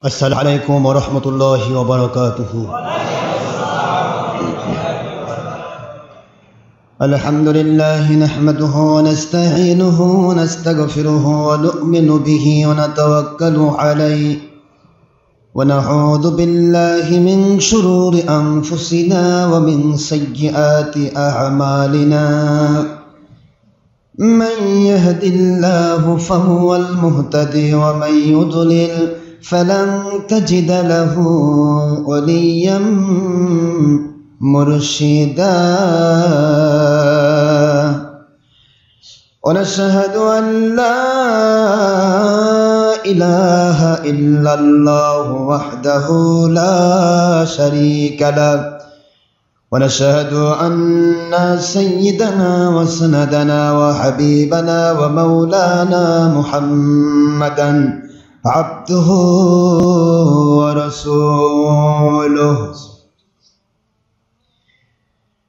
अस्सलामु अलैकुम व रहमतुल्लाहि व बरकातुहू। अल्हम्दुलिल्लाहि नहमदुहु व नस्तईनुहु व नस्तगफिरुहु व नु'मिनु बिही व नतवक्कलु अलैहि व नऊज़ु बिल्लाहि मिन शुरूरि अनफुसिना व मिन सय्यिआति अअमालिना। मन यहदिल्लाहु फहुवल मुहतदी व मन युद्लिल फलन तजिद लहू वलिय्यन मुर्शिदा। वनशहदु अन ला इलाहा इल्लल्लाहु वहदहु ला शरीका लहु वनशहदु अन्ना सय्यिदना व सनदना व हबीबना व मौलाना मुहम्मदन अब्दुहु व रसूलुहु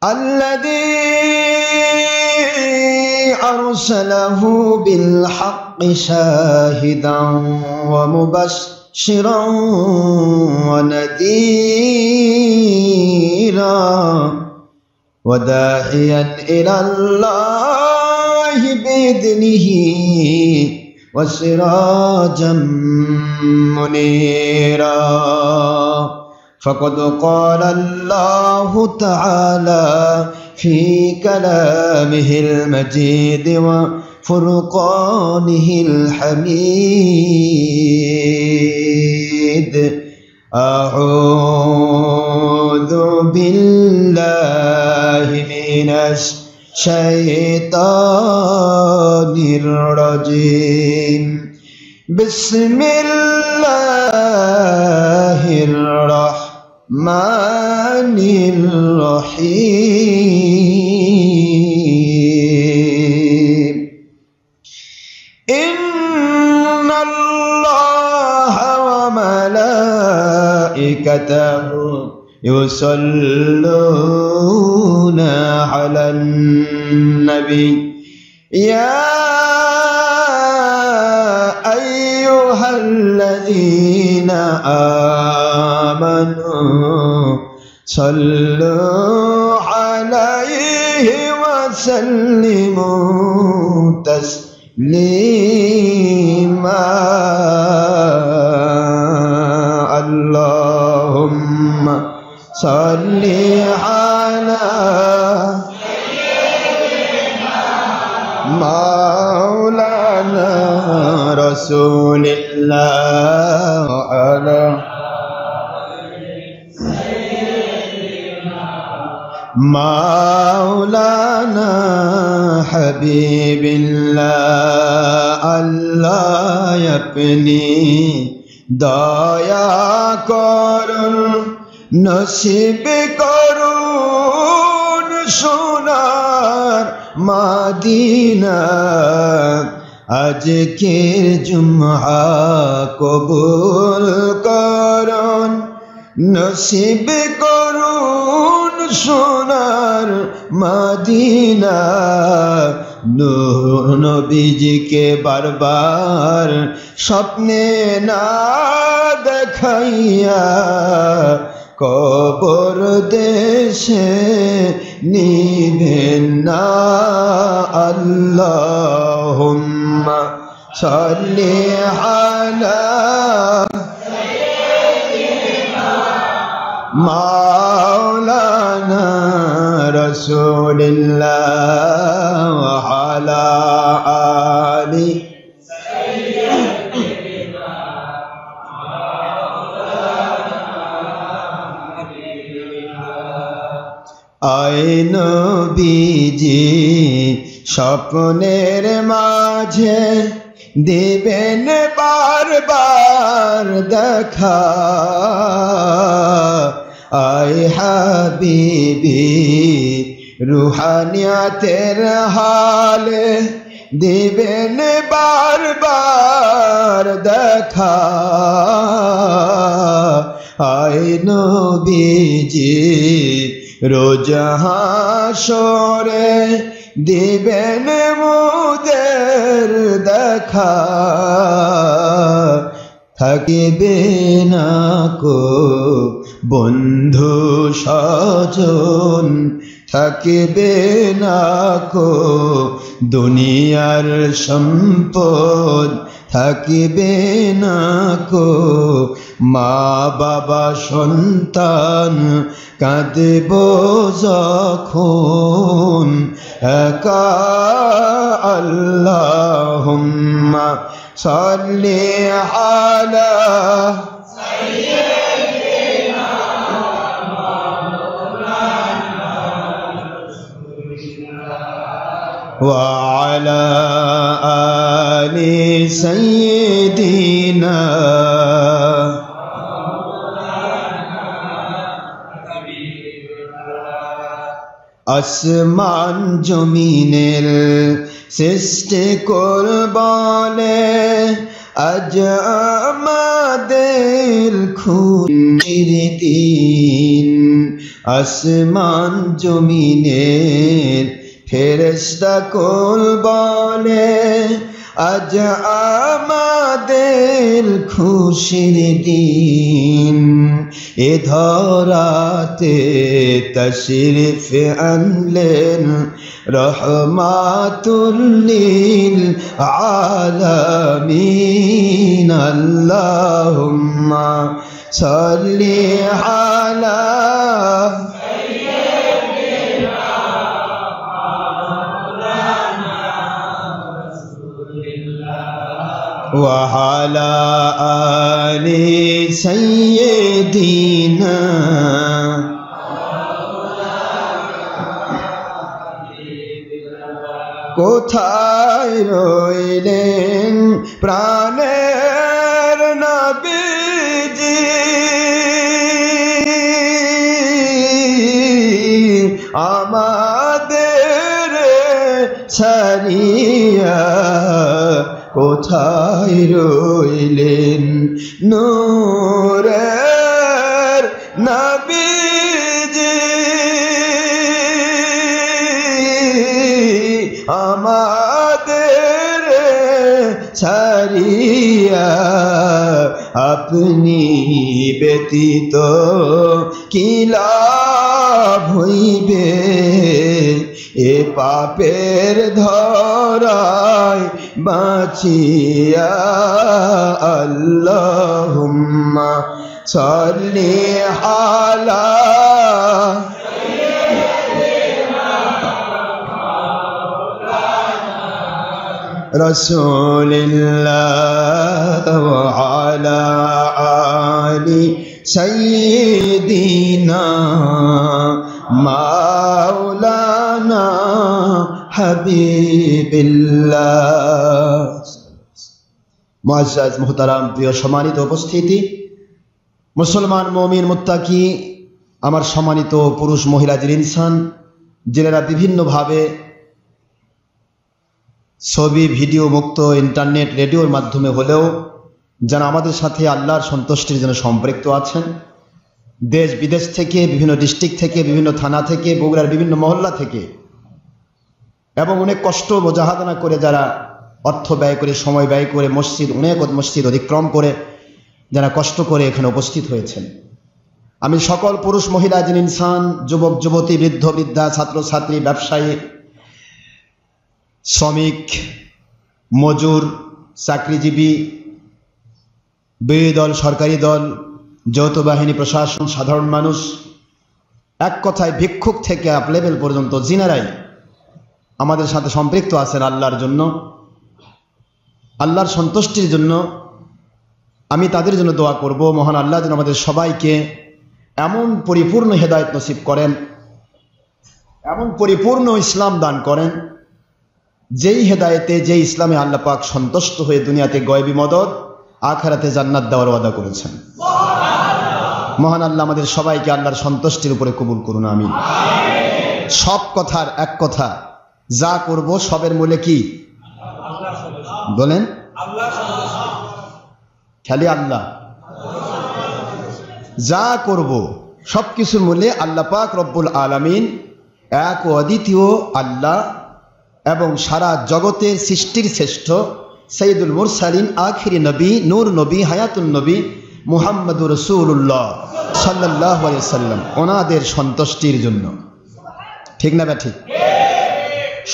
अल्लज़ी अरसलहु बिल्हक़्क़ि शाहिदन व मुबश्शिरन व नज़ीरा व दाइयन इलल्लाहि बिइज़्निही व सिराजम मुनीरा। फ़क़द क़ाल अल्लाहु तआला फ़ी कलामिहिल मजीद व फ़ुरक़ानिहिल हमीद। अऊज़ु बिल्लाहि मिनश शैतानिर रजीम। बिस्मिल्लाहिर रहमानिर रहीम। इन्नल्लाहा व मलाइकतहु युसल्लूना अलन नबी या अय्युहल्लज़ीना आमनू सल्लू अलैहि व सल्लिमू तस्लीमा। अल्लाहुम्मा सल्ली अला मौलाना रसूलिल्लाह अला मौलाना हबीबिल्लाह। अल्लाह अपनी दया करुन नसीब करुन सोनार मदीना। आजकेर जुम्आ कबूल करুন नसीब করুন সোনার মদিনা। নূর নবীজিকে বারবার স্বপ্নে না দেখাইয়া কবর দেশে নিবেন না। আল্লাহুম্মা সাল্লি আলা মাওলানা রাসূলিল্লাহ ওয়া আলা আলি আয় নবীজি স্বপ্নের মাঝে দিবেন বারবার দেখা। আয় হাবিবি রুহানিয়াতের হালে দিবেন বারবার দেখা। আয় নবীজি রোজ হাসরে দিবেন মুদের দেখা। থাকিবে না কো বন্ধু স্বজন, থাকিবে না কো দুনিয়ার সম্পদ, থাকিবে না কো মা বাবা সন্তান, কাঁদেব যখন একা। আল্লাহুম্মা সাল্লি আলা সাইয়্যিদিনা মাওলানা রাসূলিল্লাহ ওয়া আলা আলি সাইয়্যিদিনা আসমান জমিনের সৃষ্টি করবলে আজ আমাদের খুশির দিন। আসমান জমিনের ফেরেশতা কুল বলে আজ আমাদের খুশির দিন। এ ধরাতে তশরিফ আনলেন রহমাতুল লিল আলামিন। আল্লাহুম্মা সাল্লি আলা وعلى آل سيدنا কোথায় রইলেন প্রাণের নবীজি, আমাদের ছাড়িয়া কোথায় রইলেন নূরের নবীজি, আমাদের ছাড়িয়া আপনি ব্যতীত কি লাভ হইবে এ পাপের ধরায় বাঁচিয়া। আল্লাহুম্মা সাল্লি আলা রাসূলিল্লাহ ওয়া আলা আলি সাইয়্যিদিনা মাওলানা হাবিবিল্লাহ। মুআজ্জাজ মুহতারাম প্রিয় সম্মানিত উপস্থিতি, মুসলমান মুমিন মুত্তাকি, আমার সম্মানিত পুরুষ মহিলা ইনসান, যারা বিভিন্নভাবে ছবি ভিডিও মুক্ত ইন্টারনেট রেডিওর মাধ্যমে হলেও যারা আমাদের সাথে আল্লাহর সন্তুষ্টির জন্য সম্পৃক্ত আছেন, দেশ বিদেশ থেকে, বিভিন্ন ডিস্ট্রিক্ট থেকে, বিভিন্ন থানা থেকে, বগুড়ার বিভিন্ন মহল্লা থেকে, এবং অনেক কষ্ট মুজাহাদানা করে যারা অর্থ ব্যয় করে, সময় ব্যয় করে, অনেক মসজিদ অতিক্রম করে যারা কষ্ট করে এখানে উপস্থিত হয়েছেন, আমি সকল পুরুষ মহিলা ইনসান, যুবক যুবতী, বৃদ্ধ বৃদ্ধা, ছাত্র ছাত্রী, ব্যবসায়ী, শ্রমিক, মজুর, চাকরিজীবী, বিরোধী দল, সরকারি দল, যৌথ বাহিনী, প্রশাসন, সাধারণ মানুষ, এক কথায় ভিক্ষুক থেকে আপ লেভেল পর্যন্ত যিনারাই আমাদের সাথে সম্পৃক্ত আছেন আল্লাহর জন্য, আল্লাহর সন্তুষ্টির জন্য, আমি তাদের জন্য দোয়া করব মহান আল্লাহ যেন আমাদের সবাইকে এমন পরিপূর্ণ হেদায়েত নসিব করেন, এমন পরিপূর্ণ ইসলাম দান করেন, যেই হেদায়েতে, যেই ইসলামে আল্লাহ পাক সন্তুষ্ট হয়ে দুনিয়াতে গয়বি মদদ, আখিরাতে জান্নাত দেওয়ার ওয়াদা করেছেন। মহান আল্লাহ আমাদের সবাইকে আল্লাহর সন্তুষ্টির উপরে কবুল করুন, আমিন। সব কথার এক কথা, যা করব সবের মূলে কি বলেন? খালি আল্লাহ। যা করব সবকিছুর মূলে আল্লাহ পাক রব্বুল আলামিন এক ও অদ্বিতীয় আল্লাহ, এবং সারা জগতের সৃষ্টির শ্রেষ্ঠ সৈয়দুল মুরসালিন, আখিরি নবী, নূর নবী, হায়াতুন নবী মুহাম্মদুর রাসূলুল্লাহ সাল্লাল্লাহু আলাইহি ওয়াসাল্লাম, ওনাদের সন্তুষ্টির জন্য। ঠিক না ঠিক?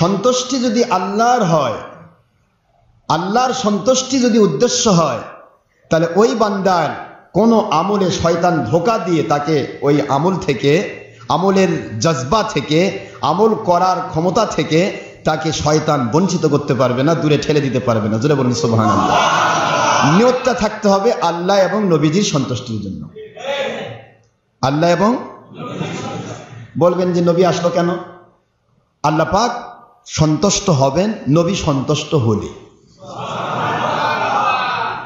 সন্তুষ্টি যদি আল্লাহর হয়, আল্লাহর সন্তুষ্টি যদি উদ্দেশ্য হয়, তাহলে ওই বান্দার কোনো আমলে শয়তান ধোঁকা দিয়ে তাকে ওই আমল থেকে, আমলের জজবা থেকে, আমল করার ক্ষমতা থেকে তাকে শয়তান বঞ্চিত করতে পারবে না, দূরে ঠেলে দিতে পারবে না। জোরে বলুন সুবহানাল্লাহ। নিয়তটা থাকতে হবে আল্লাহ এবং নবীজির সন্তুষ্টির জন্য। আল্লাহ এবং বলবেন যে নবী আসলো কেন? আল্লাহ পাক সন্তুষ্ট হবেন নবী সন্তুষ্ট হলে।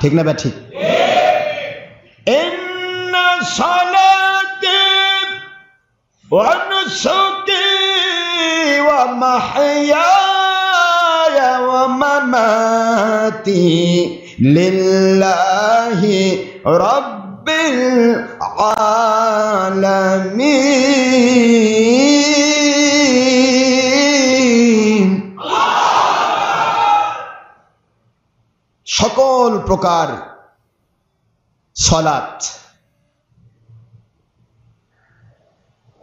ঠিক না ঠিক? ইন্না সালাতি ওয়া নুসুকি ওয়া মাহইয়ায়া ওয়া মামাতি লিল্লাহি রাব্বিল আলামিন। সকল প্রকার সালাত,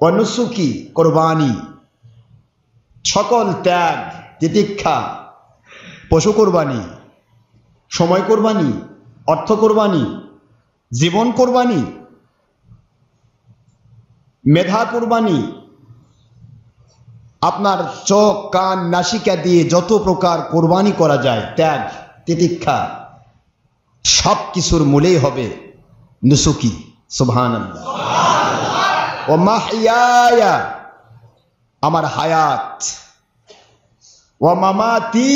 ওয়া নুসুকি কুরবানি, সকল ত্যাগ তিতিক্ষা, পশু কোরবানি, সময় কোরবানি, অর্থ কোরবানি, জীবন কোরবানি, মেধা কোরবানি, আপনার চোখ কান নাসিকা দিয়ে যত প্রকার কোরবানি করা যায়, ত্যাগ তিতিক্ষা, সব কিছুর মূলেই হবে নুসুকি। সুবহানাল্লাহ। ও মাহইয়ায়া, আমার হায়াত, ও মামাতি,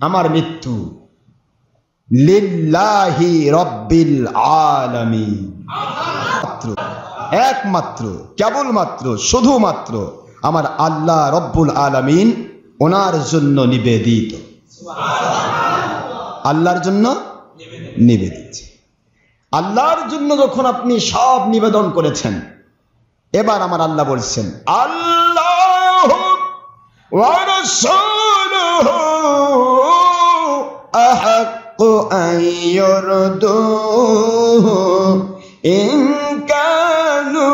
আমার মৃত্যু, লিল্লাহি রাব্বিল আলামিন, একমাত্র কেবলমাত্র শুধুমাত্র আমার আল্লাহ রব্বুল আলামিন, ওনার জন্য নিবেদিত। আল্লাহর জন্য নিবেদিত। আল্লাহর জন্য যখন আপনি সব নিবেদন করেছেন, এবার আমার আল্লাহ বলছেন আল্লাহু ওয়া রাসূলুহু আহাক্কু আন ইউরদুহু ইন কানু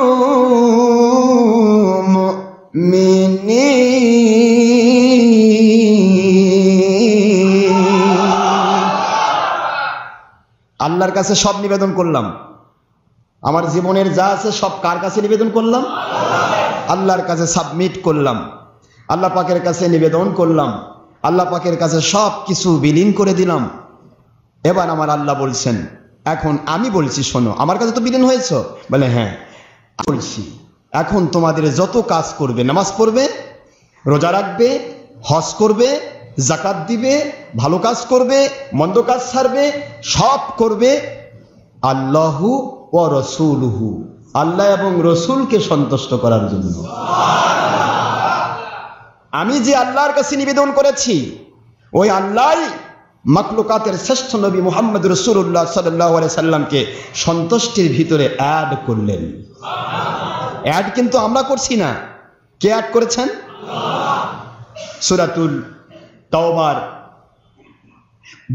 মুমিনিন। আল্লাহর কাছে সব নিবেদন করলাম, আমার জীবনের যা আছে সব কার কাছে নিবেদন করলাম? আল্লাহর কাছে সাবমিট করলাম, আল্লাহ পাকের কাছে নিবেদন করলাম, আল্লাহ পাকের কাছে সব কিছু বিলীন করে দিলাম। এবার আমার আল্লাহ বলছেন, এখন আমি বলছি শোনো, আমার কাছে তো বিলীন হয়েছ? বলে হ্যাঁ বলছি, এখন তোমাদের যত কাজ করবে, নামাজ পড়বে, রোজা রাখবে, হজ করবে, যাকাত দিবে, ভালো কাজ করবে, মন্দ কাজ ছাড়বে, সব করবে আল্লাহু ওয়া রাসূলুহু, আল্লাহ এবং রসুলকে সন্তুষ্ট করার জন্য। আমি যে আল্লাহর কাছে নিবেদন করেছি, ওই আল্লাহই মাখলুকাতের শ্রেষ্ঠ নবী মুহাম্মদ রাসূলুল্লাহ সাল্লাল্লাহু আলাইহি সাল্লামকে সন্তুষ্টির ভিতরে অ্যাড করলেন। অ্যাড কিন্তু আমরা করছি না, কে অ্যাড করেছেন? সূরাতুল তাওবার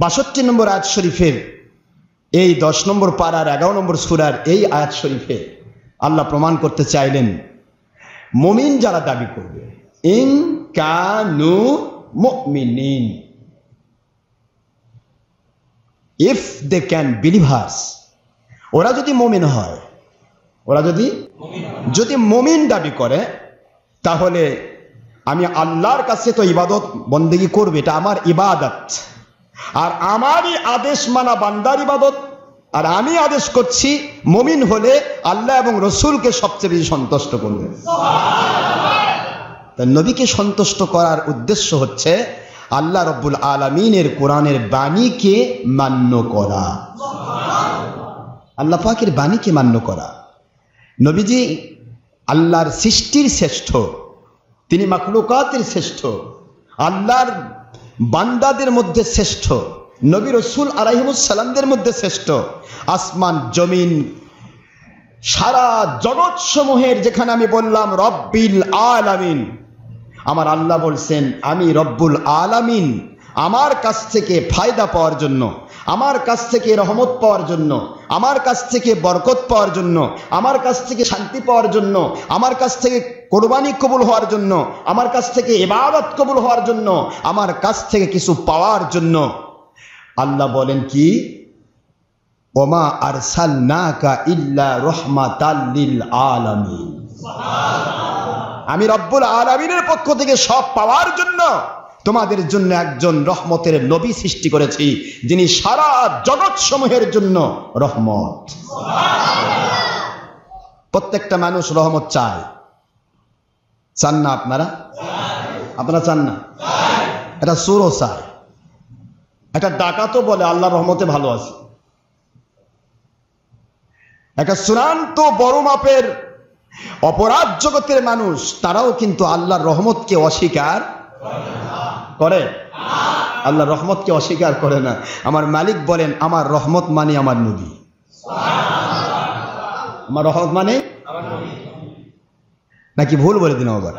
62 নম্বর আয়াত শরীফের এই 10 নম্বর পারার 11 নম্বর সূরার এই আয়াত শরীফে আল্লাহ প্রমাণ করতে চাইলেন, মুমিন যারা দাবি করবে, ইন কানু মুমিনিন, ইফ দে ক্যান বিলিভার্স, ওরা যদি মুমিন হয়, ওরা যদি মুমিন দাবি করে, তাহলে আমি আল্লাহর কাছে তো ইবাদত বন্দেগী করবে, এটা আমার ইবাদত, আর আমারই আদেশ মানা বান্দার ইবাদত। আর আমি আদেশ করছি, মুমিন হলে আল্লাহ এবং রসুলকে সবচেয়ে বেশি সন্তুষ্ট করবে। তাই নবীকে সন্তুষ্ট করার উদ্দেশ্য হচ্ছে আল্লাহ রব্বুল আলামিনের কোরআনের বাণীকে মান্য করা, আল্লাহ পাকের বাণীকে মান্য করা। নবীজি আল্লাহর সৃষ্টির শ্রেষ্ঠ, তিনি মাখলুকাতের শ্রেষ্ঠ, আল্লাহর বান্দাদের মধ্যে শ্রেষ্ঠ, নবী রাসূল আলাইহিস সালামদের মধ্যে শ্রেষ্ঠ। আসমান জমিন সারা জগৎ সমূহের, যেখানে আমি বললাম রব্বিল আলামিন, আমার আল্লাহ বলছেন আমি রব্বুল আলামিন, আমার কাছ থেকে ফায়দা পাওয়ার জন্য, আমার কাছ থেকে রহমত পাওয়ার জন্য, আমার কাছ থেকে বরকত পাওয়ার জন্য, আমার কাছ থেকে শান্তি পাওয়ার জন্য, আমার কাছ থেকে কোরবানি কবুল হওয়ার জন্য, আমার কাছ থেকে ইবাদত কবুল হওয়ার জন্য, আমার কাছ থেকে কিছু পাওয়ার জন্য আল্লাহ বলেন কি, ওমা আরসালনাকা ইল্লা রাহমাতাল লিল আলামিন। আমি রব্বুল আলামিনের পক্ষ থেকে সব পাওয়ার জন্য তোমাদের জন্য একজন রহমতের নবী সৃষ্টি করেছি, যিনি সারা জগৎ সমূহের জন্য রহমত। প্রত্যেকটা মানুষ রহমত চায়, চান না আপনারা? আপনারা চান না? এটা চোরও চায়, একটা ডাকাতও বলে আল্লাহ রহমতে ভালো আছে। একটা চূড়ান্ত বড় মাপের অপরাধ জগতের মানুষ, তারাও কিন্তু আল্লাহর রহমতকে অস্বীকার করে, আল্লাহর রহমতকে অস্বীকার করে না। আমার মালিক বলেন, আমার রহমত মানে আমার নবী, আমার রহমত মানে নাকি ভুল বলে দিন আবার?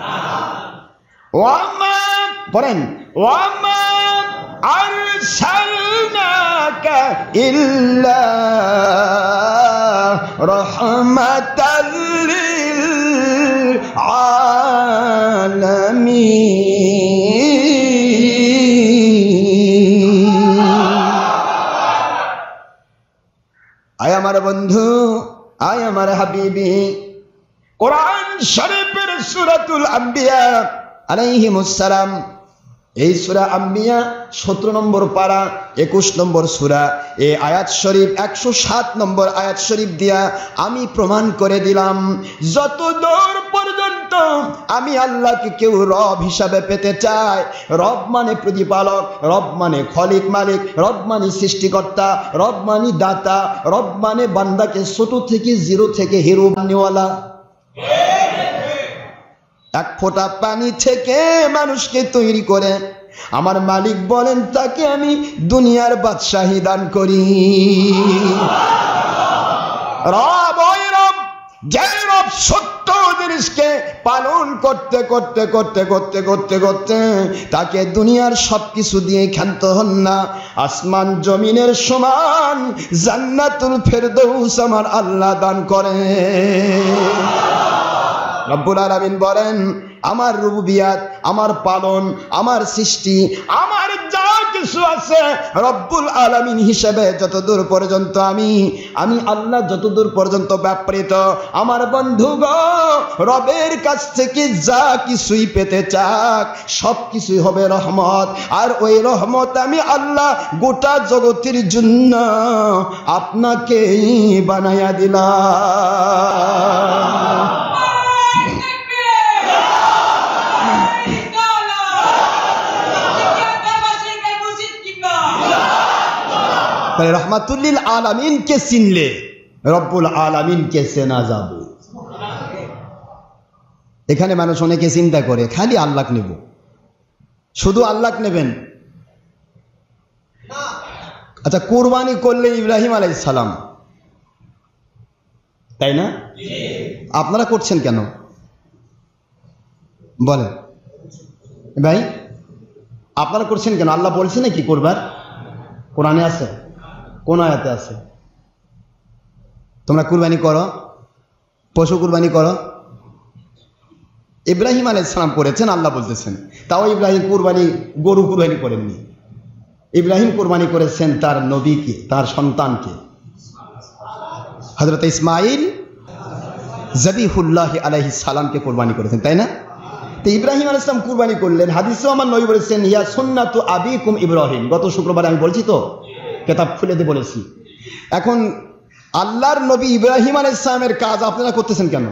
পড়েন, ওয়ামা আরসালনাকা ইল্লা রাহমাতাল লিল আলামিন। আয় আমার বন্ধু, আয় আমার হাবিবি, কোরআন শরীফের সূরাতুল আম্বিয়া আলাইহিমুস সালাম, এই সূরা আম্বিয়া 17 নম্বর পারা 21 নম্বর সূরা, এই আয়াত শরীফ 107 নম্বর আয়াত শরীফ দিয়া আমি প্রমাণ করে দিলাম, যতদূর পর্যন্ত আমি আল্লাহকে কেউ রব হিসাবে পেতে চায়, রব মানে প্রতিপালক, রব মানে খলিক মালিক, রব মানে সৃষ্টিকর্তা, রব মানে দাতা, রব মানে বান্দাকে ছোট থেকে জিরো থেকে হিরো বানানোওয়ালা। এক ফোঁটা পানি থেকে মানুষকে তৈরি করে আমার মালিক বলেন, তাকে আমি দুনিয়ার বাদশাহী দান করি। রব ওই রব, যে রব সত্য জিনিসকে পালন করতে করতে করতে করতে করতে করতে তাকে দুনিয়ার সবকিছু দিয়ে ক্ষান্ত হন না। আসমান জমিনের সমান জান্নাতুল ফেরদৌস আমার আল্লাহ দান করে। রব্বুল আলামিন বলেন, আমার রুবুবিয়াত, আমার পালন, আমার সৃষ্টি, আমার যা কিছু আছে রব্বুল আলামিন হিসেবে যতদূর পর্যন্ত আমি আল্লাহ যতদূর পর্যন্ত ব্যাপৃত, আমার বন্ধু গো, রবের কাছ থেকে যা কিছুই পেতে চাক সব কিছুই হবে রহমত। আর ওই রহমত আমি আল্লাহ গোটা জগতের জন্য আপনাকেই বানাইয়া দিলাম। রহমাতুল্লিল আলামিনকে চিনলে রব্বুল আলামিনকে চেনা যাবে। এখানে মানুষ অনেকে চিন্তা করে খালি আল্লাহ নেব, শুধু আল্লাহ নেবেন। আচ্ছা, কুরবানি করলে ইব্রাহিম আলাইহিস সালাম, তাই না? আপনারা করছেন কেন বলেন ভাই? আপনারা করছেন কেন? আল্লাহ বলছে নাকি করবার? কোরআনে আছে? কোন আয়াতে আছে? তোমরা কুরবানি করো, পশু কুরবানি করো। ইব্রাহিম আলাইহিস সালাম করেছেন, আল্লাহ বলতেছেন। তাও ইব্রাহিম কুরবানি, গরু কুরবানি করেননি। ইব্রাহিম কুরবানি করেছেন তার নবীকে, তার সন্তানকে, হযরত ইসমাঈল জবিহুল্লাহ আলাইহিস সালামকে কুরবানি করেছেন, তাই না? তো ইব্রাহিম আলাইহিস সালাম কুরবানি করলেন। হাদিসেও আমার নবী বলেছেন, ইয়া সুন্নাতু আবিকুম ইব্রাহিম। গত শুক্রবারে আমি বলছি তো, কিতাব খুলে দিয়ে বলেছি। এখন আল্লাহর নবী ইব্রাহিম আলাইহিস সালামের কাজ আপনারা করতেছেন কেন?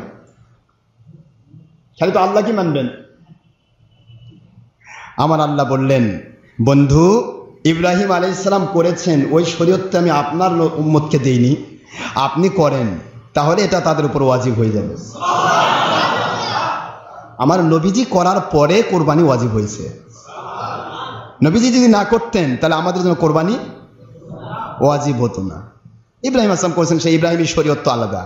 খালি তো আল্লাহ কি মানবেন? আমার আল্লাহ বললেন, বন্ধু, ইব্রাহিম আলাইহিস সালাম করেছেন, ওই শরীয়তটা আমি আপনার উম্মতকে দেইনি, আপনি করেন, তাহলে এটা তাদের উপর ওয়াজিব হয়ে যাবে। আমার নবীজি করার পরে কোরবানি ওয়াজিব হয়েছে। নবীজি যদি না করতেন তাহলে আমাদের জন্য কোরবানি ওয়াজিব হতো না। ইব্রাহিম আলাইহিস সালাম করেছেন, সেই ইব্রাহিমের শরীয়ত তো আলাদা।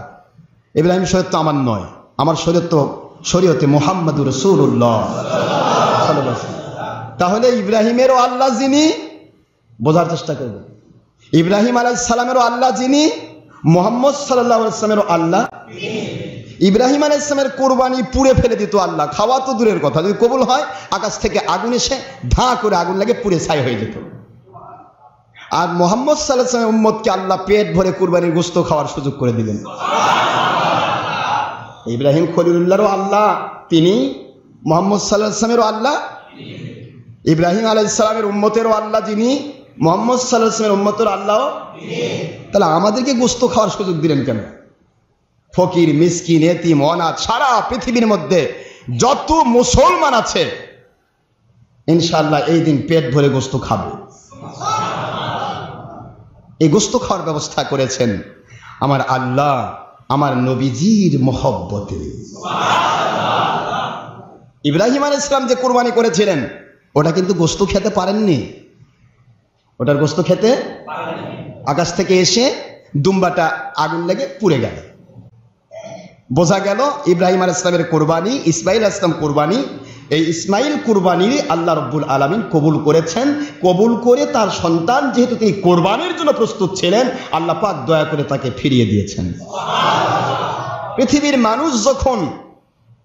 ইব্রাহিমের শরীয়ত তো আমার নয়, আমার শরীয়ত তো শরীয়তে মুহাম্মাদুর রাসূলুল্লাহ সাল্লাল্লাহু আলাইহি ওয়াসাল্লাম। তাহলে ইব্রাহিমেরও আল্লাহ যিনি, বোঝার চেষ্টা করব, ইব্রাহিম আলাইহিস সালামেরও আল্লাহ যিনি, মুহাম্মদ সাল্লাল্লাহু আলাইহি ওয়াসাল্লামেরও আল্লাহ। ইব্রাহিম আলাইহিস সালামের কুরবানি পুড়ে ফেলে দিত আল্লাহ, খাওয়া তো দূরের কথা, যদি কবুল হয় আকাশ থেকে আগুন এসে ধাঁ করে আগুন লাগে পুড়ে ছাই হয়ে যেত। আর মুহাম্মদ সাল্লাল্লাহু আলাইহি ওয়াসাল্লামের উম্মতকে আল্লাহ পেট ভরে কুরবানির গোশত খাওয়ার সুযোগ করে দিলেন। ইব্রাহিম খলিলুল্লাহরও আল্লাহ তিনি, মুহাম্মদ সাল্লাল্লাহু আলাইহি ওয়াসাল্লামেরও আল্লাহ, ইব্রাহিম আলাইহিস সালামের উম্মতেরও আল্লাহ যিনি, মুহাম্মদ সাল্লাল্লাহু আলাইহি ওয়াসাল্লামের উম্মতের আল্লাহ। তাহলে আমাদেরকে গোশত খাওয়ার সুযোগ দিলেন কেন? ফকির, মিসকিন, এতিম, অনাথ সারা পৃথিবীর মধ্যে যত মুসলমান আছে ইনশাআল্লাহ এই দিন পেট ভরে গোশত খাবে। এই গোশত খাওয়ার ব্যবস্থা করেছেন আমার আল্লাহ আমার নবীজির মহব্বতে। ইব্রাহিম আলাইহিস সালাম যে কুরবানি করেছিলেন ওটা কিন্তু গোশত খেতে পারেননি, ওটার গোশত খেতে আকাশ থেকে এসে দুম্বাটা আগুন লেগে পুড়ে গেল। বোঝা গেল ইব্রাহিম আলাইহিস সালামের কুরবানি, ইসমাঈল আলাইহিস সালাম কুরবানি, এই ইসমাঈল কুরবানি আল্লাহ রাব্বুল আলামিন কবুল করেছেন। কবুল করে তার সন্তান যেহেতু তিনি কুরবানির জন্য প্রস্তুত ছিলেন, আল্লাহ পাক দয়া করে তাকে ফিরিয়ে দিয়েছেন। পৃথিবীর মানুষ যখন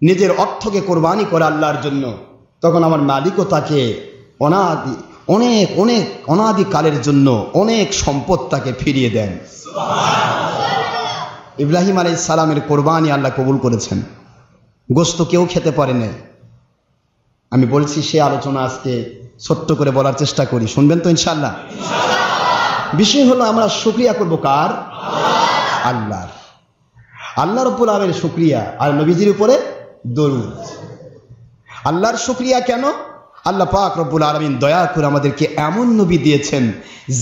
নিজের অর্থকে কুরবানি করে আল্লাহর জন্য, তখন আমার মালিকও তাকে অনাদি কালের জন্য অনেক সম্পদ তাকে ফিরিয়ে দেন। ইব্রাহিম আলাইহিস সালামের কুরবানি আল্লাহ কবুল করেছেন। গোশত কেউ খেতে পারে না, আমি বলছি সে আলোচনা আজকে ছোট্ট করে বলার চেষ্টা করি, শুনবেন তো ইনশাআল্লাহ। বিষয় হলো আমরা শুকরিয়া করব কার? আল্লাহর। আল্লাহ রাব্বুল আলামিনের শুকরিয়া আর নবীজির উপরে দরুদ। আল্লাহর শুকরিয়া কেন? আল্লাহ পাক রব্বুল আলামিন দয়া করে আমাদেরকে এমন নবী দিয়েছেন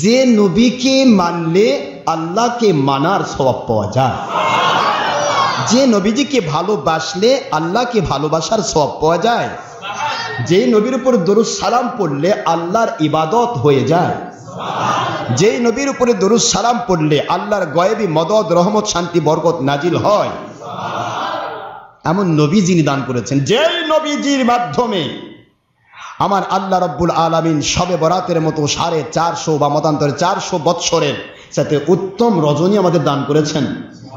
যে নবীকে মানলে আল্লাহকে মানার সওয়াব পাওয়া যায়, যে নবীজিকে ভালোবাসলে আল্লাহকে ভালোবাসার সওয়াব পাওয়া যায়, যে নবীর উপর দরুদ সালাম পড়লে আল্লাহর ইবাদত হয়ে যায়, যেই নবীর উপরে দরুদ সালাম পড়লে আল্লাহর গয়েবী মদদ, রহমত, শান্তি, বরকত নাজিল হয়, এমন নবী যিনি দান করেছেন, যেই নবীজির মাধ্যমে আমার আল্লাহ রাব্বুল আলামিন শবে বরাতের মতো 450 বা মতান্তরে 400 বৎসরের সাথে উত্তম রজনী আমাদের দান করেছেন,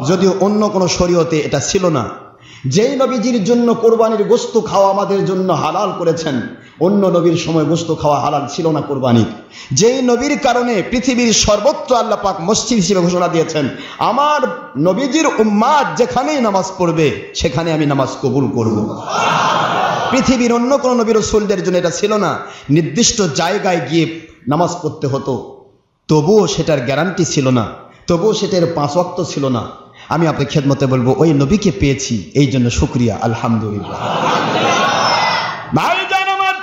যদিও অন্য কোনো শরীয়তে এটা ছিল না। যেই নবীজির জন্য কোরবানির গোশত খাওয়া আমাদের জন্য হালাল করেছেন, অন্য নবীর সময় গোশত খাওয়া হালাল ছিল না কোরবানির। যেই নবীর কারণে পৃথিবীর সর্বত্র আল্লাহ পাক মসজিদ হিসেবে ঘোষণা দিয়েছেন, আমার নবীজির উম্মাত যেখানেই নামাজ পড়বে সেখানে আমি নামাজ কবুল করব। পৃথিবীর অন্য কোন নবী রাসূলদের জন্য এটা ছিল না, নির্দিষ্ট জায়গায় গিয়ে নামাজ পড়তে হতো, তবুও সেটার গ্যারান্টি ছিল না, তবুও সেটার 5 ওয়াক্ত ছিল না। আমি আপনার খেদমতে বলবো ওই নবীকে পেয়েছি, এই জন্য শুকরিয়া, আলহামদুলিল্লাহ। ভাইজান আমার,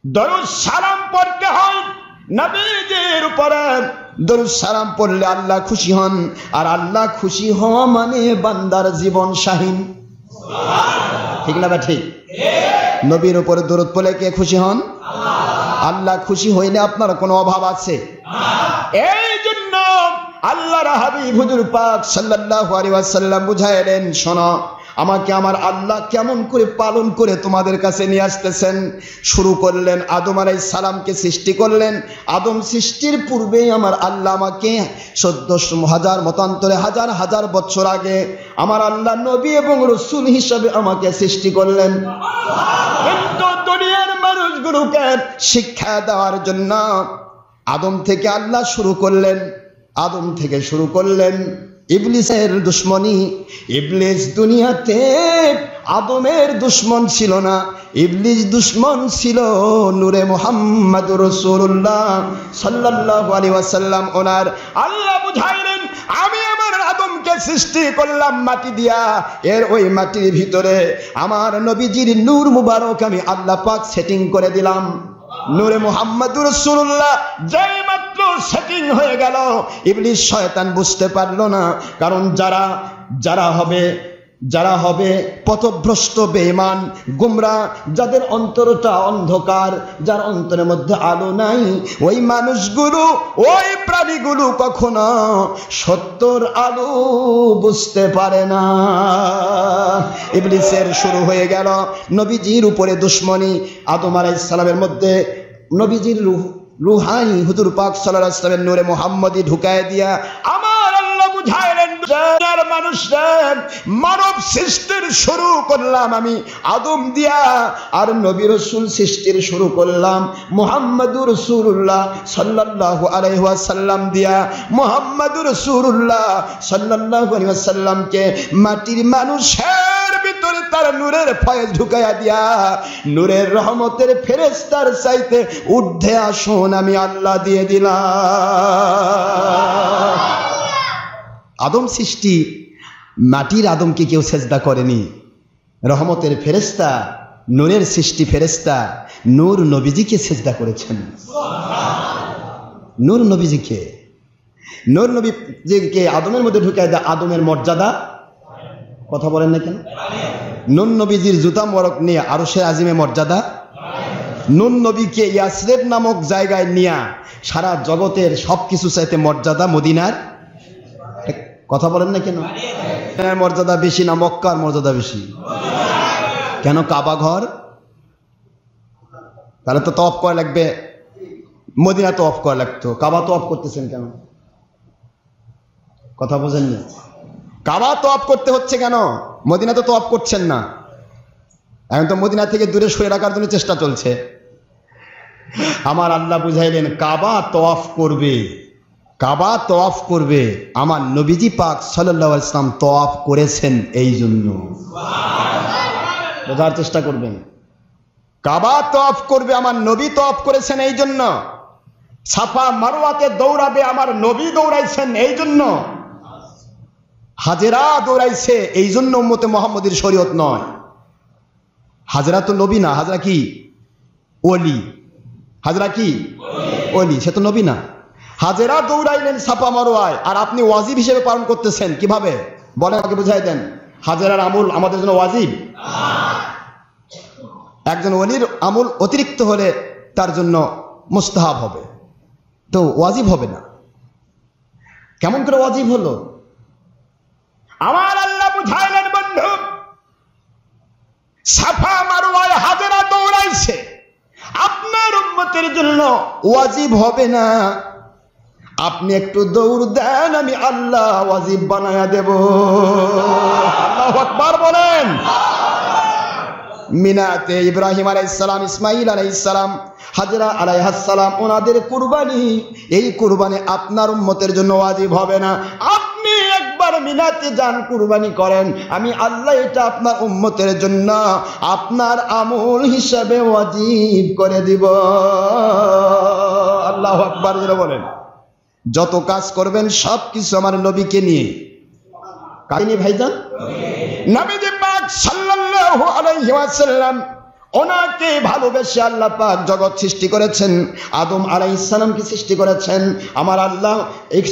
দরুদ সালাম পড়তে হয় নবীজির উপরে। দরুদ সালাম পড়লে আল্লাহ খুশি হন, আর আল্লাহ খুশি হওয়া মানে বান্দার জীবন শাহীন। ঠিক না বা ঠিক? নবীর উপরে দরুদ পড়লে কে খুশি হন? আল্লাহ খুশি হইলে আপনার কোনো অভাব আছে? এই জন্য আল্লাহর হাবিব হুজুর পাক সাল্লাল্লাহু আলাইহি ওয়াসাল্লাম বুঝাইলেন, শোনো আমাকে আমার আল্লাহ কেমন করে পালন করে তোমাদের কাছে নিয়ে আসতেছেন। শুরু করলেন আদম আলাইহিস সালামকে সৃষ্টি করলেন। আদম সৃষ্টির পূর্বে আমার আল্লাহ আমাকে 14,000 মতান্তরে হাজার হাজার বছর আগে আমার আল্লাহ নবী এবং রাসূল হিসেবে আমাকে সৃষ্টি করলেন। কিন্তু দুনিয়ার মানুষগুলোকে শিক্ষা দেওয়ার জন্য আদম থেকে আল্লাহ শুরু করলেন, আদম থেকে শুরু করলেন ইবলিসের দুশমনি। ইবলিস দুনিয়াতে আদমের দুশমন ছিল না, ইবলিস দুশমন ছিল নূরে মুহাম্মদুর রাসূলুল্লাহ সাল্লাল্লাহু আলাইহি ওয়াসাল্লাম। ওনার আল্লাহ বুঝাইলেন, আমি আমার আদমকে সৃষ্টি করলাম মাটি দিয়া, এর ওই মাটির ভিতরে আমার নবীজির নূর মুবারক আমি আল্লাহ পাক সেটিং করে দিলাম। নূরে মুহাম্মদুর রাসূলুল্লাহ যেই মাত্র সেটিং হয়ে গেল, ইবলিস শয়তান বুঝতে পারলো না। কারণ যারা হবে যারা হবে পথভ্রষ্ট বেঈমান গোমরা, যাদের অন্তরটা অন্ধকার, যার অন্তরের মধ্যে আলো নাই, ওই মানুষগুলো ওই প্রাণীগুলো কখনো সত্যর আলো বুঝতে পারে না। ইবলিসের শুরু হয়ে গেল নবীজির উপরে দুশমনী। আদম আলাইহিস সালামের মধ্যে নবীজির রুহানি হুজুর পাক সাল্লাল্লাহু আলাইহি ওয়াসাল্লামের নূরে মুহাম্মদী ঢুকায় দিয়া আমার আল্লাহ বুঝাইলেন, মানব সৃষ্টির শুরু করলাম আমি আদম দিয়া, আর নবী রাসূল সৃষ্টির শুরু করলাম মুহাম্মদুর রাসূলুল্লাহ সাল্লাল্লাহু আলাইহি ওয়াসাল্লাম দিয়া। মুহাম্মদুর রাসূলুল্লাহ সাল্লাল্লাহু আলাইহি ওয়াসাল্লামকে মাটির মানুষের ভিতরে তার নূরের ফয়েজ ঢুকাইয়া দিয়া নূরের রহমতের ফেরেশতার চাইতে ঊর্ধ্বে আসন আমি আল্লাহ দিয়ে দিলাম। আদম সৃষ্টি, মাটির আদমকে কেউ সেজদা করেনি। রহমতের ফেরেশতা, নূরের সৃষ্টি ফেরেশতা নূর নবীজিকে সেজদা করেছেন। নূর নবীজিকে, নূর নবীজিকে আদমের মধ্যে ঢুকায় দেয়। আদমের মর্যাদা, কথা বলেন না কেন? নূর নবীজির জুতা মোবারক নিয়ে আরশের আজিমে মর্যাদা। নূর নবীকে ইয়াসরিব নামক জায়গায় নিয়ে সারা জগতের সবকিছু চাইতে মর্যাদা মদিনার। কথা বলেন না কেন? মর্যাদা বেশি না মক্কার মর্যাদা বেশি? কেন? কাবা ঘর, তাহলে তো তওয়াফ করা লাগবে। মদিনা তওয়াফ করা লাগতো, কাবা তওয়াফ করতেছেন কেন? কথা বোঝেননি? কাবা তওয়াফ করতে হচ্ছে কেন? মদিনা তো তওয়াফ করছেন না। এখন তো মদিনা থেকে দূরে সরে রাখার জন্য চেষ্টা চলছে। আমার আল্লাহ বুঝাইলেন কাবা তওয়াফ করবে, কাবা তওয়াফ করবে আমার নবীজি পাক সাল্লাল্লাহু আলাইহি ওয়াসাল্লাম তওয়াফ করেছেন এই জন্য। বোঝার চেষ্টা করবেন। কাবা তওয়াফ করবে আমার নবী তওয়াফ করেছেন এই জন্য। সাফা মারওয়াতে দৌড়াবে আমার নবী দৌড়াইছেন এই জন্য। হাজেরা দৌড়াইছে এই জন্য উম্মতে মুহাম্মদীর শরীয়ত নয়। হাজরা তো নবী না, হাজরা কি? ওলি। হাজরা কি? ওলি, সে তো নবী না। হাজেরা দৌড়াইলেন সাফা মারওয়ায়, আর আপনি ওয়াজিব হিসেবে পালন করতেছেন কিভাবে বলেন? আগে বুঝাই দেন। হাজেরার আমল আমাদের জন্য ওয়াজিব। একজন ওলির আমল অতিরিক্ত হলে তার জন্য মুস্তাহাব হবে, তো ওয়াজিব হবে না। কেমন করে ওয়াজিব হলো? আমার আল্লাহ বুঝাইলেন বন্ধু, সাফা মারওয়ায় হাজেরা দৌড়াইছে, আপনার উম্মতের জন্য ওয়াজিব হবে না। আপনি একটু দৌড় দেন, আমি আল্লাহ ওয়াজিব বানায়া দেব। আল্লাহু আকবার বলেন। মিনাতে ইব্রাহিম আলাইহিস সালাম, ইসমাঈল আলাইহিস সালাম, হাজরা আলাইহাস সালাম ওনাদের কুরবানি, এই কুরবানি আপনার উম্মতের জন্য ওয়াজিব হবে না। আপনি একবার মিনাতে যান, কুরবানি করেন, আমি আল্লাহ এটা আপনার উম্মতের জন্য আপনার আমল হিসাবে ওয়াজিব করে দিব। আল্লাহু আকবার বলেন। যত কাজ করবেন সব কিছু আমার নবীকে নিয়ে। কাহিনী ভাইজান, নবীজি পাক সাল্লাল্লাহু আলাইহি ওয়াসাল্লাম ওনাকে ভালোবেসে আল্লাহ পাক জগৎ সৃষ্টি করেছেন। আদম আলাইহিস সালামকে সৃষ্টি করেছেন। আমার আল্লাহ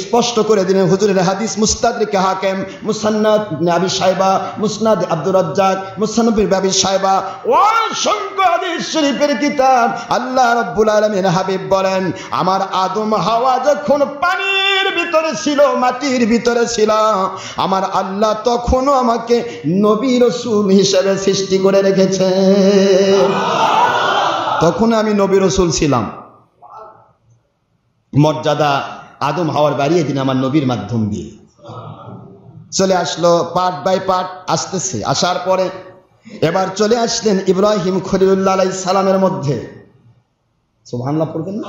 স্পষ্ট করে দিলেন, হুজুরের হাদিস মুস্তাদরিকে হাকিম, মুসান্নাদ ইবনে আবি শায়বা, মুসনাদ আব্দুর রাজ্জাক, মুসান্নাদ ইবনে আবি শায়বা, অসংখ্য হাদিস শরীফের কিতাব। আল্লাহ রাব্বুল আলামিন হাবিব বলেন, আমার আদম হাওয়া যখন পানির ভিতরে ছিল, মাটির ভিতরে ছিল, আমার আল্লাহ তখনও আমাকে নবী রাসূল হিসেবে সৃষ্টি করে রেখেছে। তখন আমি নবী রাসূল ছিলাম। মর্যাদা আদম হাওয়ার বাড়িয়ে দিন আমার নবীর মাধ্যম দিয়ে চলে আসলো। পার্ট বাই পার্ট আসতেছে। আসার পরে এবার চলে আসলেন ইব্রাহিম খলিলুল্লাহ আলাইহিস সালামের মধ্যে। সুবহানাল্লাহ পড়বেন না?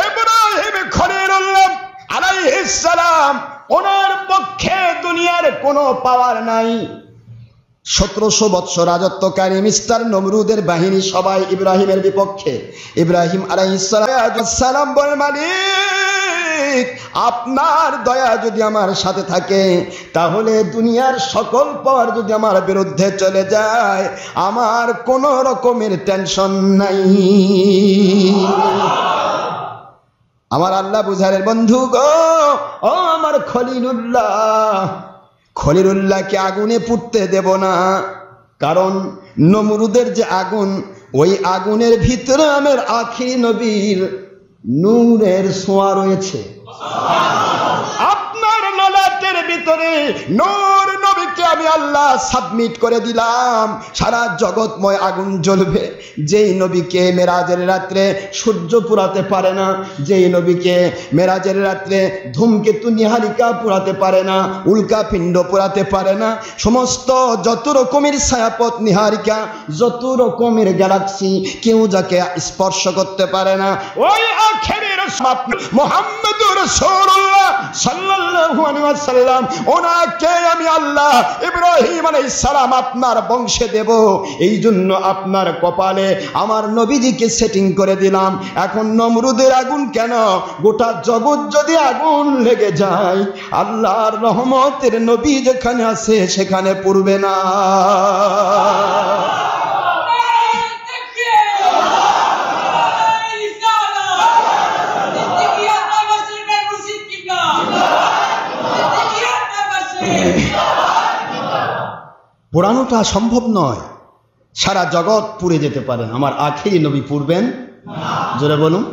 ইব্রাহিম খলিলুল্লাহ আলাইহিস সালাম, ওনার পক্ষে দুনিয়ার কোনো পাওয়ার নাই। 1700 বৎসর রাজত্বকারী মিস্টার নমরুদের বাহিনী সবাই ইব্রাহিমের বিপক্ষে। ইব্রাহিম আলাইহিস সালাম বলেন, মালিক আপনার দয়া যদি আমার সাথে থাকে, তাহলে দুনিয়ার সকল পাওয়ার যদি আমার বিরুদ্ধে চলে যায়, আমার কোনো রকমের টেনশন নাই। আমার আল্লাহ বুঝারের বন্ধু গো, ও আমার খলিলুল্লাহ, খলিলুল্লাহকে আগুনে পুড়তে দেব না, কারণ নমরুদের যে আগুন, ওই আগুনের ভিতরে আমার আখিরি নবীর নূরের ছোঁয়া রয়েছে। আপনার নলাটের ভিতরে নূর নবীকে আমি আল্লাহ সাবমিট করে দিলাম, সারা জগৎময় আগুন জ্বলবে। যেই নবীকে মেরাজের রাত্রে সূর্য পুরাতে পারে না, যেই নবীকে মেরাজের রাত্রে ধূমকেতু নিহারিকা পুরাতে পারে না, উল্কা পিণ্ড পুরাতে পারে না, সমস্ত যত রকমের ছায়াপথ নিহারিকা, যত রকমের গ্যালাক্সি, কেউ যাকে স্পর্শ করতে পারে না, ওই আখেরি রাসূল মুহাম্মদুর রাসূলুল্লাহ সাল্লাল্লাহু আলাইহি ওয়াসাল্লাম, ওনাকে আমি আল্লাহ ইব্রাহিম আলাইহিস সালাম আপনার বংশে দেব। এই জন্য আপনার কপালে আমার নবীজিকে সেটিং করে দিলাম। এখন নমরুদের আগুন কেন, গোটা জগৎ যদি আগুন লেগে যায়, আল্লাহর রহমতের নবী যেখানে আছে সেখানে পড়বে না। পোড়ানোটা সম্ভব নয়, সারা জগৎ পুড়ে যেতে পারে, আমার আখিরি নবী পুড়বেন না। জোরে বলুন।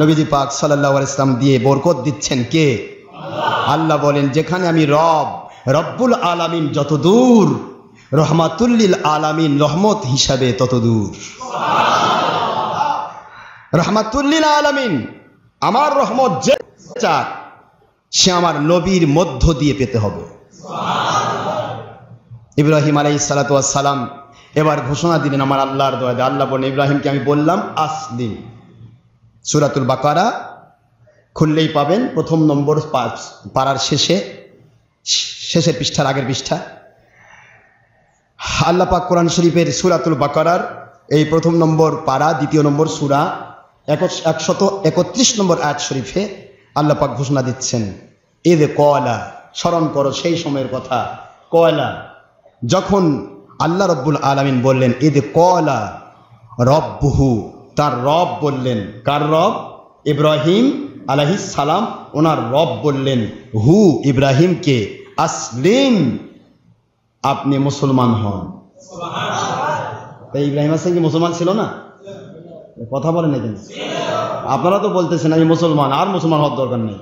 নবীজি পাক সাল্লাল্লাহু আলাইহি ওয়াসাল্লাম দিয়ে বরকত দিচ্ছেন কে? আল্লাহ বলেন, যেখানে আমি রব্বুল আলামিন যত দূর, রহমাতুল্লিল আলামিন রহমত হিসাবে তত দূর। রহমাতুল্লিল আলামিন, আমার রহমত যে চায় সে আমার নবীর মধ্য দিয়ে পেতে হবে। ইব্রাহিম আলাইহিস সালাতু ওয়াস সালাম এবার ঘোষণা দিলেন আমার আল্লাহর দয়াতে। আল্লাহ বলেন, ইব্রাহিমকে আমি বললাম আসলিম। সূরাতুল বাকারা খুললেই পাবেন, প্রথম নম্বর পারার শেষের পৃষ্ঠার আগের পৃষ্ঠা। আল্লাহ পাক কোরআন শরীফের সূরাতুল বাকারার এই প্রথম নম্বর পারা, দ্বিতীয় নম্বর সূরা 131 নম্বর আয়াত শরীফে আল্লাহ পাক ঘোষণা দিচ্ছেন, ইদ কলা, স্মরণ করো সেই সময়ের কথা, কলা যখন আল্লাহ রব্বুল আলামিন বললেন, ইদ কলা রব্বুহু, তার রব বললেন। কার রব? ইব্রাহিম আলাইহিস সালাম, ওনার রব বললেন হু ইব্রাহিমকে, আসলিম, আপনি মুসলমান হন। তাই ইব্রাহিম আসলাম কি মুসলমান ছিল না? কথা বলেন না কেন? আপনারা তো বলতেছেন আমি মুসলমান, আর মুসলমান হওয়ার দরকার নেই।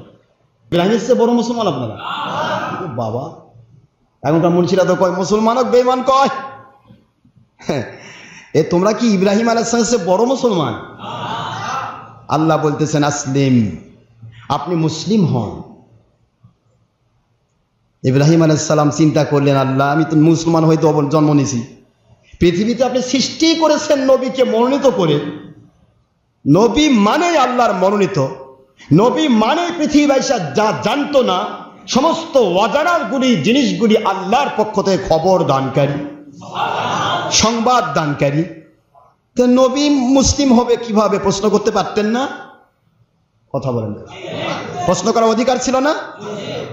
ইব্রাহিমের চেয়ে বড় মুসলমান আপনারা? বাবা, এখনকার মুন্সিরা তো কয় মুসলমান হোক বেঈমান কয়। এ তোমরা কি ইব্রাহিম আলাইহিস সালামের চেয়ে বড় মুসলমান? আল্লাহ বলতেছেন আসলিম, আপনি মুসলিম হন। ইব্রাহিম আলাইহিস সালাম চিন্তা করলেন, আল্লাহ আমি তো মুসলমান হয়তো জন্ম নিয়েছি, পৃথিবীতে আপনি সৃষ্টি করেছেন নবীকে মনোনীত করে। নবী মানে আল্লাহর মনোনীত, নবী মানে পৃথিবীবাসী যা জানতো না সমস্ত অজানাগুলি জিনিসগুলি আল্লাহর পক্ষ থেকে খবর দানকারী, সংবাদ দানকারী। তো নবী মুসলিম হবে কিভাবে? প্রশ্ন করতে পারতেন না? কথা বলেন, প্রশ্ন করার অধিকার ছিল না?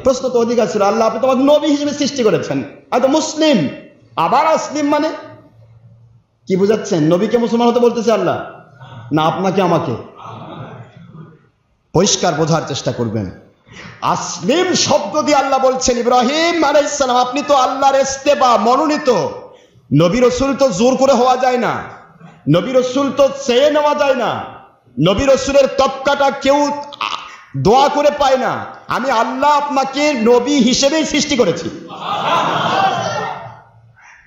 প্রশ্ন তো অধিকার ছিল। আল্লাহ আপনি তোমাকে নবী হিসেবে সৃষ্টি করেছেন, আর মুসলিম, আবার আসলিম মানে কি বুঝাচ্ছেন? নবীকে মুসলমান হতে বলতেছে আল্লাহ না আপনাকে আমাকে? পরিষ্কার বোঝার চেষ্টা করবেন। আসলিম শব্দ দিয়ে আল্লাহ বলছেন, ইব্রাহিম আলাইহিস সালাম আপনি তো আল্লাহর ইস্তেফা, মনোনীত। নবী রাসূল তো জোর করে হওয়া যায় না, নবী রাসূল তো চেয়ে নেওয়া যায় না, নবী রাসূলের তবকাটা কেউ দোয়া করে পায় না। আমি আল্লাহ আপনাকে নবী হিসেবেই সৃষ্টি করেছি।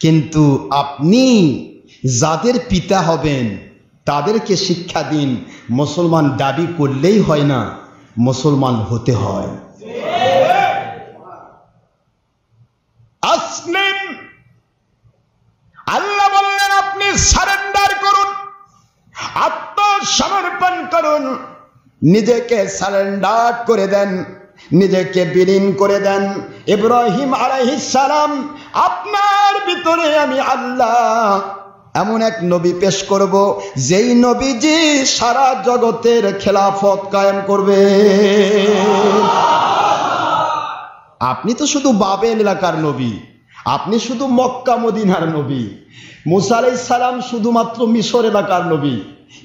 কিন্তু আপনি যাদের পিতা হবেন তাদেরকে শিক্ষা দিন, মুসলমান দাবি করলেই হয় না, মুসলমান হতে হয়। আসলিম, আল্লাহ বললেন আপনি সারেন্ডার করুন, আত্মসমর্পণ করুন, নিজেকে সারেন্ডার করে দেন, নিজেকে বিলীন করে দেন। ইব্রাহিম আলাইহিস সালাম, আপনার ভিতরে আমি আল্লাহ এমন এক নবী পেশ করব যেই নবীজি সারা জগতের খেলাফত কায়েম করবে। আপনি তো শুধু বাবেল এলাকার নবী, আপনি শুধু মক্কা মদিনার নবী। মুসা আলাইহিস সালাম শুধুমাত্র মিশর এলাকার নবী,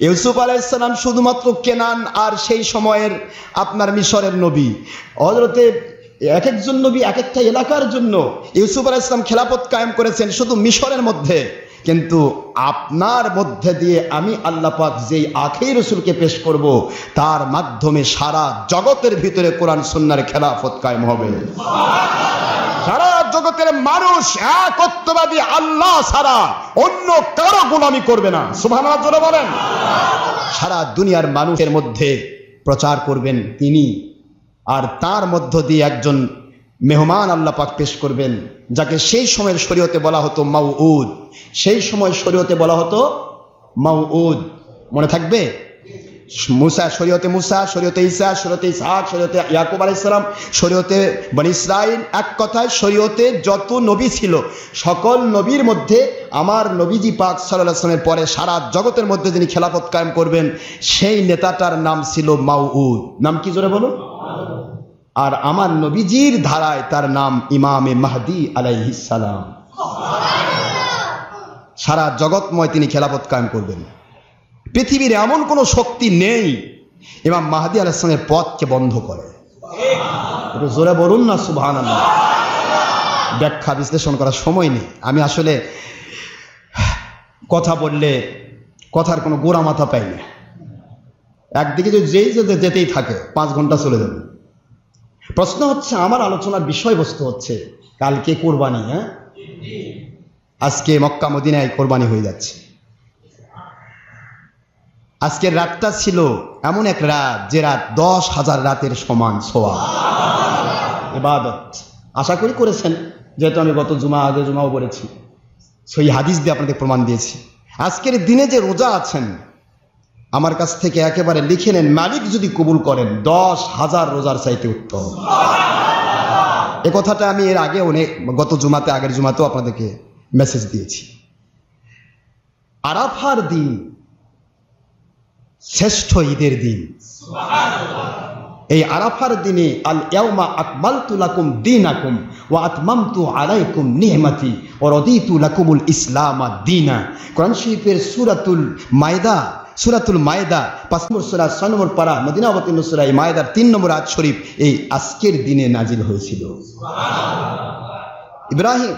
ইউসুফ আলাইহিস সালাম শুধুমাত্র কেনান আর সেই সময়ের আপনার মিশরের নবী, হযরতে এক একজন নবী এক একটা এলাকার জন্য। ইউসুফ আলাইহিস সালাম খেলাফত কায়েম করেছেন শুধু মিশরের মধ্যে, কিন্তু আপনার মধ্যে দিয়ে আমি আল্লাহ পাক যেই আখির রাসূলকে পেশ করব, তার মাধ্যমে সারা জগতের ভিতরে কোরআন সুন্নাহর খেলাফত কায়েম হবে। সারা জগতের মানুষ একত্ববাদী আল্লাহ ছাড়া অন্য কারো গোলামি করবে না। সুবহানাল্লাহ জোরে বলেন। সারা দুনিয়ার মানুষের মধ্যে প্রচার করবেন তিনি, আর তার মধ্য দিয়ে একজন মেহমান আল্লাহ পাক পেশ করবেন, যাকে সেই সময়ের শরীয়তে বলা হতো মাউউদ। সেই সময় শরীয়তে বলা হতো মাউউদ, মনে থাকবে? মুসা, শরীয়তে মুসা, শরীয়তে ঈসা, শরীয়তে ইসহাক, শরীয়তে ইয়াকুব আলাইহিস সালাম, শরীয়তে বনি ইসরাইল। এক কথায় শরীয়তে যত নবী ছিল সকল নবীর মধ্যে আমার নবীজি পাক সাল্লাল্লাহু আলাইহি ওয়াসাল্লামের পরে সারা জগতের মধ্যে যিনি খেলাফত কায়েম করবেন, সেই নেতাটার নাম ছিল মাউউদ। নাম কি জোরে বলুন? আর আমার নবীজির ধারায় তার নাম ইমামে মাহদি আলাইহিস সালাম। সারা জগৎময় তিনি খেলাফত কায়েম করবেন। পৃথিবীর এমন কোন শক্তি নেই ইমাম মাহদি আলাইহিস সালামের পথকে বন্ধ করে। একটু জোরে বলুন না সুবহানাল্লাহ। ব্যাখ্যা বিশ্লেষণ করার সময় নেই। আমি আসলে কথা বললে কথার কোনো গোড়া মাথা পাই না। একদিকে যদি যেতেই থাকে 5 ঘন্টা চলে যাবে। প্রশ্ন হচ্ছে, আমার আলোচনার বিষয়বস্তু হচ্ছে কালকে কোরবানি। আজকে মক্কা মদিনায় কোরবানি হয়ে যাচ্ছে। আজকের রাতটা ছিল এমন এক রাত যে রাত 10,000 রাতের সমান সওয়াব ইবাদত। আশা করি করেছেন, যেহেতু আমি গত আগে জুমাও বলেছি, সেই হাদিস দিয়ে আপনাদের প্রমাণ দিয়েছি। আজকের দিনে যে রোজা আছেন, আমার কাছ থেকে একেবারে লিখে নেন, মালিক যদি কবুল করেন 10,000 রোজার চাইতে উত্তম। এ কথাটা আমি এর আগে গত জুমাতে, আগের জুমাতেও আপনাদেরকে মেসেজ দিয়েছি। আরাফার দিন শ্রেষ্ঠ ঈদের দিন। এই আরাফার দিনে আল ইয়াউমা আকমালতু লাকুম দীনাকুম ওয়া আতমামতু আলাইকুম নি'মাতি ওয়া রাদিতু লাকুমুল ইসলামা দীনা। কোরআন শরীফের সূরাতুল মায়দা 5 নম্বর সূরা 6 নম্বর পারা, মদিনা অবতীর্ণ সূরা এই মায়দার 3 নম্বর আয়াত শরীফ এই আজকের দিনে নাজিল হয়েছিল। ইব্রাহিম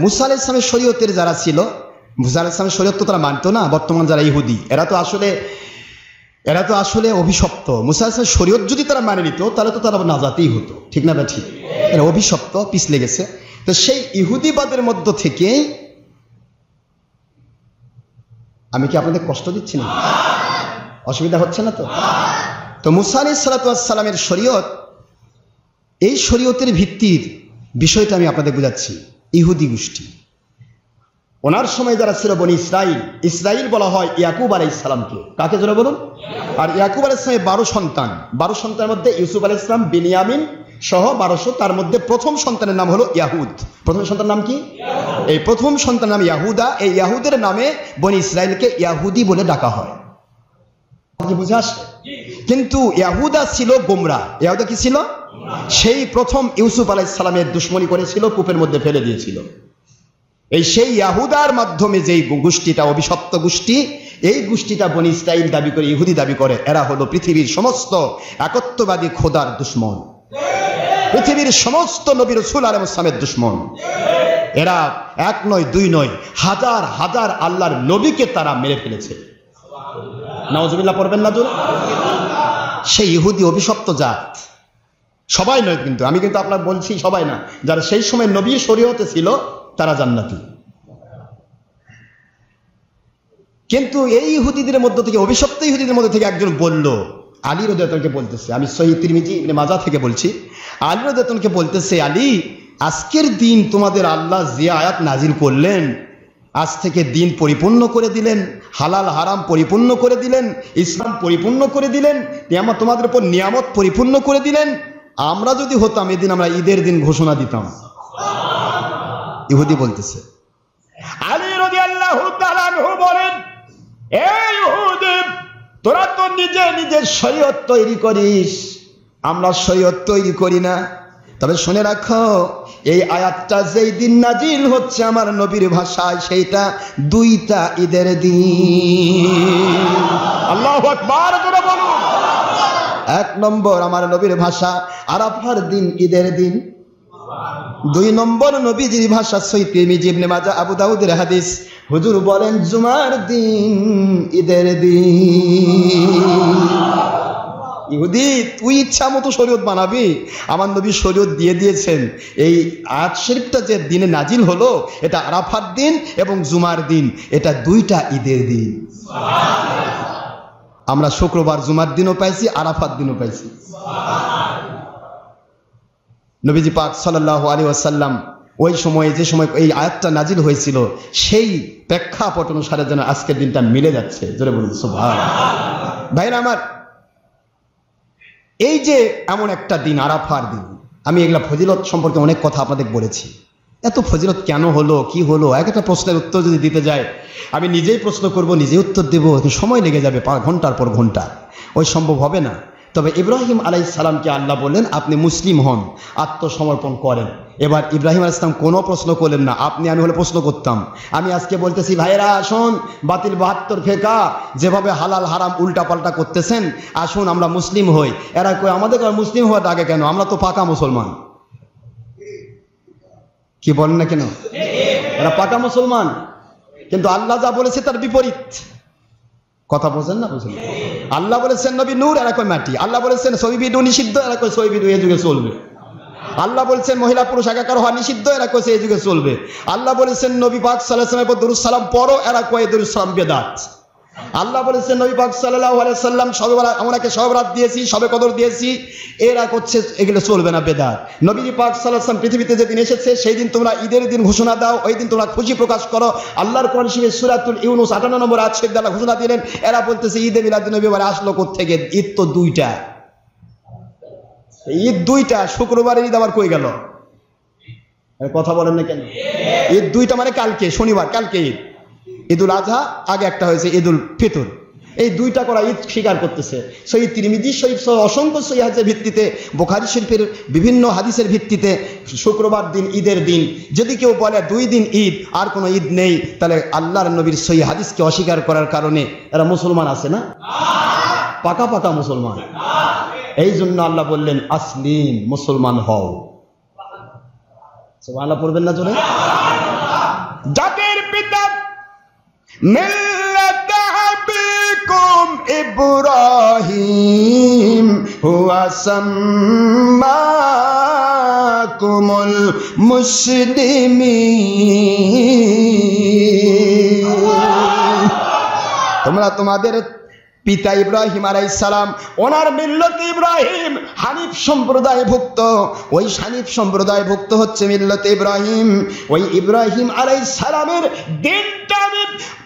মুসা আলাইহিস সালামের শরীয়তের যারা ছিল, মুসা আলাইহিস সালামের শরীয়ত তো তারা মানতো না। বর্তমান যারা ইহুদি, এরা তো আসলে অভিশপ্ত। মুসা আলাইহিস সালামের শরীয়ত যদি তারা মানে নিত তাহলে তো তারা নাজাতেই হতো, ঠিক না? ঠিক, এরা অভিশপ্ত, পিছলে গেছে। তো সেই ইহুদিবাদের মধ্য থেকে, আমি কি আপনাদের কষ্ট দিচ্ছি না? অসুবিধা হচ্ছে না তো? তো মুসা আলাইহিস সালামের শরীয়ত, এই শরীয়তের ভিত্তির বিষয়টা আমি আপনাদের বোঝাচ্ছি। ইহুদি গোষ্ঠী, ওনার সময় যারা ছিল বনি ইসরাইল, ইসরাইল বলা হয় ইয়াকুব আলাইহিস সালামকে। কাকে জোরে বলুন? আর ইয়াকুব আলাইহিস সালামের 12 সন্তান, 12 সন্তানের মধ্যে ইউসুফ আলাইহিস সালাম, বিনিয়ামিন সহ 1200। তার মধ্যে প্রথম সন্তানের নাম হলো ইয়াহুদ। প্রথম সন্তানের নাম কি? এই প্রথম সন্তানের নাম ইয়াহুদা। এই ইয়াহুদের নামে বনি ইসরাইলকে ইয়াহুদি বলে ডাকা হয়। কি বুঝে আসে? কিন্তু ইয়াহুদা ছিল গোমরা। ইয়াহুদা কি ছিল? সেই প্রথম ইউসুফ আলাইহিস সালামের দুশমনি করেছিল, কূপের মধ্যে ফেলে দিয়েছিল। সেই ইয়াহুদার মাধ্যমে যেই গোষ্ঠীটা অভিশপ্ত গোষ্ঠী, এই গোষ্ঠীটা বনি ইসরাইল দাবি করে, ইহুদি দাবি করে, এরা হলো পৃথিবীর সমস্ত একত্ববাদী খোদার দুশমন, পৃথিবীর সমস্ত নবী রাসূল আলাইহিস সালামের দুশমন। এরা 1 নয় 2 নয়, হাজার হাজার আল্লাহর নবীকে তারা মেরে ফেলেছে। নাউজুবিল্লাহ পড়বেন না জোরে? সেই ইহুদি অভিশপ্ত জাত। সবাই নয় কিন্তু, আমি কিন্তু আপনার বলছি সবাই না, যারা সেই সময় নবী শরীয়তে ছিল তারা জান্নাতি। কিন্তু এই ইহুদিদের মধ্য থেকে, অভিশপ্ত ইহুদিদের মধ্যে থেকে একজন বলল, আলী রাদিয়াল্লাহু আনহুকে বলতেছে, আমি সহিহ তিরমিজি ইবনে মাজাহ থেকে বলছি, আলী রাদিয়াল্লাহু আনহুকে বলতেছে, আলী, আজকের দিন তোমাদের আল্লাহ যে আয়াত নাজিল করলেন, আজ থেকে দিন পরিপূর্ণ করে দিলেন, হালাল হারাম পরিপূর্ণ করে দিলেন, ইসলাম পরিপূর্ণ করে দিলেন, তোমাদের উপর নিয়ামত পরিপূর্ণ করে দিলেন। আমরা যদি হতাম এদিন আমরা ঈদের দিন ঘোষণা দিতাম। ইহুদি বলতেছে। আলী রাদিয়াল্লাহু তাআলা আনহু বলেন, এই ইহুদি, তোরা তো নিজে নিজে শরীয়ত তৈরি করিস, আমরা শরীয়ত তৈরি করি না। তবে শুনে রাখো, এই আয়াতটা যেই দিন নাজিল হচ্ছে আমার নবীর ভাষায়, সেইটা 2টা ঈদের দিন। আল্লাহু আকবার জোরে বলুন। এক নম্বর আমার নবীর ভাষা আরাফার দিন, ঈদের দিন। দুই নম্বর নবীজির ভাষা সহিহ তিরমিজি, ইবনে মাজাহ, আবু দাউদের হাদিস। হুজুর বলেন জুমার দিন, ঈদের দিন। ইহুদি তুই ইচ্ছা মতো শরীয়ত বানাবি, আমার নবী শরীয়ত দিয়ে দিয়েছেন। এই আয়াত শরীফটা যে দিনে নাজিল হলো, এটা আরাফার দিন এবং জুমার দিন, এটা দুইটা ঈদের দিন। আমরা শুক্রবার জুমার দিনও পাইছি, আরাফার দিনও পাইছি। নবীজি পাক সাল্লাল্লাহু আলাইহি ওয়াসাল্লাম ওই সময়ে, যে সময় এই আয়াতটা নাজিল হয়েছিল, সেই প্রেক্ষাপট অনুসারে যেন আজকের দিনটা মিলে যাচ্ছে। জোরে বলুন সুবহানাল্লাহ। ভাইরা আমার, এই যে এমন একটা দিন, আরাফার দিন, আমি এগুলা ফজিলত সম্পর্কে অনেক কথা আপনাদের বলেছি। এত ফজিলত কেন হলো, কি হলো, একটা প্রশ্নের উত্তর যদি দিতে যায়, আমি নিজেই প্রশ্ন করব, নিজেই উত্তর দেবো, সময় লেগে যাবে ঘন্টার পর ঘন্টা, ওই সম্ভব হবে না। তবে ইব্রাহিম আলাইহিস সালামকে আল্লাহ বললেন আপনি মুসলিম হন, আত্মসমর্পণ করেন। এবার ইব্রাহিম আলাইহিস সালাম কোনো প্রশ্ন করলেন না। আপনি আমি হলে প্রশ্ন করতাম। আমি আজকে বলতেছি, ভাইরা আসুন, বাতিল 72 ফেকা যেভাবে হালাল হারাম উল্টা পাল্টা করতেছেন, আসুন আমরা মুসলিম হই। এরা কই আমাদের মুসলিম হওয়ার আগে কেন, আমরা তো পাকা মুসলমান। কি বলেন না কেন? এরা পাকা মুসলমান, কিন্তু আল্লাহ যা বলেছে তার বিপরীত। কথা বোঝেন না? বুঝেন? আল্লাহ বলেছেন নবী নূর, এরা কই মাটি। আল্লাহ বলেছেন সই ভিডিও নিষিদ্ধ, এরা কই সই ভিডিও এই যুগে চলবে। আল্লাহ বলেছেন মহিলা পুরুষ একাকার হওয়া নিষিদ্ধ, এরা কইছে এই যুগে চলবে। আল্লাহ বলেছেন নবী পাক সাল্লাল্লাহু আলাইহি ওয়াসাল্লামের উপর দুরূদ সালাম পড়ো, এরা কই দুরূদ সালাম বিদআত। আল্লাহ বলেছেন নবী পাক সাল্লাল্লাহু আলাইহি ওয়াসাল্লাম আমাকে সবে রাত দিয়েছি, সবে কদর দিয়েছি, এরা করছে এগুলো চলবে না, বেদাত। নবী পাক সাল্লাল্লাহু আলাইহি ওয়াসাল্লাম পৃথিবীতে যেদিন এসেছে সেই দিন তোমরা ঈদের দিন ঘোষণা দাও, ওই দিন তোমরা খুশি প্রকাশ করো। আল্লাহর কোরআন শরীফের সূরাতুল ইউনূস 58 নম্বর আয়াত শরীফ দ্বারা ঘোষণা দিলেন। এরা বলতেছে ঈদে মিলাদুন্নবী বলে আসলো কোত্থেকে? ঈদ তো দুইটা, ঈদ দুইটা, শুক্রবারের ঈদ আবার কই গেল? কথা বলেন না কেন? ঈদ দুইটা মানে কালকে শনিবার, কালকে ঈদ। ঈদুল আজহা আগে একটা হয়েছে ঈদুল ফিতর, এই দুইটা করা ঈদ স্বীকার করতেছে। সহিহ তিরমিজি শরীফ সহ অসংখ্য সহিহ হাদিসের ভিত্তিতে, বুখারী শরীফের বিভিন্ন হাদিসের ভিত্তিতে শুক্রবার দিন ঈদের দিন। যদি কেউ বলে দুই দিন ঈদ আর কোনো ঈদ নেই, তাহলে আল্লাহর নবীর সহিহ হাদিসকে অস্বীকার করার কারণে এরা মুসলমান আছে না? পাকা পাকা মুসলমান। এই জন্য আল্লাহ বললেন আসলিম, মুসলমান হও। সুবহানাল্লাহ পড়বেন না জোরে? জাতির পিতা মিল্লাত আবিকুম ইব্রাহিম হুয়া সাম্মাকুমুল মুসলিমিন। তোমরা তোমাদের পিতা ইব্রাহিম আলাইহিস সালাম, ওনার মিল্লাত ইব্রাহিম, হানিফ সম্প্রদায়ভুক্ত। ওই হানিফ সম্প্রদায়ভুক্ত হচ্ছে মিল্লাত ইব্রাহিম। ওই ইব্রাহিম আলাইহিস সালামের দিনটা আমি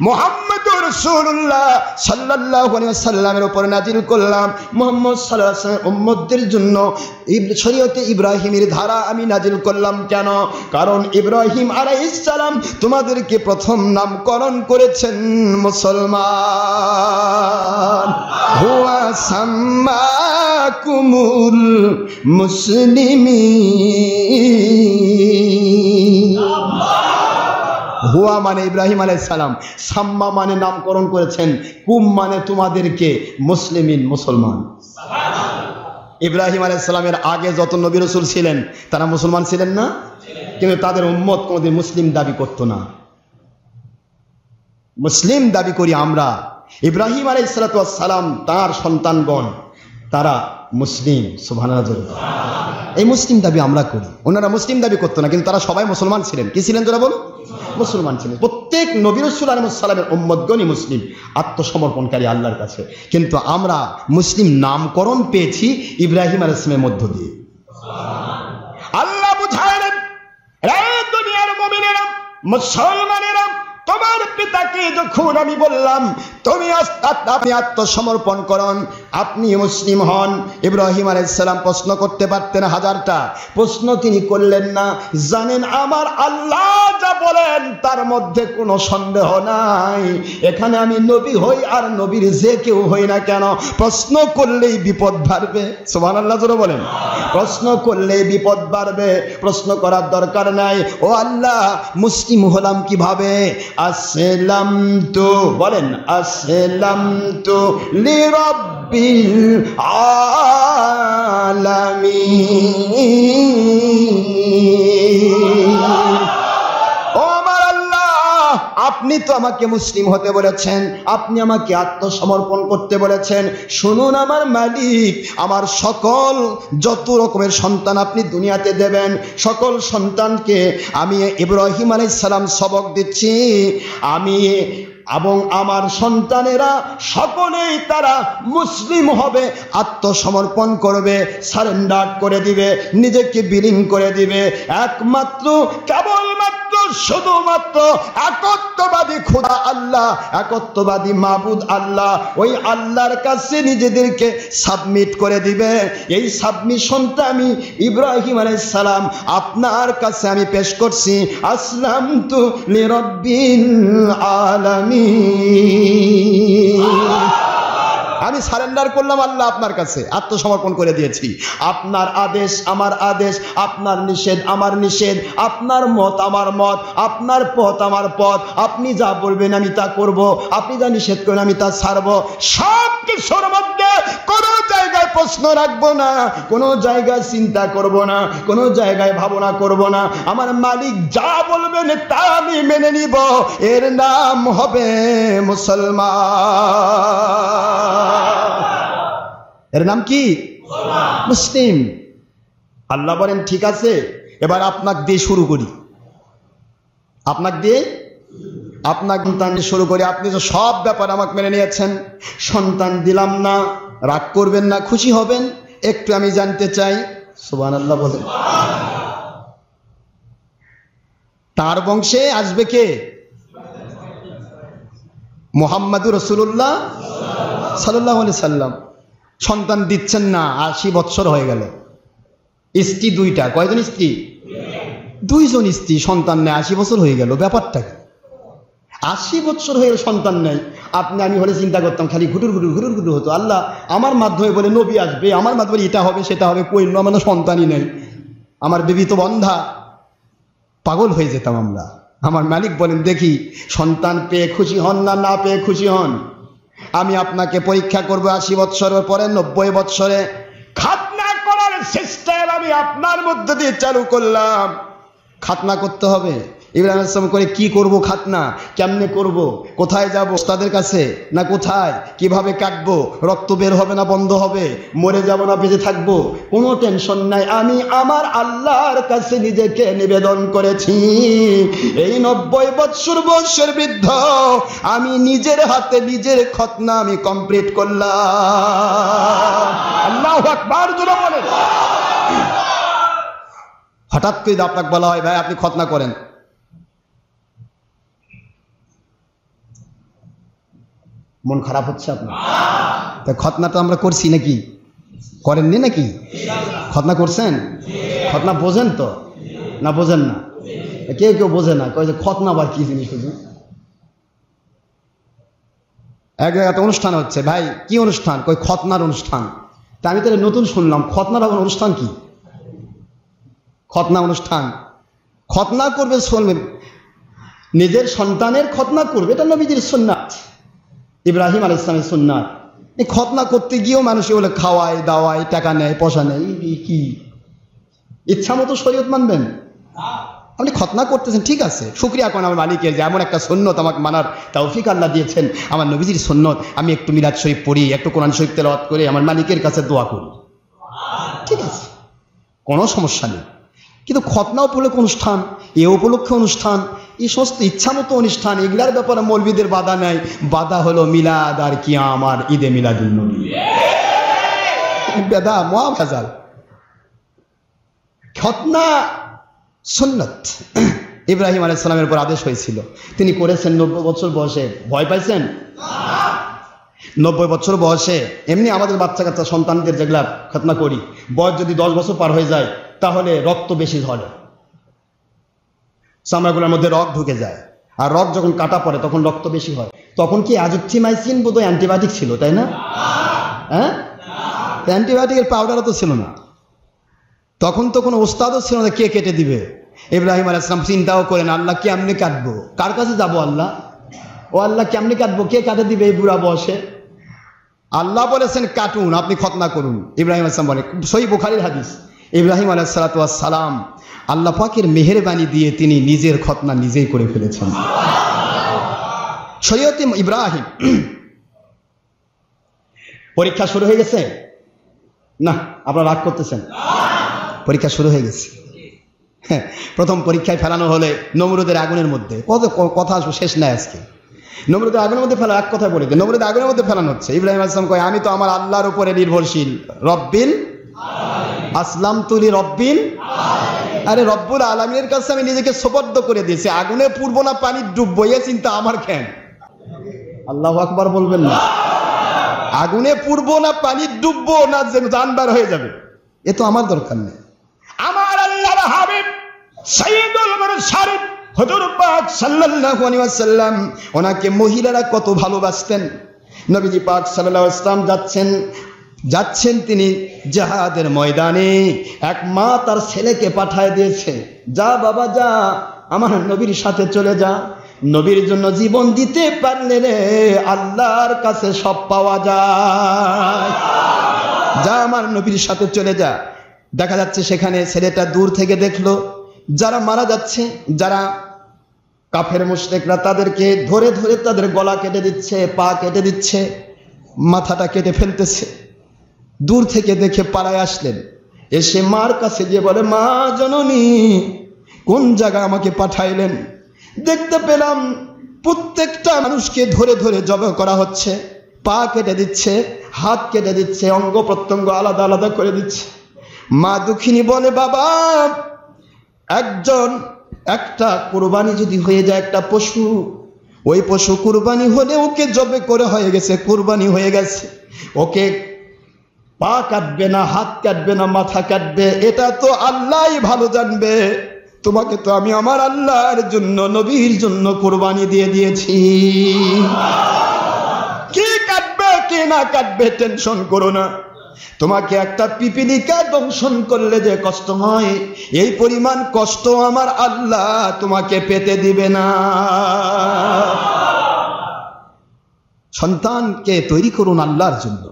মুহাম্মদুর রাসূলুল্লাহ সাল্লাল্লাহু আলাইহি ওয়াসাল্লামের উপর নাজিল করলাম। মুহাম্মদ সাল্লাল্লাহু আলাইহি ওয়াসাল্লামের উম্মতদের জন্য শরীয়তে ইব্রাহিমের ধারা আমি নাজিল করলাম। কেন? কারণ ইব্রাহিম আলাইহিস সালাম তোমাদেরকে প্রথম নামকরণ করেছেন মুসলমান। হুয়া সাম্মাকুমুল মুসলিমিন। হুয়া মানে ইব্রাহিম আলাইহিস সালাম, সাম্মা মানে নামকরণ করেছেন, কুম মানে তোমাদেরকে, মুসলিমিন মুসলমান। ইব্রাহিম আলাইহিস সালামের আগে যত নবী রাসূল ছিলেন তারা মুসলমান ছিলেন না, কিন্তু তাদের উম্মত কোনোদিন মুসলিম দাবি করতো না। মুসলিম দাবি করি আমরা। ইব্রাহিম আলাইহিস সালাম তার সন্তানগণ তারা মুসলিম। সুবহানাল্লাহ। এই মুসলিম দাবি আমরা করি, ওনারা মুসলিম দাবি করতো না, কিন্তু তারা সবাই মুসলমান ছিলেন। কি ছিলেন যারা বলো? মুসলমান ছিলেন। প্রত্যেক নবী রাসূল আলাইহিস সালামের উম্মতগণই মুসলিম, আত্মসমর্পণকারী আল্লাহর কাছে। কিন্তু আমরা মুসলিম নামকরণ পেয়েছি ইব্রাহিম আলাইহিস সালামের মধ্য দিয়ে। আল্লাহ বুঝালেন, রে দুনিয়ার মুমিনেরা, মুসলমানেরা, তোমার পিতাকে যখন আমি বললাম তুমি আপনি আত্মসমর্পণ করুন, আপনি মুসলিম হন, ইব্রাহিম আলাইহিস সালাম প্রশ্ন করতে পারতেন হাজারটা, প্রশ্ন তিনি করলেন না। জানেন আমার আল্লাহ যা বলেন তার মধ্যে কোনো সন্দেহ নাই। এখানে আমি নবী হই আর নবীর যে কেউ হই না কেন, প্রশ্ন করলেই বিপদ বাড়বে। সুবহানাল্লাহ জোরে বলেন। প্রশ্ন করলেই বিপদ বাড়বে, প্রশ্ন করার দরকার নাই। ও আল্লাহ, মুসলিম হলাম কিভাবে? আসলামতু, বলেন আসলামতু লিরাব্বিল লিরাব্বিল আলামিন। ও আমার আল্লাহ, আপনি তো আমাকে মুসলিম হতে বলেছেন, আপনি আমাকে আত্মসমর্পণ করতে বলেছেন। শুনুন আমার মালিক, আমার সকল যত রকমের সন্তান আপনি দুনিয়াতে দেবেন, সকল সন্তানকে আমি ইব্রাহিম আলাইহিস সালাম সবক দিচ্ছি, আমি এবং আমার সন্তানেরা সকলেই তারা মুসলিম হবে, আত্মসমর্পণ করবে, সারেন্ডার করে দিবে, নিজেকে বিলীন করে দিবে একমাত্র কেবলমাত্র শুধুমাত্র একত্ববাদী খোদা আল্লাহ, একত্ববাদী মাবুদ আল্লাহ, ওই আল্লাহর কাছে নিজেদেরকে সাবমিট করে দিবে। এই সাবমিশনটা আমি ইব্রাহিম আলাইহিস সালাম আপনার কাছে আমি পেশ করছি। আসলামতু লিরাব্বিল আলামিন, আমি সারেন্ডার করলাম আল্লাহ আপনার কাছে, আত্মসমর্পণ করে দিয়েছি। আপনার আদেশ আমার আদেশ, আপনার নিষেধ আমার নিষেধ, আপনার মত আমার মত, আপনার পথ আমার পথ, আপনি যা বলবেন আমি তা করব, আপনি যা নিষেধ করবেন আমি তা ছাড়ব। সব কিছুর মধ্যে কোনো জায়গায় প্রশ্ন রাখবো না, কোনো জায়গায় চিন্তা করব না, কোনো জায়গায় ভাবনা করব না। আমার মালিক যা বলবেন তা আমি মেনে নিব। এর নাম হবে মুসলমান। এর নাম কি? মুসলিম। আল্লাহ বলেন ঠিক আছে, এবার আপনাকে দিয়ে শুরু করি, আপনাকে সন্তান শুরু করি। আপনি তো সব ব্যাপার আমাকে মেনে নিয়েছেন, সন্তান দিলাম না, রাগ করবেন না, খুশি হবেন। একটু আমি জানতে চাই, সুবহানাল্লাহ বলেন, তার বংশে আসবে কে? মুহাম্মাদুর রাসূলুল্লাহ সাল্লাল্লাহু আলাইহি সাল্লাম। সন্তান দিচ্ছেন না, 80 বছর হয়ে গেল, স্ত্রী দুইটা, কয়জন স্ত্রী? দুইজন স্ত্রী, সন্তান নেই, 80 বছর হয়ে গেল। ব্যাপারটা 80 বছর হয়ে সন্তান নেই। আপনি আমি হলে চিন্তা করতাম খালি ঘুটুর ঘুটুর ঘুটুর ঘুটুর হতো। আল্লাহ আমার মাধ্যমে বলে নবী আসবে, আমার মাধ্যমে এটা হবে সেটা হবে, কইল আমার সন্তানই নেই, আমার বিবি তো বন্ধা, পাগল হয়ে যেতাম আমরা। আমার মালিক বলেন দেখি সন্তান পেয়ে খুশি হন না না পেয়ে খুশি হন। আমি আপনাকে পরীক্ষা করব 80 বছরের পরে 90 বছরে। খাতনা করার সিস্টেম আমি আপনার মধ্যে দিয়ে চালু করলাম। খাতনা করতে হবে। ইব্রাহিম আলাইহিস সালাম করে কি করব? খাতনা কেমনে করব? কোথায় যাব? তাদের কাছে না কোথায়? কিভাবে কাটবো? রক্ত বের হবে না বন্ধ হবে? মরে যাব না বেঁচে থাকবো? কোনো টেনশন নাই। আমি আমার আল্লাহর কাছে নিজেকে নিবেদন করেছি। এই 90 বছর বয়সের বৃদ্ধ আমি নিজের হাতে নিজের খতনা আমি কমপ্লিট করলাম। আল্লাহু আকবার জোরে বলেন। হঠাৎ করে আপনাকে বলা হয় ভাই আপনি খতনা করেন, মন খারাপ হচ্ছে আপনার? তা খতনাটা আমরা করছি নাকি? করেননি নাকি? খতনা করছেন? খতনা বোঝেন তো না বোঝেন না? কেউ কেউ বোঝে না, কয় যে খতনা আবার কি জিনিস? শুধু এক জায়গাতে অনুষ্ঠান হচ্ছে, ভাই কি অনুষ্ঠান? কই খতনার অনুষ্ঠান। তা আমি তাহলে নতুন শুনলাম, খতনার আবার অনুষ্ঠান কি? খতনা অনুষ্ঠান, খতনা করবে, শুনবেন নিজের সন্তানের খতনা করবে, এটা নবীজির সুন্নাত, ইব্রাহিম আলাইহিস সালামের সুন্নাত। এই খতনা করতে গিয়েও মানুষে বলে খাওয়ায় দাওয়ায়, টাকা নেয় পয়সা নেয়, কি ইচ্ছা মতো শরীয়ত মানবেন? আপনি খতনা করতেছেন ঠিক আছে, শুকরিয়া করেন আমার মালিকের যে এমন একটা সুন্নত আমাকে মানার তৌফিক আল্লাহ দিয়েছেন, আমার নবীজির সুন্নত। আমি একটু মিলাদ শরীফ পড়ি, একটু কোরআন শরীফ তেলাওয়াত করে আমার মালিকের কাছে দোয়া করি, ঠিক আছে, কোনো সমস্যা নেই। কিন্তু খতনা উপলক্ষে অনুষ্ঠান, এ উপলক্ষে অনুষ্ঠান, এই সমস্ত ইচ্ছা মতো অনুষ্ঠান, এগুলার ব্যাপারে মৌলবীদের বাধা নাই। বাধা হলো মিলাদ আর কিয়াম আর ঈদে মিলাদুন নবী, বেদা মহাভেজাল। খতনা সুন্নত ইব্রাহিম আলাইহিস সালামের উপর আদেশ হয়েছিল, তিনি করেছেন 90 বছর বয়সে। ভয় পাইছেন? 90 বছর বয়সে এমনি আমাদের বাচ্চা কাচ্চা সন্তানদের যেগুলা খতনা করি, বয়স যদি 10 বছর পার হয়ে যায় তাহলে রক্ত বেশি ঝরে, চামড়াগুলোর মধ্যে রক ঢুকে যায়, আর রক যখন কাটা পড়ে তখন রক্ত বেশি হয়। তখন কি আজুথ্রিমাইসিন বোধহয় অ্যান্টিবায়োটিক ছিল, তাই না? হ্যাঁ, অ্যান্টিবায়োটিকের পাউডারও তো ছিল না তখন, তো কোনো ওস্তাদও ছিল না কে কেটে দিবে। ইব্রাহিম আলাইহিস সালাম চিন্তাও করেন আল্লাহ কেমনে কাটবো, কার কাছে যাবো আল্লাহ? ও আল্লাহ কেমনে কাটবো, কে কাটে দিবে এই বুড়া বয়সে? আল্লাহ বলেছেন কাটুন, আপনি খতনা করুন। ইব্রাহিম আলাইহিস সালাম বলে, সহিহ বুখারীর হাদিস, ইব্রাহিম আলাইহিস সালাম আল্লাহ পাকের মেহেরবানি দিয়ে তিনি নিজের খতনা নিজেই করে ফেলেছেন। শরীয়তে ইব্রাহিম। পরীক্ষা শুরু হয়ে গেছে না? আপনারা রাগ করতেছেন? পরীক্ষা শুরু হয়ে গেছে। হ্যাঁ, প্রথম পরীক্ষায় ফেলানো হলে নমরুদের আগুনের মধ্যে, কত কথা শেষ নাই আজকে। নমরুদের আগুনের মধ্যে ফেলা, এক কথা বলে যে নমরুদের আগুনের মধ্যে ফেলানো হচ্ছে। ইব্রাহিম আলাইহিস সালাম কয়, আমি তো আমার আল্লাহর উপরে নির্ভরশীল, রব্বিল আসলামতু লিরব্বিল। আরে রব্বুল আলামিনের কাছে আমি নিজেকে সুপর্দ করে দিয়েছি, আগুনে পুড়বো না পানি ডুববো এ চিন্তা আমার কেন? আল্লাহু আকবার বলবেন না? আগুনে পুড়বো না পানি ডুববো না জানবার হয়ে যাবে, এ তো আমার দরকার নেই। আমার আল্লাহর হাবিব সাইয়্যিদুল মুরসালিন হুজুর পাক সাল্লাল্লাহু আলাইহি ওয়াসাল্লাম, ওনাকে মহিলারা কত ভালোবাসতেন। নবীজি পাক সাল্লাল্লাহু আলাইহি ওয়াসাল্লাম যাচ্ছেন তিনি জিহাদের ময়দানে। এক মা তার ছেলেকে পাঠায় দিয়েছে, যা বাবা যা, আমার নবীর সাথে চলে যা, নবীর জন্য জীবন দিতে পারলে রে আল্লাহর কাছে সব পাওয়া যায়, যা আমার নবীর সাথে চলে যা। দেখা যাচ্ছে সেখানে ছেলেটা দূর থেকে দেখলো যারা মারা যাচ্ছে, যারা কাফের মুশরিকরা, তাদেরকে ধরে ধরে তাদের গলা কেটে দিচ্ছে, পা কেটে দিচ্ছে, মাথাটা কেটে ফেলতেছে। দূর থেকে দেখে পাড়ায় আসলেন, এসে মার কাছে গিয়ে বলে, মা জননী কোন জায়গায় আমাকে পাঠাইলেন? দেখতে পেলাম প্রত্যেকটা মানুষকে ধরে ধরে জবাই করা হচ্ছে, পা কেটে দিচ্ছে, হাত কেটে দিচ্ছে, অঙ্গ প্রত্যঙ্গ আলাদা আলাদা করে দিচ্ছে। মা দুঃখিনী বলে, বাবা একটা কুরবানি যদি হয়ে যায়, একটা পশু, ওই পশু কুরবানি হলে ওকে জবে করে হয়ে গেছে, কুরবানি হয়ে গেছে, ওকে পা কাটবে না, হাত কাটবে না, মাথা কাটবে, এটা তো আল্লাহই ভালো জানবে। তোমাকে তো আমি আমার আল্লাহর জন্য, নবীর জন্য কুরবানি দিয়ে দিয়েছি। কি কাটবে কি না কাটবে টেনশন করো না, তোমাকে একটা পিপিলিকা দংশন করলে যে কষ্ট হয়, এই পরিমাণ কষ্ট আমার আল্লাহ তোমাকে পেতে দিবে না। সন্তানকে তৈরি করুন আল্লাহর জন্য,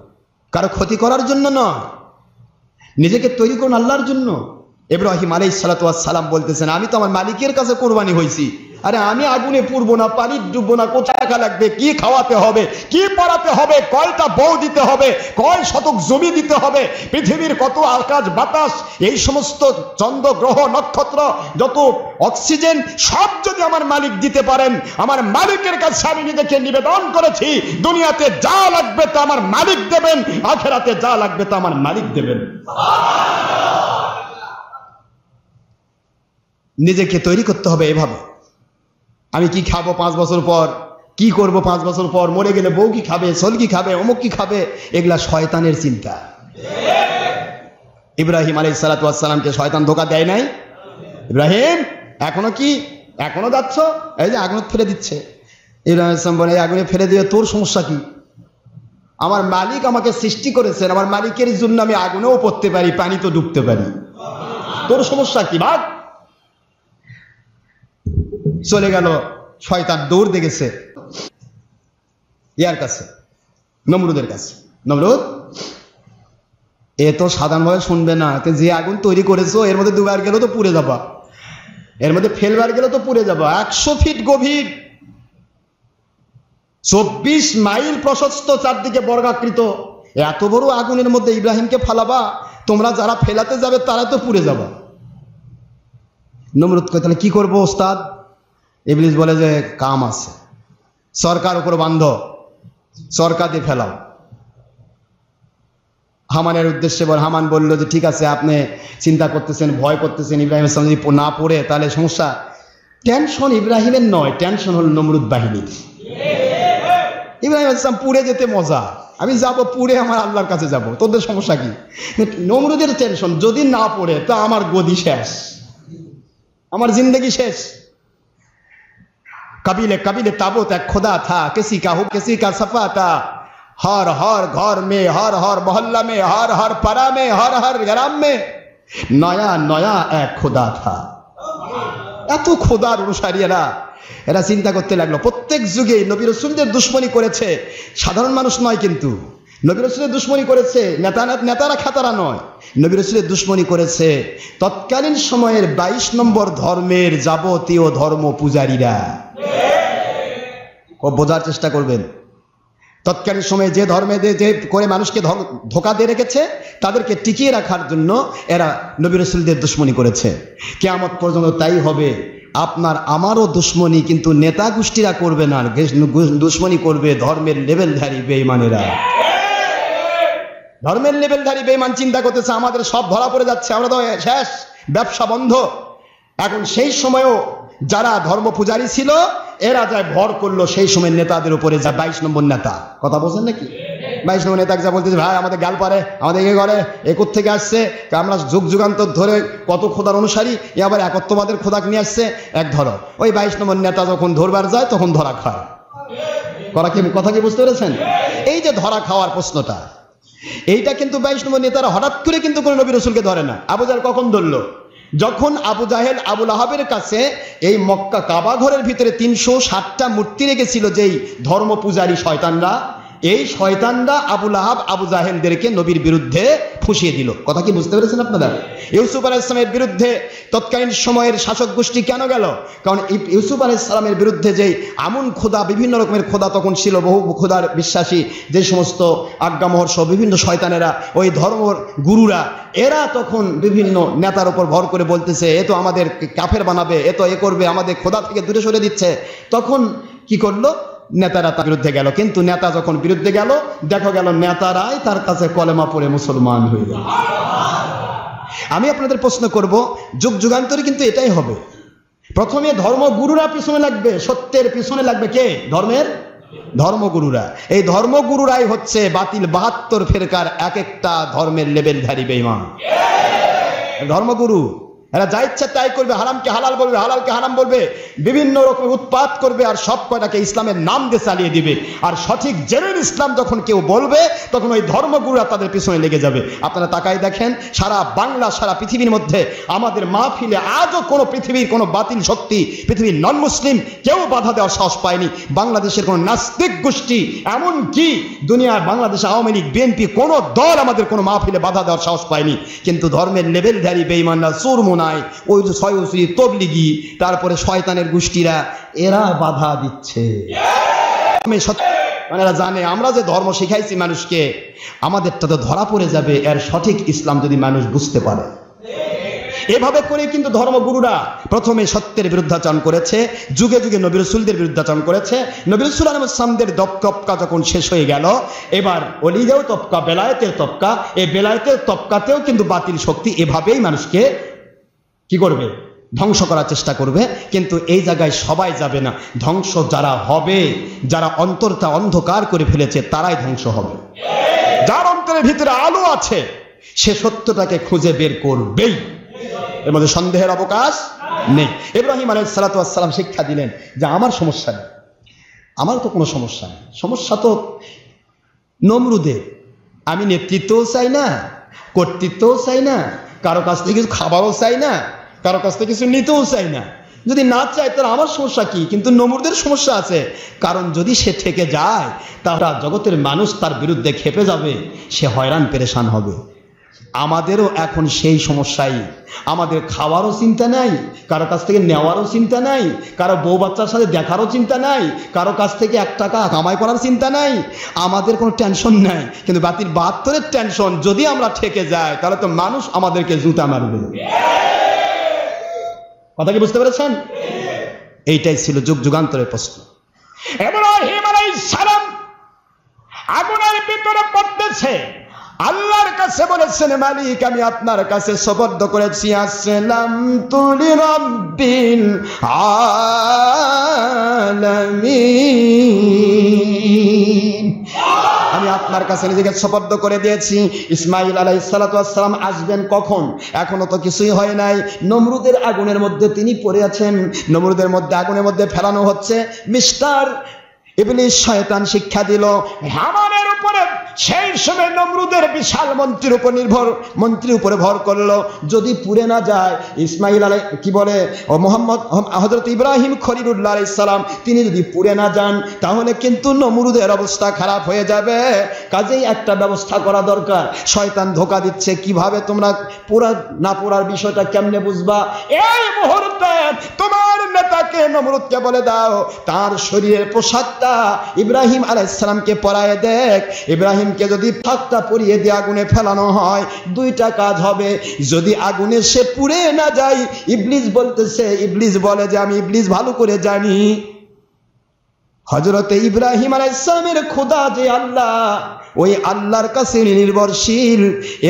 কারো ক্ষতি করার জন্য নয়, নিজেকে তৈরি করুন আল্লাহর জন্য। ইব্রাহিম আলাইহিস সালাতু ওয়াস সালাম বলতেছেন, আমি তো আমার মালিকের কাছে কুরবানি হয়েছি, আরে আমি আগুনে পুড়বো না, পানি ডুববো না, কোথায় টাকা লাগবে, কি খাওয়াতে হবে, কি পড়াতে হবে, কয়টা বউ দিতে হবে, কয় শতক জমি দিতে হবে, পৃথিবীর কত আকাশ বাতাস, এই সমস্ত চন্দ্র গ্রহ নক্ষত্র, যত অক্সিজেন, সব যদি আমার মালিক দিতে পারেন, আমার মালিকের কাছে আমি নিজেকে নিবেদন করেছি, দুনিয়াতে যা লাগবে তা আমার মালিক দেবেন, আখিরাতে যা লাগবে তা আমার মালিক দেবেন। নিজেকে তৈরি করতে হবে এভাবে। আমি কি খাবো 5 বছর পর, কি করব 5 বছর পর, মরে গেলে বউ কি খাবে, ছোল কি খাবে, অমুক কি খাবে, এগুলা শয়তানের চিন্তা। ইব্রাহিম আলাইহিস সালাতু ওয়াস সালামকে শয়তান ধোঁকা দেয় নাই? ইব্রাহিম এখনো যাচ্ছ, এই যে আগুনে ফেলে দিচ্ছে। ইব্রাহিম আলাইহিস সালাম বলে, এই আগুনে ফেলে দিয়ে তোর সমস্যা কি? আমার মালিক আমাকে সৃষ্টি করেছেন, আমার মালিকের জন্য আমি আগুনেও পড়তে পারি, পানি তো ডুবতে পারি, তোর সমস্যা কি ভাগ? চলে গেল, শয়তান দৌড় দেখেছে ইয়ার কাছে, নমরুদের কাছে। নমরুদ এ তো সাধারণভাবে শুনবে না, যে আগুন তৈরি করেছো এর মধ্যে দুবার গেলেও তো পুড়ে যাবা, এর মধ্যে ফেলবার গেলেও তো পুড়ে যাবা। 100 ফিট গভীর, 24 মাইল প্রশস্ত, চারদিকে বর্গাকৃত, এত বড় আগুনের মধ্যে ইব্রাহিমকে ফালাবা, তোমরা যারা ফেলাতে যাবে তারা তো পুড়ে যাবা। নমরুদ কয়, তাহলে কি করবো ওস্তাদ? ইবলিস বলে যে কাম আছে, সরকার উপর বান্ধ, সরকার দিয়ে ফেলাও। হামানের উদ্দেশ্যে হামান বলল যে ঠিক আছে, আপনি চিন্তা করতেছেন, ভয় করতেছেন, ইব্রাহিম ইসলাম যদি না পড়ে তাহলে সমস্যা। টেনশন ইব্রাহিমের নয়, টেনশন হল নমরুদ বাহিনীর। ইব্রাহিম ইসলাম পুড়ে যেতে মজা, আমি যাব পুড়ে আমার আল্লাহর কাছে যাব, তোদের সমস্যা কি? নমরুদের টেনশন, যদি না পড়ে তা আমার গদি শেষ, আমার জিন্দগি শেষ। कबीले कबीले ताबूत एक खुदा था, किसी का हो किसी का सफा था, हर हर घर में, हर हर मोहल्ला में, हर हर पारा में, हर हर ग्राम में नया नया एक खुदा था। এত খোদার অনুসারীরা এরা চিন্তা করতে লাগলো, প্রত্যেক যুগে নবী রাসূলদের দুশমনী করেছে, সাধারণ মানুষ নয় কিন্তু নবী রাসূলের দুশমনী করেছে নেতারা খাতারা নয়, নবী রাসূলের দুশমনী করেছে তৎকালীন সময়ের 22 নম্বর ধর্মের যাবতীয় ধর্ম পূজারীরা। বোঝার চেষ্টা করবেন, তৎকালীন সময়ে যে ধর্মে যে করে মানুষকে ধোঁকা দিয়ে রেখেছে তাদেরকে টিকিয়ে রাখার জন্য এরা নবী রাসূলদের দুশমনী করেছে। কিয়ামত পর্যন্ত তাই হবে। আপনার আমারও দুশমনী কিন্তু নেতা গোষ্ঠীরা করবে না, দুশমনী করবে ধর্মের লেভেলধারী বেঈমানেরা। ধর্মের লেভেলধারী বেঈমান চিন্তা করতেছে আমাদের সব ধরা পড়ে যাচ্ছে, আমরা তো শেষ, ব্যবসা বন্ধ। এখন সেই সময়ও যারা ধর্ম পূজারী ছিল এরা যায় ভর করলো সেই সময় নেতাদের উপরে, যা 22 নম্বর নেতা, কথা বলছেন নাকি? 22 নম্বর নেতা যা বলতেছে ভাই আমাদের গাল পারে, আমাদের এ করে, একর থেকে আসছে, আমরা যুগ যুগান্তর ধরে কত খোদার অনুসারী, এ আবার একত্ববাদের খোদাক নিয়ে আসছে, এক ধরো। ওই 22 নম্বর নেতা যখন ধরবার যায় তখন ধরা খায়। কথা কি বুঝতে পেরেছেন? এই যে ধরা খাওয়ার প্রশ্নটা, এইটা কিন্তু 22 নম্বর নেতারা হঠাৎ করে কিন্তু কোনো নবী রাসূলকে ধরে না। আবু জাহেল কখন ধরলো? যখন আবু জাহেল আবু লাহাবের কাছে এই মক্কা কাবা ঘরের ভিতরে 360টা মূর্তি রেখেছিল যেই ধর্ম পূজারী শয়তানরা, এই শয়তানরা আবু লাহাব আবু জাহেলদেরকে নবীর বিরুদ্ধে ফুঁসিয়ে দিল। কথা কি বুঝতে পেরেছেন আপনারা? ইউসুফ আলাইহিস সালামের বিরুদ্ধে তৎকালীন সময়ের শাসক গোষ্ঠী কেন গেল? কারণ ইউসুফ আলাইহিস সালামের বিরুদ্ধে যেই আমুন খোদা, বিভিন্ন রকমের খোদা তখন ছিল, বহু খোদার বিশ্বাসী যে সমস্ত আজ্ঞামহর্ষ বিভিন্ন শয়তানেরা, ওই ধর্ম গুরুরা, এরা তখন বিভিন্ন নেতার উপর ভর করে বলতেছে এ তো আমাদের কাফের বানাবে, এ তো এ করবে, আমাদের খোদা থেকে দূরে সরে দিচ্ছে। তখন কি করলো? নেতারা তার বিরুদ্ধে গেল। কিন্তু নেতা যখন বিরুদ্ধে গেল, দেখা গেল নেতারাই তার কাছে কলেমা পড়ে মুসলমান হয়ে গেল। আমি আপনাদের প্রশ্ন করব, যুগ যুগান্তরে কিন্তু এটাই হবে। প্রথমে ধর্মগুরুরা পিছনে লাগবে, সত্যের পিছনে লাগবে কে? ধর্মগুরুরা। এই ধর্মগুরুরাই হচ্ছে বাতিল 72 ফেরকার এক একটা ধর্মের লেভেলধারী বেঈমান। ধর্মগুরু এরা যা ইচ্ছা তাই করবে, হারামকে হালাল বলবে, হালালকে হারাম বলবে, বিভিন্ন রকমের উৎপাত করবে, আর সব কয়টাকে ইসলামের নাম দিয়ে চালিয়ে দিবে। আর সঠিক জেনুইন ইসলাম যখন কেউ বলবে তখন ওই ধর্মগুরুরা তাদের পিছনে লেগে যাবে। আপনারা তাকাই দেখেন, সারা বাংলা, সারা পৃথিবীর মধ্যে আমাদের মাহফিলে আজও কোনো পৃথিবীর কোনো বাতিল শক্তি, পৃথিবীর নন মুসলিম কেউ বাধা দেওয়ার সাহস পায়নি। বাংলাদেশের কোনো নাস্তিক গোষ্ঠী, এমনকি দুনিয়ার বাংলাদেশে আওয়ামী লীগ, বিএনপি, কোনো দল আমাদের কোনো মাহফিলে বাধা দেওয়ার সাহস পায়নি। কিন্তু ধর্মের লেভেলধারী বেঈমানরা, চোরমোনাই, ওই যে ছয়সি তবলিগি, তারপরে শয়তানের গোষ্ঠীরা, এরা বাধা দিচ্ছে। মানে এরা জানে আমরা যে ধর্ম শিখাইছি মানুষকে, আমাদেরটা তো ধরা পড়ে যাবে এর সঠিক ইসলাম যদি মানুষ বুঝতে পারে। এভাবে করে কিন্তু ধর্মগুরুরা প্রথমে সত্যের বিরুদ্ধাচরণ করেছে, যুগে যুগে নবী রাসূলদের বিরুদ্ধাচরণ করেছে। নবী রাসূল আলাইহিস সালামদের তবকা যখন শেষ হয়ে গেল, এবার ওলিদের তবকা, বেলায়েতের তবকা, এই বেলায়েতের তবকাতেও কিন্তু বাতিল শক্তি এভাবেই মানুষকে কি করবে? ধ্বংস করার চেষ্টা করবে। কিন্তু এই জায়গায় সবাই যাবে না, ধ্বংস যারা হবে, যারা অন্তরটা অন্ধকার করে ফেলেছে তারাই ধ্বংস হবে। যার অন্তরের ভিতরে আলো আছে সে সত্যটাকে খুঁজে বের করবেই, এর মধ্যে সন্দেহের অবকাশ নেই। ইব্রাহিম আলাইহিস সালাতু ওয়াস সালাম শিক্ষা দিলেন যে আমার সমস্যা নেই, আমার তো কোনো সমস্যা নেই, সমস্যা তো নমরুদের। আমি নেতৃত্বও চাই না, কর্তৃত্বও চাই না, কারো কাছ থেকে কিছু খাবারও চাই না, কারো কাছ থেকে কিছু নিতেও চাই না। যদি না চাই তাহলে আমার সমস্যা কি? কিন্তু নমরুদের সমস্যা আছে, কারণ যদি সে থেকে যায় তাহলে জগতের মানুষ তার বিরুদ্ধে খেপে যাবে, সে হয়রান পেরেশান হবে। আমাদেরও এখন সেই সমস্যাই। আমাদের খাওয়ারও চিন্তা নাই, কারো কাছ থেকে নেওয়ারও চিন্তা নাই, কারো বউ বাচ্চার সাথে দেখারও চিন্তা নাই, কারো কাছ থেকে 1 টাকা কামাই করার চিন্তা নাই, আমাদের কোনো টেনশন নাই। কিন্তু বাতিল 72-এর টেনশন, যদি আমরা ঠেকে যাই তাহলে তো মানুষ আমাদেরকে জুতা মারবে। কথা কি বুঝতে পেরেছেন? এইটাই ছিল যুগ যুগান্তরের প্রশ্ন। ইব্রাহিম আলাইহিস সালাম আগুনের ভিতরে পড়তেছে, আল্লাহর কাছে বলেছেন মালিক আমি আপনার কাছে সুপর্দ করেছি, আসসালামতু লিরাব্বিল আলামিন, আমি আপনার কাছে নিজেকে সুপর্দ করে দিয়েছি। ইসমাঈল আলাইহিস সালাতু ওয়াস সালাম আসবেন কখন? এখনো তো কিছুই হয় নাই। নমরুদের আগুনের মধ্যে তিনি পড়ে আছেন, নমরুদের মধ্যে আগুনের মধ্যে ফেলানো হচ্ছে। মিস্টার ইবলিস শয়তান শিক্ষা দিল, হামানের উপরে সেই সময় নমরুদের বিশাল মন্ত্রীর উপরে ভর করলো, যদি পুড়ে না যায় ইসমাইল কি বলে ও মোহাম্মদ হযরত ইব্রাহিম খলিলুল্লাহ আলাইহিস সালাম তিনি যদি পুড়ে না যান তাহলে কিন্তু নমরুদের অবস্থা খারাপ হয়ে যাবে। কাজেই একটা ব্যবস্থা করা দরকার। শয়তান ধোঁকা দিচ্ছে, কিভাবে তোমরা না পোড়ার বিষয়টা কেমনে বুঝবা? এই মুহূর্তে তোমার নেতাকে নমরুদকে বলে দাও তার শরীরের পোশাকটা ইব্রাহিম আলাইহিস সালামকে পরায়ে দেখ। ইব্রাহিমকে যদি ফাঁকটা পরিয়ে দিয়ে আগুনে ফেলানো হয় দুইটা কাজ হবে। যদি আগুনে সে পুড়ে না যায়, ইবলিস বলে যে আমি ইবলিস ভালো করে জানি হযরতে ইব্রাহিম আলাইহিস সালামের খোদা যে আল্লাহ, ওই আল্লাহর কাছে নির্ভরশীল,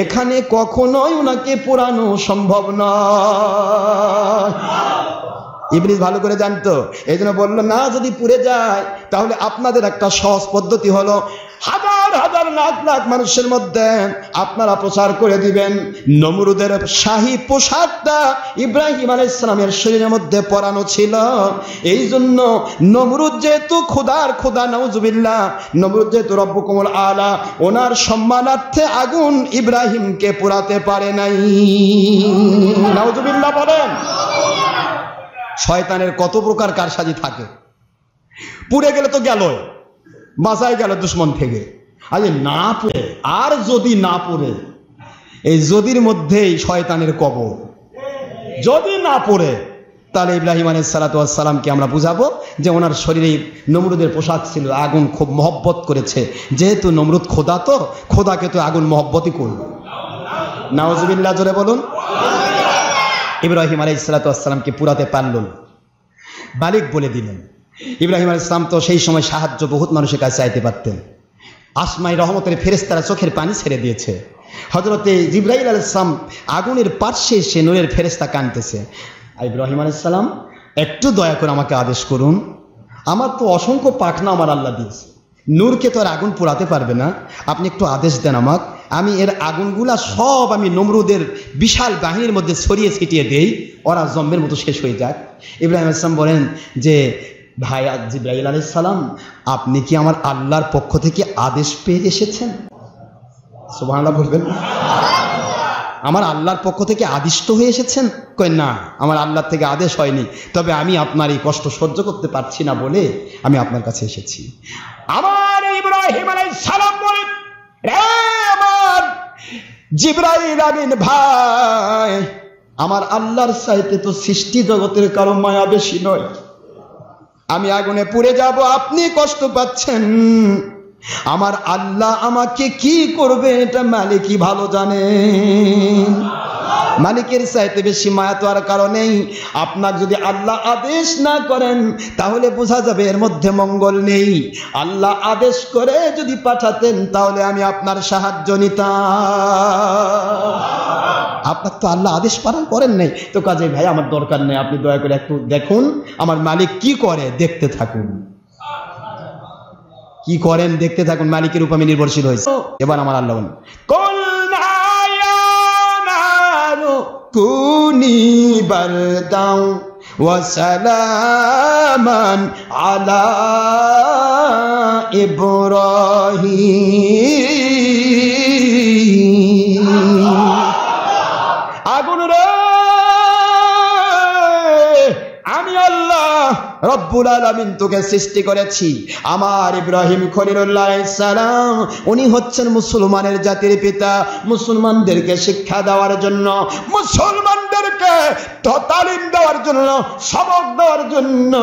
এখানে কখনোই ওনাকে পোড়ানো সম্ভব নয়। ইবলিস ভালো করে জানতো, এই জন্য বললো না যদি পুড়ে যায় তাহলে আপনাদের একটা সহজ পদ্ধতি হলো হাজার হাজার লাখ লাখ মানুষের মধ্যে আপনারা প্রচার করে দিবেন নমরুদের শাহী পোশাকটা ইব্রাহিম আলাইহিস সালামের শরীরের মধ্যে পরানো ছিল। এই জন্য নমরুদ যেহেতু খোদা নাউজুবিল্লাহ, নমরুদ যেহেতু রব্বুকুমুল আলা, ওনার সম্মানার্থে আগুন ইব্রাহিমকে পোড়াতে পারে নাই। নাউজুবিল্লাহ বলেন। শয়তানের কত প্রকার কারসাজি থাকে। পুড়ে গেলে তো গেল, বাঁচাই গেল দুশ্মন থেকে। আরে না পড়ে, আর যদি না পড়ে, এই যদির মধ্যেই শয়তানের কবর। যদি না পড়ে তাহলে ইব্রাহিম আলাইহিস সালাতু ওয়াস সালামকে আমরা বুঝাবো যে ওনার শরীরে নমরুদের পোশাক ছিল, আগুন খুব মহব্বত করেছে। যেহেতু নমরুদ খোদা, তো খোদাকে তো আগুন মহব্বতই করল। নাউজুবিল্লাহ জোরে বলুন। ইব্রাহিম আলাইহিস সালাতু ওয়াস সালামকে পুরাতে পারল না, মালিক বলে দিলেন। ইব্রাহিম আলাইহিস সালাম তো সেই সময় সাহায্য বহুত মানুষের কাছে চাইতে পারতেন। আসমাই রহমতের ফেরেশতারা চোখের পানি ছেড়ে দিয়েছে। হযরতে জিবরাইল আলাইহিস সালাম আগুনের পাশে এসে নূরের ফেরেশতা কাঁদতেছে, ইব্রাহিম আলাইহিস সালাম একটু দয়া করে আমাকে আদেশ করুন, আমার তো অসংখ্য পাখনা আমার আল্লাহ দিয়েছে, নূরকে তো আর আগুন পোড়াতে পারবে না, আপনি একটু আদেশ দেন আমাকে, আমি এর আগুনগুলা সব আমি নমরুদের বিশাল বাহিনীর মধ্যে ছড়িয়ে ছিটিয়ে দেই, ওরা জম্মের মতো শেষ হয়ে যাক। ইব্রাহিম আলাইহিস সালাম বলেন যে ভাই জিবরাইল আলাইহিস সালাম, আপনি কি আমার আল্লাহর পক্ষ থেকে আদেশ পেয়ে এসেছেন? সুবহানাল্লাহ বলবেন। আমার আল্লাহর পক্ষ থেকে আদিষ্ট হয়ে এসেছেন? কই না, আমার আল্লাহর থেকে আদেশ হয়নি, তবে আমি আপনার এই কষ্ট সহ্য করতে পারছি না বলে আমি আপনার কাছে এসেছি। আমার ইব্রাহিম আলাইহিস সালাম বলেন, আমার জিবরাইল আমিন ভাই, আমার আল্লাহর চাইতে তো সৃষ্টি জগতের কারো মায়া বেশি নয়। আমি আগুনে পুড়ে যাব, আপনি কষ্ট পাচ্ছেন, আমার আল্লাহ আমাকে কি করবে এটা মালিকই ভালো জানেন। মালিকের চাইতে বেশি মায়া তো আর কারো নেই। আপনাকে যদি আল্লাহ আদেশ না করেন তাহলে বোঝা যাবে এর মধ্যে মঙ্গল নেই। আল্লাহ আদেশ করে যদি পাঠাতেন তাহলে আমি আপনার সাহায্য নিতাম। আপনার তো আল্লাহ আদেশ পালন করেন নাই, তো কাজে ভাই আমার দরকার নেই, আপনি দয়া করে একটু দেখুন আমার মালিক কি করে, দেখতে থাকুন। কি করেন দেখতে থাকুন, মালিকের উপর আমি নির্ভরশীল হয়েছি। এবার আমার আল্লাহ কুনি বারদাও ওয়া সালামান আলা ইব্রাহিম। আগুন রে, আমি আল্লাহ রব্বুল আলামিন তোকে সৃষ্টি করেছি। আমার ইব্রাহিম খলিলুল্লাহ আলাইহিস সালাম উনি হচ্ছেন মুসলমানের জাতির পিতা। মুসলমানদেরকে শিক্ষা দেওয়ার জন্য, মুসলমানদেরকে তালিম দেওয়ার জন্য, সবক দেওয়ার জন্য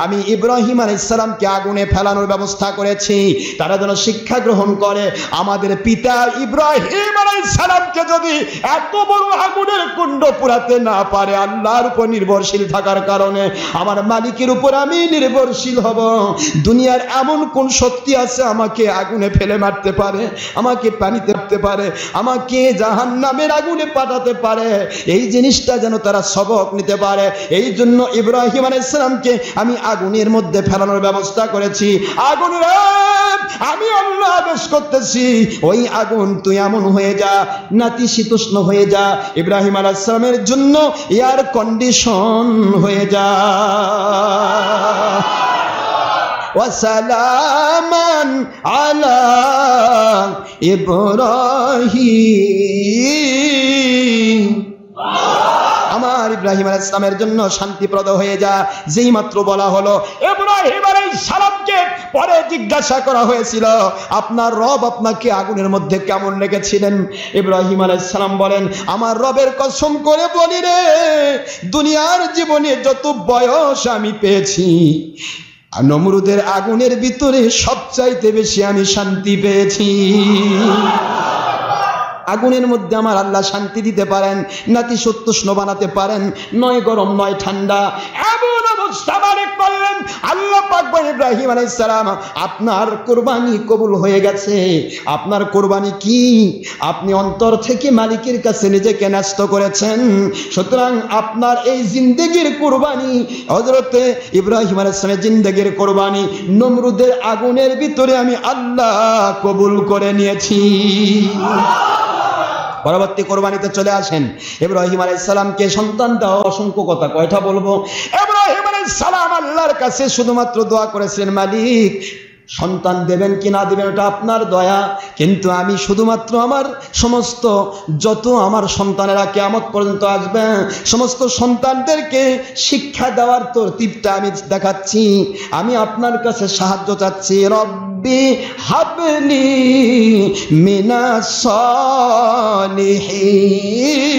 আমি ইব্রাহিম আলাইহিস সালামকে আগুনে ফেলানোর ব্যবস্থা করেছি, তারা যেন শিক্ষা গ্রহণ করে। আমাদের পিতা ইব্রাহিম আলাইহিস সালামকে যদি এত বড় আগুনের কুণ্ড পুরাতে না পারে আল্লাহর উপর নির্ভরশীল থাকার কারণে, আমার মালিকের উপর আমি নির্ভরশীল হব। দুনিয়ার এমন কোন শক্তি আছে আমাকে আগুনে ফেলে মারতে পারে, আমাকে পানিতে মারতে পারে, আমাকে জাহান্নামের আগুনে পাঠাতে পারে? এই জিনিসটা যেন তারা সবক নিতে পারে। এই জন্য ইব্রাহিম আলাইহিস সালামকে আমি আগুনের মধ্যে ফেলানোর ব্যবস্থা করেছি। আগুন রে, আমি আল্লাহ আদেশ করতেছি, ওই আগুন তুই এমন হয়ে যা, নাতিশীতোষ্ণ হয়ে যা, ইব্রাহিম আলাইহিস সালামের জন্য এয়ার কন্ডিশন হয়ে যা। ওয়া সালামান আলা ইব্রাহিম। আমার ইব্রাহিম আলাইহিস সালামের জন্য শান্তিপ্রদ হয়ে যা। যেই মাত্র বলা হলো ইব্রাহিম আলাইহিস সালামকে, পরে জিজ্ঞাসা করা হয়েছিল আপনার রব আপনাকে আগুনের মধ্যে কেমন রেখেছিলেন? ইব্রাহিম আলাইহিস সালাম বলেন, আমার রবের কসম করে বলি রে, দুনিয়ার জীবনে যত বয়স আমি পেয়েছি, নমরুদের আগুনের ভিতরে সবচাইতে বেশি আমি শান্তি পেয়েছি। আগুনের মধ্যে আমার আল্লাহ শান্তি দিতে পারেন, নাতিশীতোষ্ণ বানাতে পারেন, নয় গরম নয় ঠান্ডা। এমন অবস্থা মালিক বললেন, আল্লাহ পাক বলেন ইব্রাহিম আলাইহিস সালাম আপনার কুরবানি কবুল হয়ে গেছে। আপনার কুরবানি কি? আপনি অন্তর থেকে মালিকের কাছে নিজেকে ন্যস্ত করেছেন। সুতরাং আপনার এই জিন্দেগির কুরবানি, হযরতে ইব্রাহিম আলাইহিস সালামের জিন্দেগির কুরবানি নমরুদের আগুনের ভিতরে আমি আল্লাহ কবুল করে নিয়েছি। পরবর্তী কোরবানিতে চলে আসেন। ইব্রাহিম আলাইহিস সালামকে সন্তান দেওয়া অসংখ্য কথা, কয়টা বলবো? ইব্রাহিম আলাইহিস সালাম আল্লাহর কাছে শুধুমাত্র দোয়া করেছেন, মালিক সন্তান দেবেন কি না দেবেন ওটা আপনার দয়া, কিন্তু আমি শুধুমাত্র আমার সমস্ত যত আমার সন্তানেরা কিয়ামত পর্যন্ত আসবে সমস্ত সন্তানদেরকে শিক্ষা দেওয়ার তরতিবটা আমি দেখাচ্ছি। আমি আপনার কাছে সাহায্য চাচ্ছি। রব্বি হাবলি মিনাস সালিহিন।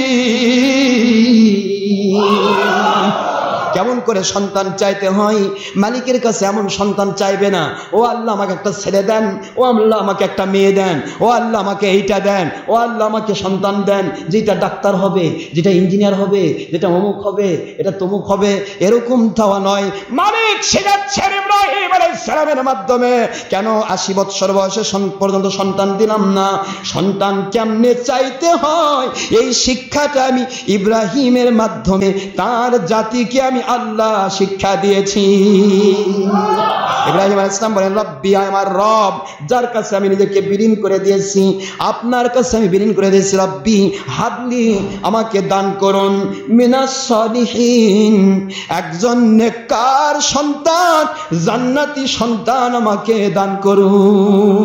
কেমন করে সন্তান চাইতে হয়? মালিকের কাছে এমন সন্তান চাইবে না, ও আল্লাহ আমাকে একটা ছেলে দেন, ও আল্লাহ আমাকে একটা মেয়ে দেন, ও আল্লাহ আমাকে এইটা দেন, ও আল্লাহ আমাকে সন্তান দেন যেটা ডাক্তার হবে, যেটা ইঞ্জিনিয়ার হবে, যেটা অমুক হবে, এটা তমুক হবে, এরকম চাওয়া নয়। মালিক শেখাচ্ছেন ইব্রাহিম আলাইহিস সালামের মাধ্যমে, কেন 80 বছর বয়সে পর্যন্ত সন্তান দিলাম না, সন্তান কেমনে চাইতে হয় এই শিক্ষাটা আমি ইব্রাহিমের মাধ্যমে তার জাতিকে আমি আল্লাহ শিক্ষা দিয়েছি। ইব্রাহিম আলাইহিস সালাম বলেন, রব্বি আমার রব, যার কাছে আমি নিজেকে বিলীন করে দিয়েছি, আপনার কাছে আমি বিলীন করে দিয়েছি, রব্বি হাবলি আমাকে দান করুন, মিনাস সালিহিন একজন নেককার সন্তান, জান্নাতি সন্তান আমাকে দান করুন।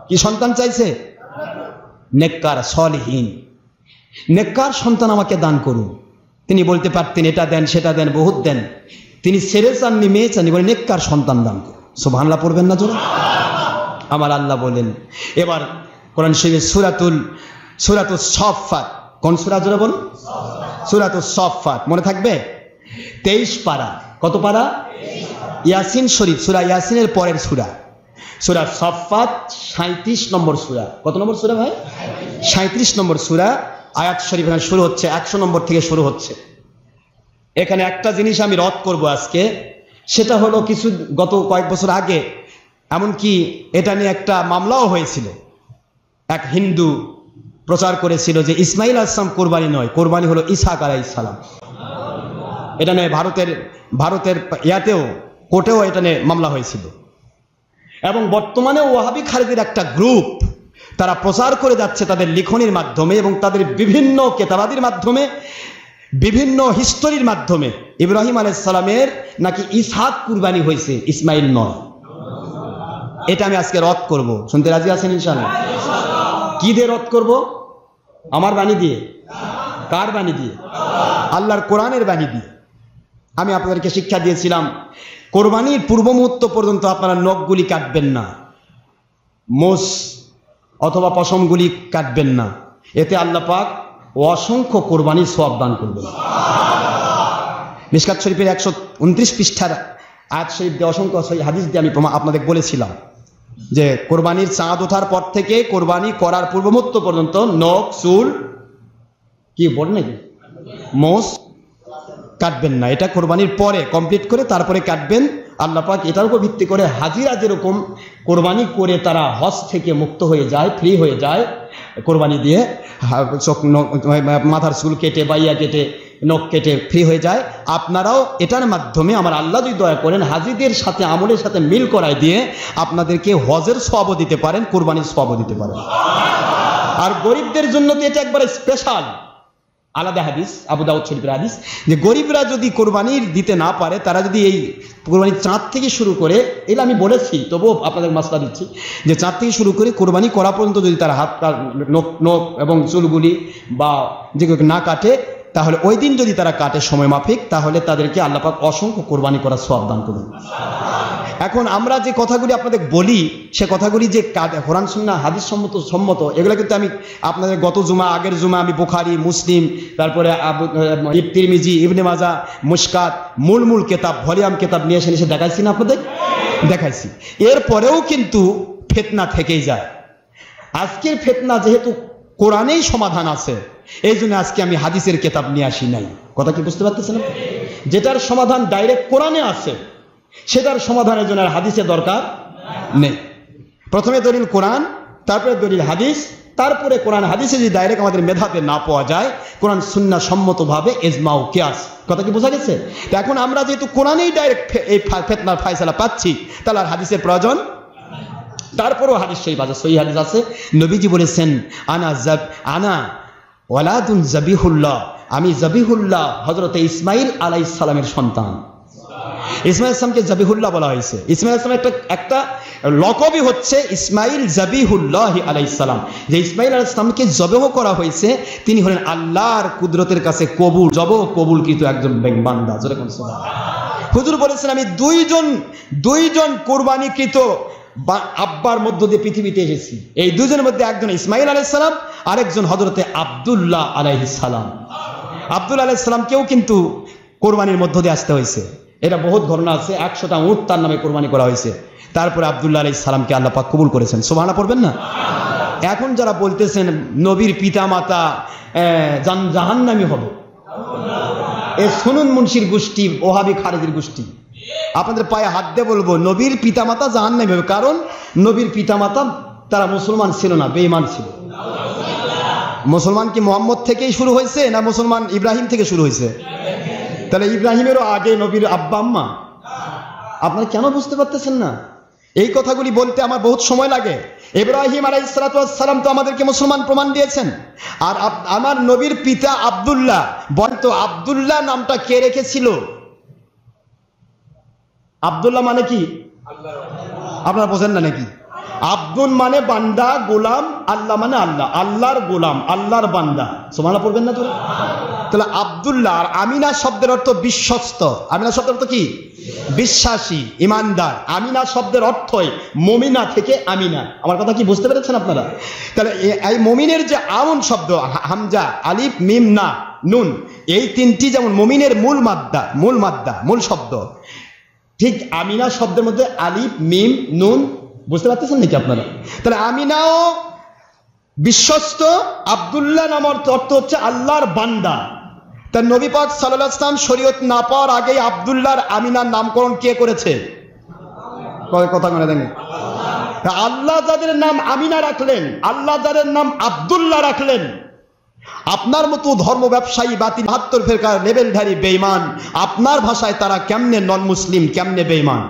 কি সন্তান চাইছে? নেককার, সালিহিন, নেককার সন্তান আমাকে দান করুন। তিনি বলতে পারতেন এটা দেন সেটা দেন, বহুত দেন, তিনি ছেলে চাননি মেয়ে চাননি, বলে নেককার সন্তান দান করুন। সুবহানাল্লাহ পড়বেন না জোরে? আমার আল্লাহ বলেন এবার কোরআন শরীফে সূরাতুস সাফফাত, কোন সূরা জোরে বলুন? সূরাতুস সাফফাত, মনে থাকবে? 23 পারা। কত পারা? ইয়াসিন শরীফ, সূরা ইয়াসিনের পরের সূরা, সূরা সাফফাত 37 নম্বর সূরা। কত নম্বর সূরা ভাই? 37 নম্বর সূরা। আয়াত শরীফ এখানে শুরু হচ্ছে 100 নম্বর থেকে শুরু হচ্ছে। এখানে একটা জিনিস আমি রদ করব আজকে, সেটা হলো গত কয়েক বছর আগে এমনকি এটা নিয়ে একটা মামলাও হয়েছিল। এক হিন্দু প্রচার করেছিল যে ইসমাইল আলাইহিস সালাম কোরবানি নয়, কোরবানি হলো ইসহাক আলাইহিস সালাম। এটা নিয়ে ভারতের ইয়াতেও কোর্টেও এটা নিয়ে মামলা হয়েছিল। এবং বর্তমানে ওয়াহাবি খারিজির একটা গ্রুপ তারা প্রচার করে যাচ্ছে তাদের লিখনির মাধ্যমে এবং তাদের বিভিন্ন কেতাবাদির মাধ্যমে, বিভিন্ন হিস্টোরির মাধ্যমে, ইব্রাহিম আলাইহিস সালামের নাকি ইসহাক কুরবানি হয়েছে, ইসমাইল নয়। এটা আমি আজকে রদ করব। শুনতে রাজি আছেন ইনশাআল্লাহ? কি দিয়ে রদ করব? আমার বাণী দিয়ে? কার বাণী দিয়ে? আল্লাহর কোরআনের বাণী দিয়ে। আমি আপনাদেরকে শিক্ষা দিয়েছিলাম কোরবানির পূর্ব মুহূর্ত পর্যন্ত আপনারা নখগুলি কাটবেন না, মোষ অথবা পশমগুলি কাটবেন না, এতে আল্লাহ পাক অসংখ্য কোরবানির সওয়াব দান করবেন। মিশকাত শরীফের 129 পৃষ্ঠার আয়াত শরীফ দিয়ে অসংখ্য হাদিস দিয়ে আমি আপনাদের বলেছিলাম যে কোরবানির চাঁদ ওঠার পর থেকে কোরবানি করার পূর্ব মুহূর্ত পর্যন্ত নখ চুল কি বল নাকি মোষ কাটবেন না। এটা কোরবানির পরে কমপ্লিট করে তারপরে কাটবেন। আল্লাহ পাক এটার উপর ভিত্তি করে হাজিরা যেরকম কোরবানি করে তারা হজ থেকে মুক্ত হয়ে যায়, ফ্রি হয়ে যায়, কোরবানি দিয়ে মাথার চুল কেটে, বাইয়া কেটে, নখ কেটে ফ্রি হয়ে যায়, আপনারাও এটার মাধ্যমে আমার আল্লাহ যদি দয়া করেন হাজিদের সাথে আমলের সাথে মিল করায় দিয়ে আপনাদেরকে হজের সওয়াবও দিতে পারেন, কোরবানির সওয়াবও দিতে পারেন। আর গরিবদের জন্য তো এটা একবারে স্পেশাল। আলাদা হাদিস, আবু দাউদ শরীফের হাদিস, যে গরিবরা যদি কোরবানি দিতে না পারে, তারা যদি এই কোরবানির চাঁদ থেকে শুরু করে, এটা আমি বলেছি তবুও আপনাদের মাসলা দিচ্ছি, যে চাঁদ থেকে শুরু করে কোরবানি করা পর্যন্ত যদি তারা হাত নখ এবং চুলগুলি বা যেগুলো না কাটে, তাহলে ওই দিন যদি তারা কাটে সময় মাফিক, তাহলে তাদেরকে আল্লাহ পাক অসংখ্য কোরবানি করার সওয়াব দান করবেন। এখন আমরা যে কথাগুলি আপনাদের বলি, সে কথাগুলি যে কোরআন সুন্নাহ হাদিস সম্মত, এগুলো কিন্তু আমি আপনাদের গত জুমা, আগের জুমা আমি বুখারী, মুসলিম, তারপরে তিরমিজি, ইবনে মাজাহ, মুশকাত, মূল কেতাব, ভলিউম কেতাব নিয়ে এসে দেখাইছি না আপনাদের? দেখাইছি। এরপরেও কিন্তু ফিতনা থেকেই যায়। আজকের ফিতনা যেহেতু কোরআনেই সমাধান আছে, এই জন্য আজকে আমি হাদিসের কেতাব নিয়ে আসি নাই। কথা কি বুঝতে পারতেছেন? যেটার সমাধান ডাইরেক্ট কোরআনে আছে, সেটার সমাধানের জন্য আর হাদিসের দরকার নেই। প্রথমে দলিল কোরআন, তারপরে দলিল হাদিস, তারপরে কোরআন হাদিসে যদি ডাইরেক্ট আমাদের মেধাতে না পাওয়া যায়, কোরআন সুন্নাহ সম্মতভাবে ইজমা ও কিয়াস। কথা কি বোঝা গেছে? তো এখন আমরা যেহেতু কোরআনেই ডাইরেক্ট এই ফিতনার ফায়সালা পাচ্ছি, তাহলে আর হাদিসের প্রয়োজন। তারপরেও হাদিস শরীফ আছে, সহিহ হাদিস আছে, নবীজি বলেছেন আনা ওয়ালাদুন জাবিহুল্লাহ, আমি জাবিহুল্লাহ হযরতে ইসমাঈল আলাইহিস সালামের সন্তান। ইসমাঈল ইসলামকে জাবিহুল্লাহ বলা হয়েছে। ইসমাঈল ইসলামের একটা লকবই হচ্ছে ইসমাঈল জাবিহুল্লাহ আলাইহিস সালাম। যে ইসমাঈল আলাইহিস সালামকে জবেহ করা হয়েছে, তিনি হলেন আল্লাহর কুদরতের কাছে কবুলকৃত একজন বান্দা। জোরে কোন সুবহানাল্লাহ। হুজুর বলেছেন, আমি দুইজন কোরবানিকৃত আব্বার মধ্য দিয়ে পৃথিবীতে এসেছি। এই দুজনের মধ্যে একজন ইসমাঈল আলাইহিস সালাম, আরেকজন হযরতে আব্দুল্লাহ আলাইহিস সালাম। আব্দুল্লাহ আলাইহিস সালামকেও কিন্তু কোরবানির মধ্য দিয়ে আসতে হয়েছে। এটা বহুত ঘটনা আছে। 100টা উট তার নামে কোরবানি করা হয়েছে। তারপরে আব্দুল্লাহ আলাইহিস সালামকে আল্লাহ পাক কবুল করেছেন। সুবহানাল্লাহ পড়বেন না? এখন যারা বলতেছেন নবীর পিতামাতা জাহান্নামী হবে, এ সুনুন মুন্সির গোষ্ঠী, ওহাবি খারেজির গোষ্ঠী, আপনাদের পায়ে হাত দিয়ে বলবো, নবীর পিতামাতা জাহান্নামী হবে। কারণ নবীর পিতামাতা তারা মুসলমান ছিল না, বেঈমান ছিল। মুসলমান কি মোহাম্মদ থেকেই শুরু হয়েছে, না মুসলমান ইব্রাহিম থেকে শুরু হয়েছে? তাহলে ইব্রাহিমেরও আগে নবীর আব্বা আম্মা। আপনারা কেন বুঝতে পারতেছেন না? এই কথাগুলি বলতে আমার বহুত সময় লাগে। ইব্রাহিম আলাইহিস সালাতু ওয়াস সালাম তো আমাদেরকে মুসলমান প্রমাণ দিয়েছেন। আর আমার নবীর পিতা আব্দুল্লাহ, বলতো আব্দুল্লাহ নামটা কে রেখেছিল? আব্দুল্লাহ মানে কি? আপনারা বোঝেন না নাকি? আব্দুল মানে বান্দা, গোলাম, আল্লাহ মানে আল্লাহ, আল্লাহর গোলাম, আল্লাহর বান্দা। সুবহানাল্লাহ পড়বেন না তোরা? তাহলে আব্দুল্লাহ। আর আমিনা শব্দের অর্থ বিশ্বস্ত। আমিনা শব্দের অর্থ কি? বিশ্বাসী, ইমানদার। আমিনা শব্দের অর্থই মুমিনা থেকে আমিনা। আমার কথা কি বুঝতে পেরেছেন আপনারা? তাহলে এই মুমিনের যে আমন শব্দ, হামজা, আলিফ, মিম, না, নুন, এই তিনটি যেমন মুমিনের মূল শব্দ, ঠিক আমিনা শব্দের মধ্যে আলিফ, মিম, নুন, বুঝতে পারতেছেন নাকি আপনারা? তাহলে আমিনাও বিশ্বস্ত, আব্দুল্লাহ নামের অর্থ হচ্ছে আল্লাহর বান্দা। তার নবী পাক সাল্লাল্লাহু আলাইহি ওয়াসাল্লাম শরীয়ত না পাওয়ার আগেই আব্দুল্লাহর আমিনার নামকরণ কে করেছে? কথা মনে দেখেন। আল্লাহ যাদের নাম আমিনা রাখলেন, আল্লাহ যাদের নাম আব্দুল্লাহ রাখলেন, আপনার মতো ধর্ম ব্যবসায়ী বা 72 ফেরকার লেবেলধারী বেঈমান, আপনার ভাষায় তারা কেমনে নন মুসলিম, কেমনে বেঈমান?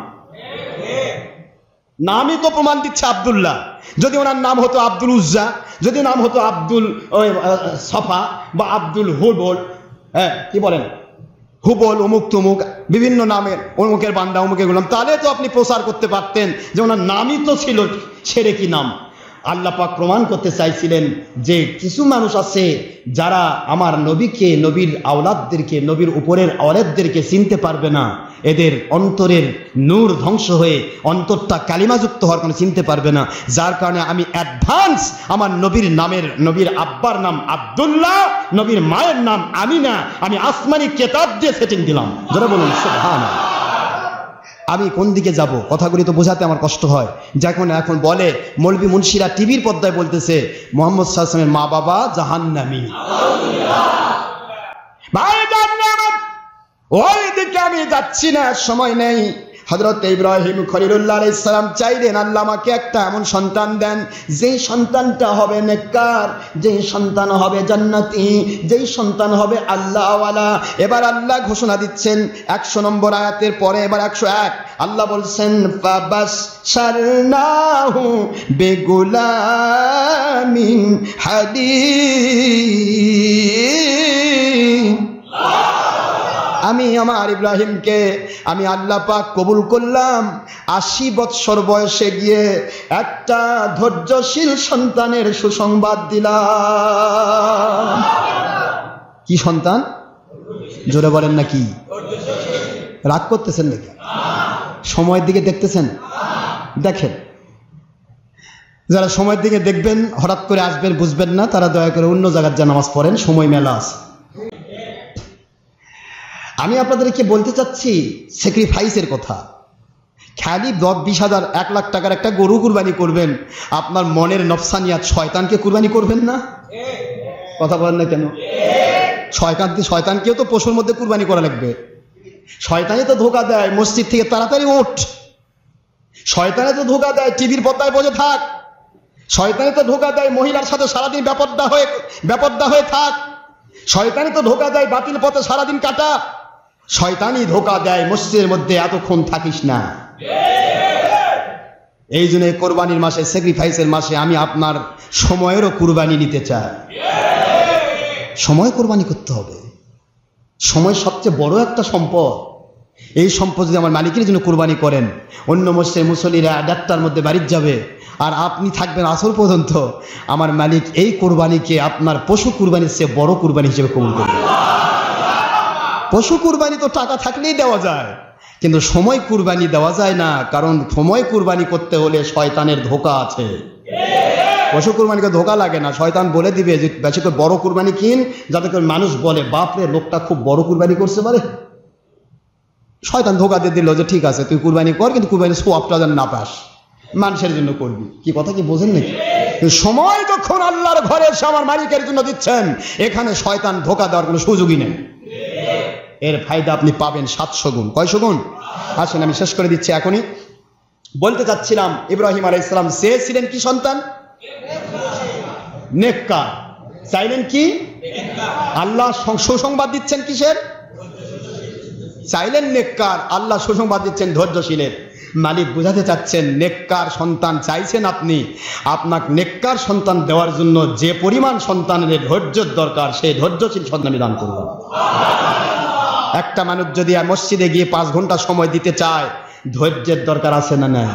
নামই তো প্রমাণ দিচ্ছে আব্দুল্লাহ। যদি ওনার নাম হতো আব্দুল উজ্জা, যদি নাম হতো আব্দুল সফা বা আব্দুল হুবল, হ্যাঁ কি বলেন, হুবল, অমুক তমুক, বিভিন্ন নামের, অমুকের বান্দা, অমুকের গোলাম, তাহলে তো আপনি প্রচার করতে পারতেন যে ওনার নামই তো ছিল শিরকি নাম। আল্লাহ পাক প্রমাণ করতে চাইছিলেন যে কিছু মানুষ আছে যারা আমার নবীকে, নবীর আওলাদদেরকে, নবীর উপরের আওলাদদেরকে চিনতে পারবে না। এদের অন্তরের নূর ধ্বংস হয়ে অন্তরটা কালিমাযুক্ত হওয়ার কারণে চিনতে পারবে না। যার কারণে আমি অ্যাডভান্স আমার নবীর আব্বার নাম আব্দুল্লাহ, নবীর মায়ের নাম আমিনা, আমি আসমানি কিতাব দিয়ে সেটিং দিলাম। যারা বলুন সুবহানাল্লাহ। আমি কোন দিকে যাব? কথাগুলি তো বোঝাতে আমার কষ্ট হয়। এখন বলে মৌলভী মুন্সিরা টিভির পর্দায় বলতেছে মুহাম্মদ সাল্লাল্লাহু আলাইহি ওয়াসাল্লামের মা বাবা জাহান্নামী। ভাই জাহান্নাম, ওই দিকে আমি যাচ্ছি না, সময় নেই। হযরত ইব্রাহিম খলিলুল্লাহ আলাইহিস সালাম চাইলেন, আল্লাহ আমাকে একটা এমন সন্তান দেন যেই সন্তানটা হবে নেককার, যেই সন্তান হবে জান্নাতি, যেই সন্তান হবে আল্লাহওয়ালা। এবার আল্লাহ ঘোষণা দিচ্ছেন 100 নম্বর আয়াতের পরে, এবার 101 আল্লাহ বলছেন ফাবাশশারনাহু বিগুলামিন হালিম। আমি আমার ইব্রাহিমকে আমি আল্লাহ পাক কবুল করলাম, 80 বৎসর বয়সে গিয়ে একটা ধৈর্যশীল সন্তানের সুসংবাদ দিলাম। কি সন্তান? জোরে বলেন না কি? রাগ করতেছেন নাকি? সময়ের দিকে দেখতেছেন? দেখেন, যারা সময়ের দিকে দেখবেন হঠাৎ করে আসবেন বুঝবেন না, তারা দয়া করে অন্য জায়গার যা নামাজ পড়েন, সময় মেলা আছে। আমি আপনাদেরকে বলতে চাচ্ছি স্যাক্রিফাইসের কথা। খালি 10-20 হাজার 1 লাখ টাকার একটা গরু কুরবানি করবেন, আপনার মনের নফসানিয়াত শয়তানকে কুরবানি করবেন না? কথা বলেন না কেন? শয়তানকেও তো পশুর মধ্যে কুরবানি করা লাগবে। শয়তানই তো ধোকা দেয় মসজিদ থেকে তাড়াতাড়ি ওঠ, শয়তানে তো ধোকা দেয় টিভির পর্দায় বসে থাক, শয়তানে তো ধোকা দেয় মহিলার সাথে সারাদিন বেপর্দা হয়ে থাক, শয়তানি তো ধোকা দেয় বাতিল পথে সারাদিন কাটা, শয়তানি ধোকা দেয় মসজিদের মধ্যে এতক্ষণ থাকিস না। এই জন্য কোরবানির মাসে, স্যাক্রিফাইসের মাসে আমি আপনার সময়েরও কুরবানি নিতে চাই। সময় কোরবানি করতে হবে। সময় সবচেয়ে বড় একটা সম্পদ। এই সম্পদ যদি আমার মালিকের জন্য কুরবানি করেন, অন্য মসজিদের মুসল্লিরা 1:30টার মধ্যে বাড়ির যাবে আর আপনি থাকবেন আসর পর্যন্ত, আমার মালিক এই কুরবানিকে আপনার পশু কুরবানির চেয়ে বড় কুরবানি হিসেবে কবুল করবে। পশু কুরবানি তো টাকা থাকলেই দেওয়া যায়, কিন্তু সময় কুরবানি দেওয়া যায় না, কারণ সময় কুরবানি করতে হলে শয়তানের ধোকা আছে। পশু কুরবানিকে ধোকা লাগে না, শয়তান বলে দিবে যে বেশি করে বড় কুরবানি কিন, যাতে করে মানুষ বলে বাপরে লোকটা খুব বড় কুরবানি করছে পারে। শয়তান ধোকা দিয়ে দিল যে ঠিক আছে তুই কুরবানি কর, কিন্তু কুরবানির সোয়াবটা যেন না পাস, মানুষের জন্য করবি। কি কথা কি বোঝেন নাকি? সময় যখন আল্লাহর ঘরে এসে আমার মালিকের জন্য দিচ্ছেন, এখানে শয়তান ধোকা দেওয়ার কোনো সুযোগই নেই। এর ফায়দা আপনি পাবেন 700 গুণ। কয়শো গুণ? আসেন আমি শেষ করে দিচ্ছি এখনই। বলতে চাচ্ছিলাম ইব্রাহিম আলাইহিস সালাম চেয়েছিলেন কি সন্তান? নেককার। চাইলেন কি? আল্লাহ সুসংবাদ দিচ্ছেন কিসের? চাইলেন নেককার, আল্লাহ সুসংবাদ দিচ্ছেন ধৈর্যশীলের। মালিক বোঝাতে চাচ্ছেন নেককার সন্তান চাইছেন আপনি, আপনাকে নেককার সন্তান দেওয়ার জন্য যে পরিমাণ সন্তানের ধৈর্যের দরকার, সেই ধৈর্যশীল সন্তান দান করব। একটা মানুষ যদি মসজিদে গিয়ে 5 ঘন্টা সময় দিতে চায়, ধৈর্যের দরকার আছে না নাই?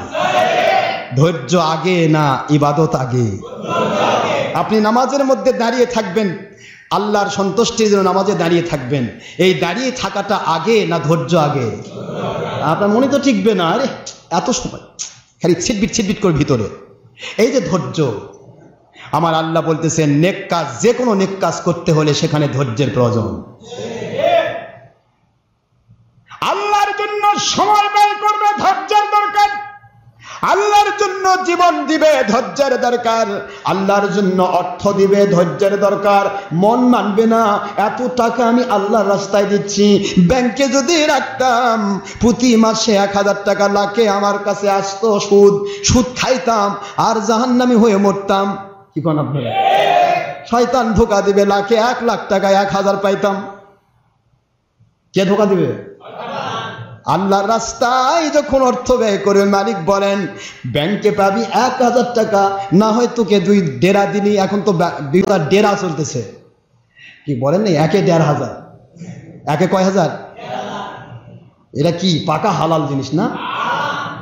ধৈর্য আগে না ইবাদত আগে? আপনি নামাজের মধ্যে দাঁড়িয়ে থাকবেন, আল্লাহর সন্তুষ্টির জন্য নামাজে দাঁড়িয়ে থাকবেন, এই দাঁড়িয়ে থাকাটা আগে না ধৈর্য আগে? আপনার মনে তো ঠিকবে না, আরে এত সময় খালি ছিটবিট করে ভিতরে। এই যে ধৈর্য, আমার আল্লাহ বলতেছেন নেক কাজ, যে কোনো নেক কাজ করতে হলে সেখানে ধৈর্যের প্রয়োজন। আল্লাহর জন্য সময় ব্যয় করবে, ধৈর্যের দরকার। আল্লাহর জন্য জীবন দিবে, ধৈর্যের দরকার। আল্লাহর জন্য অর্থ দিবে, ধৈর্যের দরকার। মন মানবে না, এত টাকা আমি আল্লাহর রাস্তায় দিচ্ছি, ব্যাংকে যদি রাখতাম প্রতি মাসে 1000 টাকা লাখে আমার কাছে আসতো, সুদ খাইতাম আর জাহান্নামী হয়ে মরতাম। কি কোন আপনারা? শয়তান ধোকা দিবে, লাখে 1 লাখ টাকায় 1000 পাইতাম। কে ধোকা দিবে? আল্লাহর রাস্তায় যখন অর্থ ব্যয় করে, মালিক বলেন ব্যাংকে পাবি 1000 টাকা, না হয় তোকে 2 ডেরা দিলি। এখন তো 2 ডেরা চলতেছে, কি বলেন না, 1.5,000। একে কয় হাজার? এটা কি পাকা হালাল জিনিস না?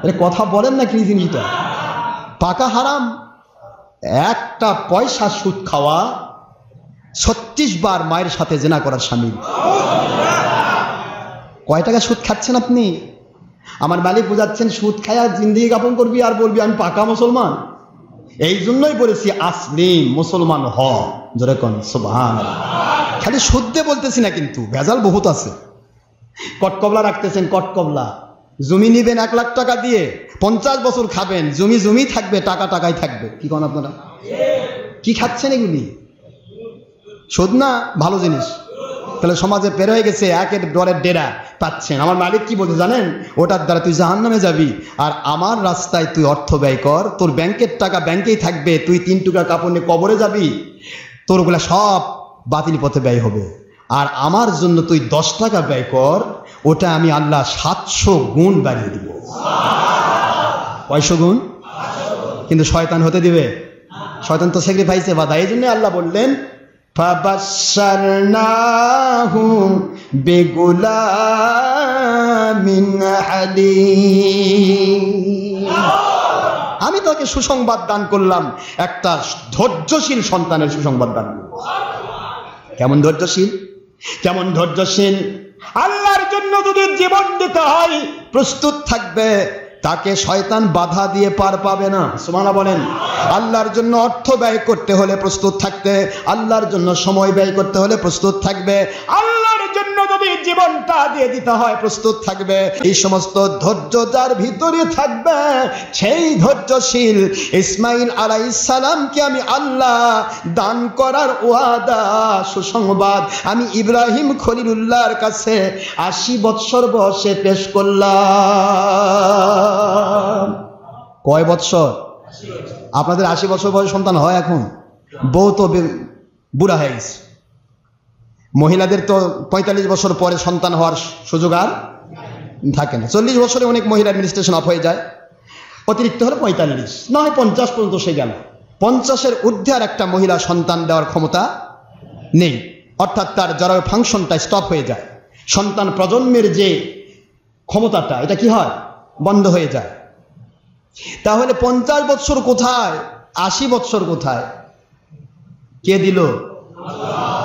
এটা কথা বলেন না কি জিনিসটা? পাকা হারাম। একটা পয়সা সুদ খাওয়া 36 বার মায়ের সাথে জেনা করার শামিল। কয় টাকা সুদ খাচ্ছেন আপনি? আমার মালিক বোঝাচ্ছেন সুদ খায়া জিন্দেগি যাপন করবি আর বলবি আমি পাকা মুসলমান। এই জন্যই বলেছি আসলিম মুসলমান হ। জোরে কোন সুবহানাল্লাহ। খালি সুদে বলতেছি না, কিন্তু ভেজাল বহুত আছে। কটকবলা রাখতেছেন, কটকবলা জমি নিবেন 1 লাখ টাকা দিয়ে, 50 বছর খাবেন, জমি থাকবে, টাকাই থাকবে। কি কোন আপনারা? কি খাচ্ছেন এগুলি? সুদ না ভালো জিনিস? তাহলে সমাজে বের হয়ে গেছে একের ডরের ডেরা পাচ্ছেন। আমার মালিক কি বলতে জানেন, ওটার দ্বারা তুই জাহান্নামে যাবি, আর আমার রাস্তায় তুই অর্থ ব্যয় কর, তোর ব্যাংকের টাকা ব্যাংকেই থাকবে, তুই 3 টুকরা কাপড় নিয়ে কবরে যাবি, তোর ওগুলা সব বাতিল পথে ব্যয় হবে। আর আমার জন্য তুই 10 টাকা ব্যয় কর, ওটা আমি আল্লাহ 700 গুণ বাড়িয়ে দিব। কয়শো গুণ? কিন্তু শয়তান হতে দিবে? শয়তান তো স্যাক্রিফাইসে বাধা। এই জন্য আল্লাহ বললেন ফাবাশশারনাহু বিগুলামিন হালিম, আমি তাকে সুসংবাদ দান করলাম, একটা ধৈর্যশীল সন্তানের সুসংবাদ দান করলাম। কেমন ধৈর্যশীল? কেমন ধৈর্যশীল? আল্লাহর জন্য যদি জীবন দিতে হয় প্রস্তুত থাকবে, তাকে শয়তান বাধা দিয়ে পার পাবে না। সুবহানাল্লাহ বলেন। আল্লাহর জন্য অর্থ ব্যয় করতে হলে প্রস্তুত থাকতে, আল্লাহর জন্য সময় ব্যয় করতে হলে প্রস্তুত থাকবে, আল্লাহর জন্য যদি জীবনটা দিয়ে দিতে হয় প্রস্তুত থাকবে। এই সমস্ত ধৈর্য যার ভিতরে থাকবে, সেই ধৈর্যশীল ইসমাঈল আলাইহিস সালামকে আমি আল্লাহ দান করার ওয়াদা, সুসংবাদ আমি ইব্রাহিম খলিলুল্লাহর কাছে 80 বৎসর বয়সে পেশ করলাম। কয় বৎসর? আপনাদের 80 বছর বয়সে সন্তান হয় এখন? বউ তো বুড়া হয়ে গেছে। মহিলাদের তো 45 বছর পরে সন্তান হওয়ার সুযোগ আর থাকে না। 40 বছরে অনেক মহিলা অ্যাডমিনিস্ট্রেশন অফ হয়ে যায়, অতিরিক্ত হলে 45, না হয় 50 পর্যন্ত সে গেল। 50-এর ঊর্ধ্বে আর একটা মহিলা সন্তান দেওয়ার ক্ষমতা নেই, অর্থাৎ তার জরায়ু ফাংশনটা স্টপ হয়ে যায়। সন্তান প্রজন্মের যে ক্ষমতাটা, এটা কি হয়? বন্ধ হয়ে যায়। তাহলে 50 বছর কোথায়, 80 বছর কোথায়? কে দিল?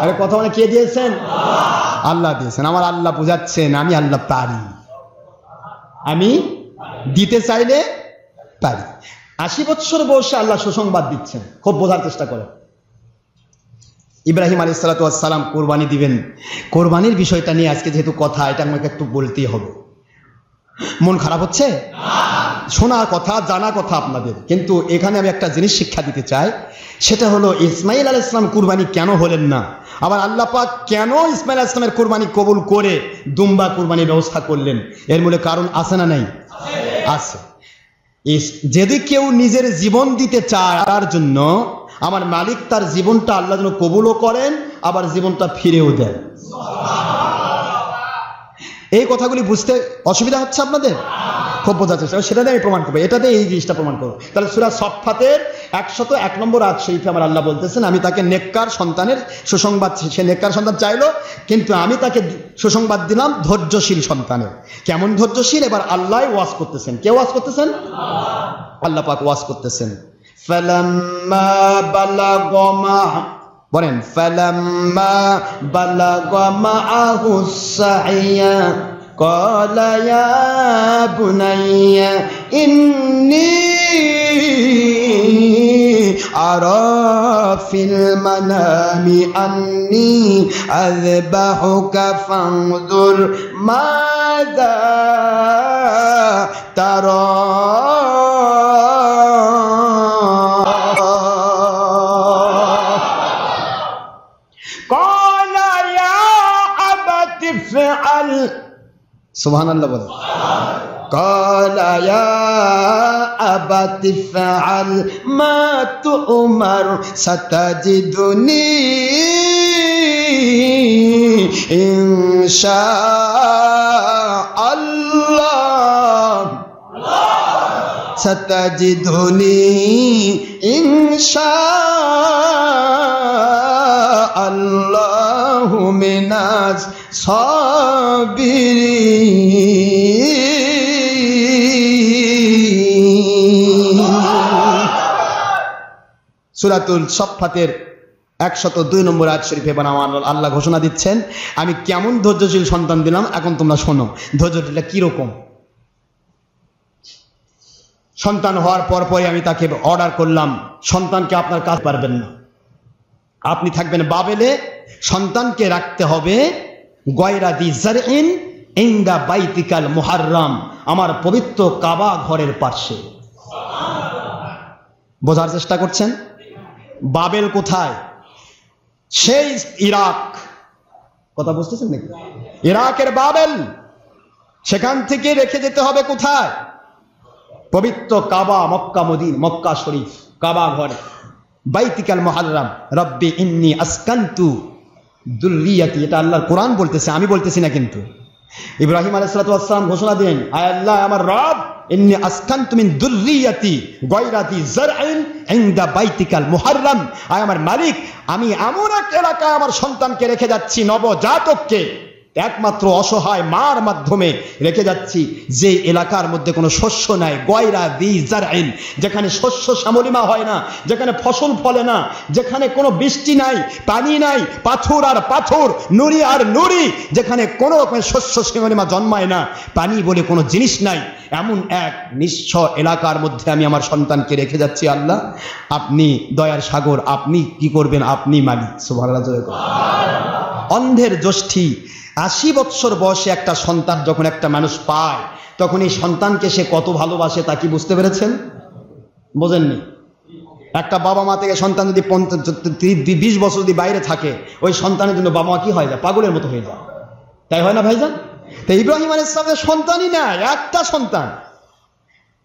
আরে কথা মানে কে দিয়েছেন? আল্লাহ দিয়েছেন। আমার আল্লাহ বুঝাচ্ছেন আমি আল্লাহ পারি, আমি দিতে চাইলে পারি। 80 বছর বয়সে আল্লাহ সুসংবাদ দিচ্ছেন, খুব বোঝার চেষ্টা করেন। ইব্রাহিম আলাইহিস সালাতু ওয়াস সালাম কোরবানি দিবেন। কোরবানির বিষয়টা নিয়ে আজকে যেহেতু কথা, এটা আমাকে একটু বলতেই হবে। মন খারাপ হচ্ছে? শোনা কথা, জানা কথা আপনাদের, কিন্তু এখানে আমি একটা জিনিস শিক্ষা দিতে চাই, সেটা হলো ইসমাঈল আলাইহিস সালাম কুরবানি কেন হলেন না, আবার আল্লাহ পাক কেন ইসমাঈল আলাইহিস সালামের কুরবানি কবুল করে দুম্বা কুরবানির ব্যবস্থা করলেন? এর মূলে কারণ আছে না নাই? আছে। যদি কেউ নিজের জীবন দিতে চায় তার জন্য, আমার মালিক তার জীবনটা আল্লাহ যেন কবুলও করেন, আবার জীবনটা ফিরেও দেন। এই কথাগুলি বুঝতে অসুবিধা হচ্ছে আপনাদের? খুব বোঝা চেষ্টা, সেটা দিয়ে আমি প্রমাণ করবো, এটা দিয়ে এই জিনিসটা প্রমাণ করবো। তাহলে সূরা সফফাতের 101 নম্বর আয়াত শরীফে আমার আল্লাহ বলতেছেন, আমি তাকে নেককার সন্তানের সুসংবাদ, সে নেককার সন্তান চাইলো, কিন্তু আমি তাকে সুসংবাদ দিলাম ধৈর্যশীল সন্তানের। কেমন ধৈর্যশীল? এবার আল্লাহ ওয়াজ করতেছেন। কে ওয়াজ করতেছেন? আল্লাহ পাক ওয়াজ করতেছেন। ফালাম্মা বালাগা মা, বলেন ফালাম্মা বালাগা মাআহুস সাইয়া ক্বালা ইয়া বুনাইয়া ইন্নী আরা ফিল মানামি আন্নী আযবাহুকা ফানজুর মাযা তারা। সুবহানাল্লাহ বলেন। ক্বালা ইয়া আবাতি ফাআল মা তু'মার সাতাজিদুনি ইনশাআল্লাহ, সাতাজিদুনি ইনশাআল্লাহু মিনাস সাবিরিন। সূরাতুল সফফাতের 102 নম্বর আয়াত শরীফে আল্লাহ ঘোষণা দিচ্ছেন, আমি কেমন ধৈর্যশীল সন্তান দিলাম, এখন তোমরা শোনো ধৈর্যটা কি রকম। সন্তান হওয়ার পরই আমি তাকে অর্ডার করলাম, সন্তানকে আপনার কাজ পারবেন না, আপনি থাকবেন বাবেলে, সন্তানকে রাখতে হবে গয়রা দি জারইন ইনদা বাইতিকাল মুহাররাম, আমার পবিত্র কাবা ঘরের পাশে। বোঝার চেষ্টা করছেন? বাবেল কোথায়? সেই ইরাক, কথা বুঝতেছেন নাকি? ইরাকের বাবেল, সেখান থেকে রেখে যেতে হবে কোথায়? পবিত্র কাবা, মক্কা মদিনা, মক্কা শরীফ, কাবা ঘর, বাইতিকাল মুহাররাম। রব্বি ইন্নী আসকানতু যুররিয়াতি, এটা আল্লাহর কোরআন বলতেছে, আমি বলতেছি না। কিন্তু ইব্রাহিম আলাইহিস সালাতু ওয়াস সালাম ঘোষণা দেন, আয় আল্লাহ, আমার রব, ইন্নী আসকানতু মিন যুররিয়াতি গায়রাতি যারইন ইনদা বাইতিকাল মুহাররাম, আয় আমার মালিক, আমি এমন এক এলাকায় আমার সন্তানকে রেখে যাচ্ছি, নবজাতককে, একমাত্র অসহায় মার মাধ্যমে রেখে যাচ্ছি, যে এলাকার মধ্যে কোনো শস্য নাই, গয়রা দি জারইন, যেখানে শস্য শ্যামলিমা হয় না, যেখানে ফসল ফলে না, যেখানে কোনো বৃষ্টি নাই, পানি নাই, পাথর আর পাথর, নুড়ি আর নুড়ি, যেখানে কোনো রকমের শস্য শ্যামলিমা জন্মায় না, পানি বলে কোনো জিনিস নাই, এমন এক নিঃস্ব এলাকার মধ্যে আমি আমার সন্তানকে রেখে যাচ্ছি। আল্লাহ, আপনি দয়ার সাগর, আপনি কি করবেন? আপনি মালিক। সুবহানাল্লাহ। অন্ধের জ্যোষ্ঠী 80 বৎসর বয়সে একটা সন্তান যখন একটা মানুষ পায়, তখন এই সন্তানকে সে কত ভালোবাসে তা কি বুঝতে পেরেছেন? বোঝেননি? একটা বাবা মা থেকে সন্তান যদি 20 বছর যদি বাইরে থাকে, ওই সন্তানের জন্য বাবা মা কি হয়ে যায়? পাগলের মতো হয়ে যায়। তাই হয় না ভাইজান? তো ইব্রাহিম আলাইহিস সালামের সন্তানই না, একটা সন্তান,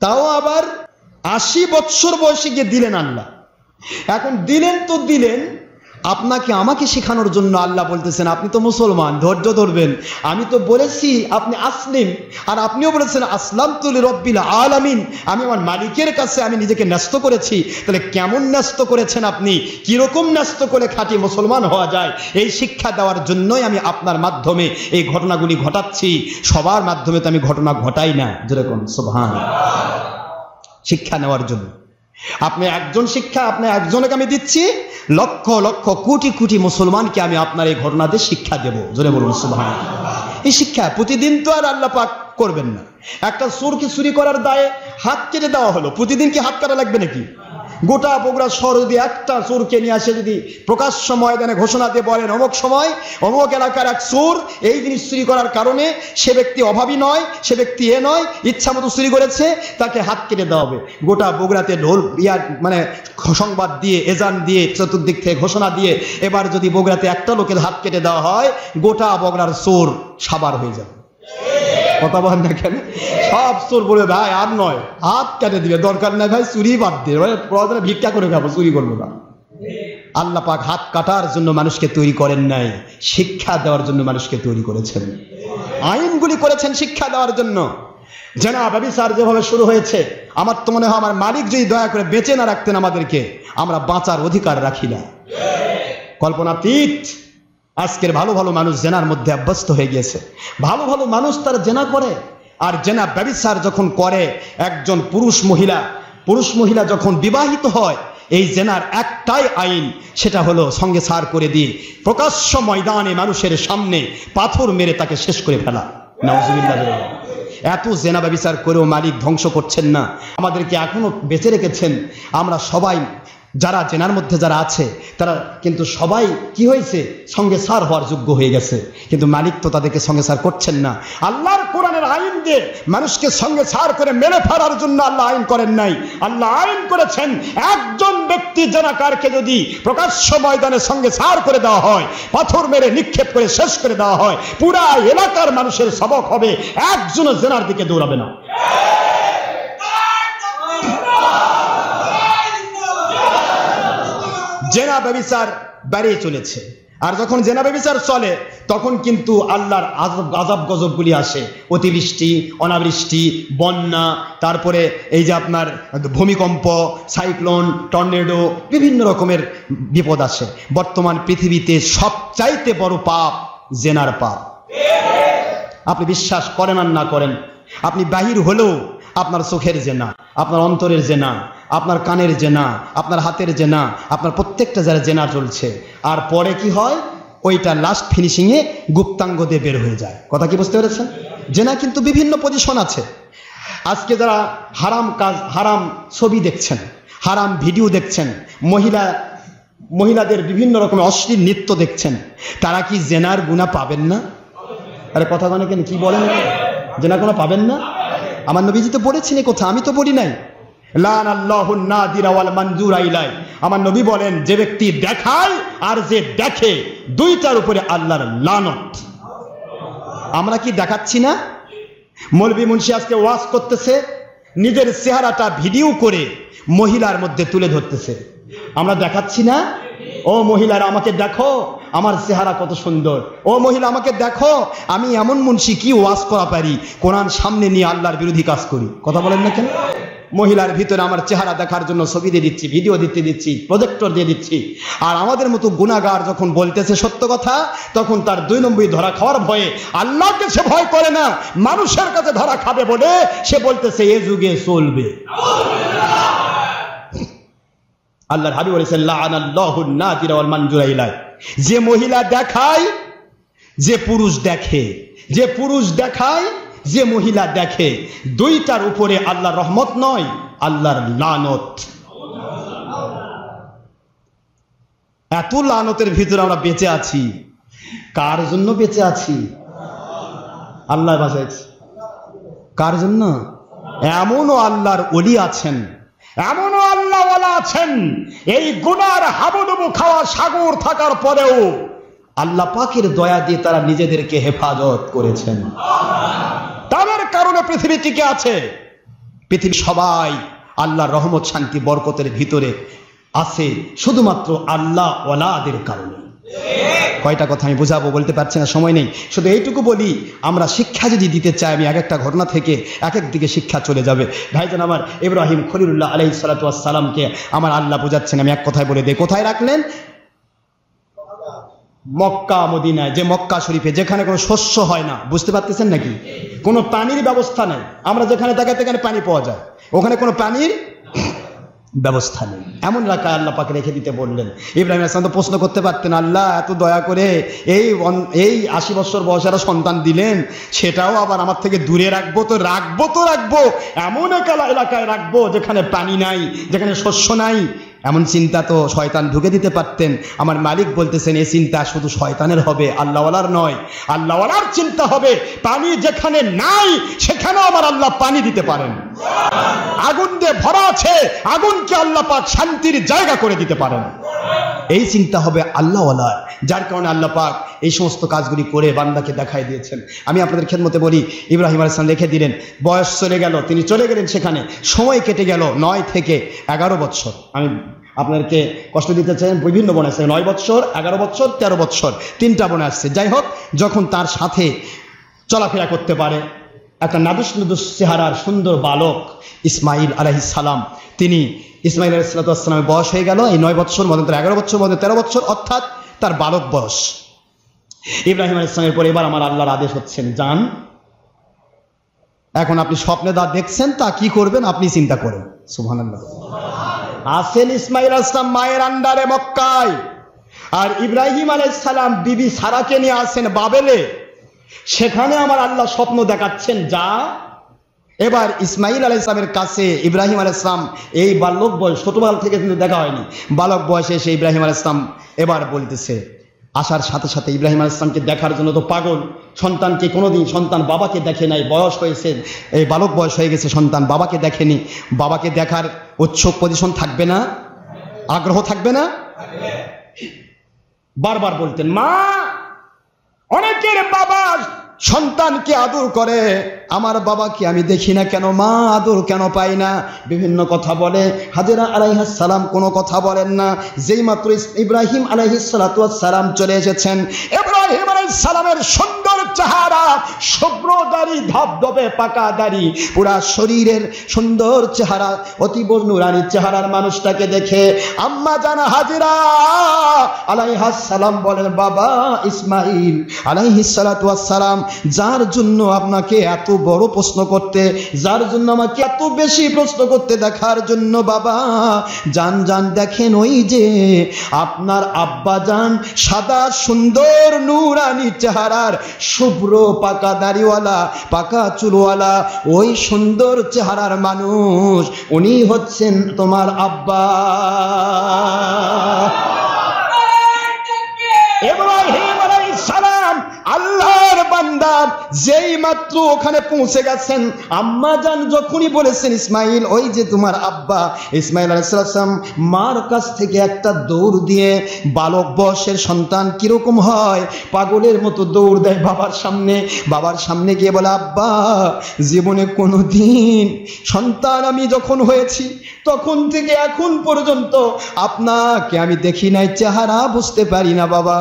তাও আবার 80 বৎসর বয়সে গিয়ে দিলেন আল্লাহ। এখন দিলেন তো দিলেন, আপনাকে আমাকে শেখানোর জন্য আল্লাহ বলতেছেন, আপনি তো মুসলমান, ধৈর্য ধরবেন। আমি তো বলেছি আপনি আসলিম, আর আপনিও বলেছেন আসলামতু লিরাব্বিল আলামিন, আমি আমার মালিকের কাছে আমি নিজেকে ন্যস্ত করেছি। তাহলে কেমন ন্যস্ত করেছেন আপনি? কিরকম ন্যস্ত করে খাঁটি মুসলমান হওয়া যায়, এই শিক্ষা দেওয়ার জন্যই আমি আপনার মাধ্যমে এই ঘটনাগুলি ঘটাচ্ছি। সবার মাধ্যমে তো আমি ঘটনা ঘটাই না, যেরকম সুবহানাল্লাহ, শিক্ষা নেওয়ার জন্য। আপনি একজন শিক্ষা, আপনি একজনকে আমি দিচ্ছি, লক্ষ লক্ষ কোটি কোটি মুসলমানকে আমি আপনার এই ঘটনা দিয়ে শিক্ষা দেব। জোরে বলুন সুবহানাল্লাহ। এই শিক্ষা প্রতিদিন তো আর আল্লাহ পাক করবেন না। একটা চোরকে চুরি করার দায়ে হাত কেটে দেওয়া হলো, প্রতিদিন কি হাত কাটা লাগবে নাকি? গোটা বগুড়া শহর যদি একটা চোরকে নিয়ে আসে, যদি প্রকাশ্য ময়দানে ঘোষণা দিয়ে বলেন অমুক সময় অমুক এলাকার এক চোর এই জিনিস চুরি করার কারণে, সে ব্যক্তি অভাবী নয়, সে ব্যক্তি নয়, ইচ্ছা মতো চুরি করেছে, তাকে হাত কেটে দেওয়া হবে। গোটা বগুড়াতে ঢোল মানে সংবাদ দিয়ে, এজান দিয়ে, চতুর্দিক থেকে ঘোষণা দিয়ে, এবার যদি বগুড়াতে একটা লোকের হাত কেটে দেওয়া হয়, গোটা বগুড়ার চোর সাবার হয়ে যাবে। কথা বলেন না কেন? সব চোর বলে, ভাই আর নয়, হাত কেটে দিবে, দরকার নাই ভাই, চুরি বাদ দিয়ে, প্রয়োজনে ভিক্ষা করে খাবো, চুরি করবো না। আল্লাহ পাক হাত কাটার জন্য মানুষকে তৈরি করেন নাই, শিক্ষা দেওয়ার জন্য মানুষকে তৈরি করেছেন। আইনগুলি করেছেন শিক্ষা দেওয়ার জন্য। জেনা ব্যভিচার যেভাবে শুরু হয়েছে, আমার তো মনে হয় আমার মালিক যদি দয়া করে বেঁচে না রাখতেন আমাদেরকে, আমরা বাঁচার অধিকার রাখি না। কল্পনাতীত। আজকের ভালো ভালো মানুষ জেনার মধ্যে অভ্যস্ত হয়ে গিয়েছে। ভালো ভালো মানুষ তারা জেনা করে, আর জেনা ব্যভিচার যখন করে একজন পুরুষ মহিলা যখন বিবাহিত হয়, এই জেনার একটাই আইন, সেটা হলো সঙ্গে সার করে দিয়ে প্রকাশ্য ময়দানে মানুষের সামনে পাথর মেরে তাকে শেষ করে ফেলা। নাউজুবিল্লাহ। এত জেনা ব্যভিচার করেও মালিক ধ্বংস করছেন না, আমাদেরকে এখনো বেঁচে রেখেছেন। আমরা সবাই যারা জেনার মধ্যে যারা আছে, তারা কিন্তু সবাই কি হয়েছে? সঙ্গে সার হওয়ার যোগ্য হয়ে গেছে, কিন্তু মালিক তো তাদেরকে সঙ্গে সার করছেন না। আল্লাহর কোরআনের আইন দিয়ে মানুষকে সঙ্গে সার করে মেরে ফেলার জন্য আল্লাহ আইন করেন নাই। আল্লাহ আইন করেছেন, একজন ব্যক্তি জেনাকারকে যদি প্রকাশ্য ময়দানে সঙ্গে সার করে দেওয়া হয়, পাথর মেরে নিক্ষেপ করে শেষ করে দেওয়া হয়, পুরা এলাকার মানুষের সবক হবে, একজনও জেনার দিকে দৌড়াবে না। জেনা ব্যভিচার বাড়িয়ে চলেছে, আর যখন জেনা ব্যভিচার চলে তখন কিন্তু আল্লাহর আযাব গজবগুলি আসে। অতিবৃষ্টি, অনাবৃষ্টি, বন্যা, তারপরে এই যে আপনার ভূমিকম্প, সাইক্লোন, টর্নেডো, বিভিন্ন রকমের বিপদ আসে। বর্তমান পৃথিবীতে সবচাইতে বড় পাপ জেনার পাপ। আপনি বিশ্বাস করেন আর না করেন, আপনি বাহির হলেও আপনার চোখের জেনা, আপনার অন্তরের জেনা, আপনার কানের জেনা, আপনার হাতের জেনা, আপনার প্রত্যেকটা যারা জেনা চলছে, আর পরে কি হয়? ওইটা লাস্ট ফিনিশিংয়ে গুপ্তাঙ্গ দিয়ে বের হয়ে যায়। কথা কি বুঝতে পেরেছেন? জেনা কিন্তু বিভিন্ন পজিশন আছে। আজকে যারা হারাম কাজ, হারাম ছবি দেখছেন, হারাম ভিডিও দেখছেন, মহিলাদের বিভিন্ন রকমের অশ্লীল নৃত্য দেখছেন, তারা কি জেনার গুনাহ পাবেন না? আরে কথা বলে কেন, কি বলেন? জেনার গুনাহ পাবেন না? আমার নবীজি তো বলেছেন এই কথা, আমি তো বলি নাই। লানাল্লাহুন নাদিরা ওয়াল মানজুরা ইলাই। আমার নবী বলেন, যে ব্যক্তি দেখায় আর যে দেখে, দুইটার উপরে আল্লাহর লানত। আমরা কি দেখাচ্ছি না? মৌলভী মুন্সি আজকে ওয়াজ করতেছে, নিজের চেহারাটা ভিডিও করে মহিলার মধ্যে তুলে ধরতেছে। আমরা দেখাচ্ছি না? ও মহিলারা আমাকে দেখো, আমার চেহারা কত সুন্দর। ও মহিলা আমাকে দেখো, আমি এমন মুন্সি, কি ওয়াজ করা পারি, কোরআন সামনে নিয়ে আল্লাহর বিরোধী কাজ করি। কথা বলেন না কেন? মহিলার ভিতরে আমার চেহারা দেখার জন্য ছবি দিয়ে দিচ্ছি, ভিডিও দিচ্ছি, প্রজেক্টর দিয়ে দিচ্ছি। আর আমাদের মতো গুনাহগার যখন বলতেছে সত্য কথা, তখন তার 2 নম্বরই ধরা খাওয়ার ভয়ে আল্লাহকে সে ভয় করে না, মানুষের কাছে ধরা খাবে বলে সে বলতেছে এ যুগে চলবে। আল্লাহর হাবিব বলেছেন, লাআনাল্লাহুন নাদিরা ওয়াল মানজুরা ইলাই। যে মহিলা দেখায়, যে পুরুষ দেখে, যে পুরুষ দেখায়, যে মহিলা দেখে, দুইটার উপরে আল্লাহর রহমত নয়, আল্লাহর লানত। এত লানতের ভিতরে আমরা বেঁচে আছি। কার জন্য বেঁচে আছি? আল্লাহ বাঁচাইছে। কার জন্য? এমনও আল্লাহর ওলি আছেন, এমনও আল্লাহ ওয়ালা আছেন, এই গুনার হাবুডুবু খাওয়া সাগর থাকার পরেও আল্লাহ পাকের দয়া দিয়ে তারা নিজেদেরকে হেফাজত করেছেন। তাদের কারণে পৃথিবী টিকে আছে। পৃথিবী সবাই আল্লাহর রহমত, শান্তি, বরকতের ভিতরে আছে শুধুমাত্র আল্লাহ ওয়ালাদের কারণে। কয়টা কথা আমি বোঝাবো বলতে পারছি না, সময় নেই। শুধু এইটুকু বলি, আমরা শিক্ষা যদি দিতে চাই, আমি এক একটা ঘটনা থেকে এক এক দিকে শিক্ষা চলে যাবে। ভাইজান আমার, ইব্রাহিম খলিলুল্লাহ আলাইহিস সালাতু ওয়াস সালামকে আমার আল্লাহ বোঝাচ্ছেন, আমি এক কথায় বলে দেই। কোথায় রাখলেন? মক্কা মদিনায়। যে মক্কা শরীফে, যেখানে কোনো শস্য হয় না, বুঝতে পারতেছেন নাকি? কোনো পানির ব্যবস্থা নেই। আমরা যেখানে তাকাই সেখানে পানি পাওয়া যায়, ওখানে কোনো পানির ব্যবস্থা নেই। এমন এলাকায় আল্লাহ পাকে রেখে দিতে বললেন। ইব্রাহিম আলাইহিস সালাম তো প্রশ্ন করতে পারতেন, আল্লাহ এত দয়া করে এই 80 বছর বয়সের সন্তান দিলেন, সেটাও আবার আমার থেকে দূরে রাখবো তো রাখবো, এমন এক এলাকায় রাখবো যেখানে পানি নাই, যেখানে শস্য নাই। এমন চিন্তা তো শয়তান ঢুকে দিতে পারতেন। আমার মালিক বলতেছেন, এই চিন্তা শুধু শয়তানের হবে, আল্লাহওয়ালার নয়। আল্লাহওয়ালার চিন্তা হবে, পানি যেখানে নাই সেখানেও আমার আল্লাহ পানি দিতে পারেন। আগুন দিয়ে ভরা আছে, আগুনকে আল্লাহ পাক শান্তির জায়গা করে দিতে পারেন। এই চিন্তা হবে আল্লাহওয়ালার, যার কারণে আল্লাহ পাক এই সমস্ত কাজগুলি করে বান্দাকে দেখাই দিয়েছেন। আমি আপনাদের খেদমতে বলি, ইব্রাহিম আলাইহিস সালাম রেখে দিলেন, বয়স চলে গেল, তিনি চলে গেলেন সেখানে, সময় কেটে গেল 9 থেকে 11 বছর। আমি আপনাদেরকে কষ্ট দিতে চাই, বিভিন্ন বনে আসছে 9 বছর, 11 বছর, 13 বছর, 3টা বনে আসছে। যাই হোক, যখন তার সাথে চলাফেরা করতে পারে একটা নাদুস চেহারার সুন্দর বালক ইসমাইল আলাইহিস সালাম, তিনি ইসমাইল আলাইহিস সালামের বয়স হয়ে গেল এই 9 বছর, মধ্যে 11 বছর, মধ্যে 13 বছর, অর্থাৎ তার বালক বয়স। ইব্রাহিম আলাইহিস সালামের পরে এবার আমার আল্লাহর আদেশ হচ্ছেন, যান, এখন আপনি স্বপ্নে যা দেখছেন তা কি করবেন আপনি চিন্তা করেন। সুবহানাল্লাহ। আসেন ইসমাইল আলাইহিস সালাম মায়ের আন্ডারে মক্কায়, আর ইব্রাহিম আলাইহিস সালাম বিবি সারাকে নিয়ে আসেন বাবেলে। সেখানে আমার আল্লাহ স্বপ্ন দেখাচ্ছেন, যা। এবার ইসমাইল আলাইহিস সালামের কাছে ইব্রাহিম আলাইহিস সালাম এই বালক বয়স, ছোটবেলা থেকে কিন্তু দেখা হয়নি, বালক বয়সে এসে ইব্রাহিম আলাইহিস সালাম এবার বলতেছে, আসার সাথে সাথে ইব্রাহিম আলাইহিস সালামকে দেখার জন্য তো পাগল। সন্তানকে কোনোদিন, সন্তান বাবাকে দেখে নাই, বয়স হয়েছে, এই বালক বয়স হয়ে গেছে, সন্তান বাবাকে দেখেনি। বাবাকে দেখার উৎসুক পজিশন থাকবে না? আগ্রহ থাকবে না? বারবার বলতেন, মা, অনেকের বাবা সন্তানকে আদর করে, আমার বাবাকে আমি দেখি না কেন, মা আদর কেন পাই না, বিভিন্ন কথা বলে। হাজেরা আলাইহিস সালাম কোনো কথা বলেন না। যেই মাত্র ইব্রাহিম আলাইহিস সালাম চলে এসেছেন, ইব্রাহিম আলাইহিস সালামের সুন্দর চেহারা, শুভ্র দাড়ি, ধবধবে পাকা দাড়ি, পুরা শরীরের সুন্দর চেহারা, অতীব নূরানী চেহারার মানুষটাকে দেখে আম্মা জানা হাজেরা আলাইহিস সালাম বলেন, বাবা ইসমাইল আলাইহিস সালাম, যার জন্য আপনাকে এত বড় প্রশ্ন করতে, যার জন্য আমাকে এত বেশি প্রশ্ন করতে দেখার জন্য, বাবা জান জান দেখেন, ওই যে আপনার আব্বা জান, সাদা সুন্দর নূরানী চেহারার, শুভ্র পাকা দাড়িওয়ালা, পাকা চুলওয়ালা, ওই সুন্দর চেহারার মানুষ, উনি হচ্ছেন তোমার আব্বা। ইব্রাহিম আলাইহিস সালাম আল্লাহর বান্দা বান্দা যেই মাত্র ওখানে পৌঁছে গেছেন, আম্মা জান যখনই বলেছেন ইসমাইল ওই যে তোমার আব্বা, ইসমাইল আলাইহিস সালাম মার কাছ থেকে একটা দৌড় দিয়ে, বালক বয়সের সন্তান কিরকম হয় পাগলের মতো দৌড় দেয় বাবার সামনে গিয়ে বলে, আব্বা জীবনে কোনোদিন সন্তান আমি যখন হয়েছি তখন থেকে এখন পর্যন্ত আপনাকে আমি দেখি নাই, চেহারা বুঝতে পারি না বাবা,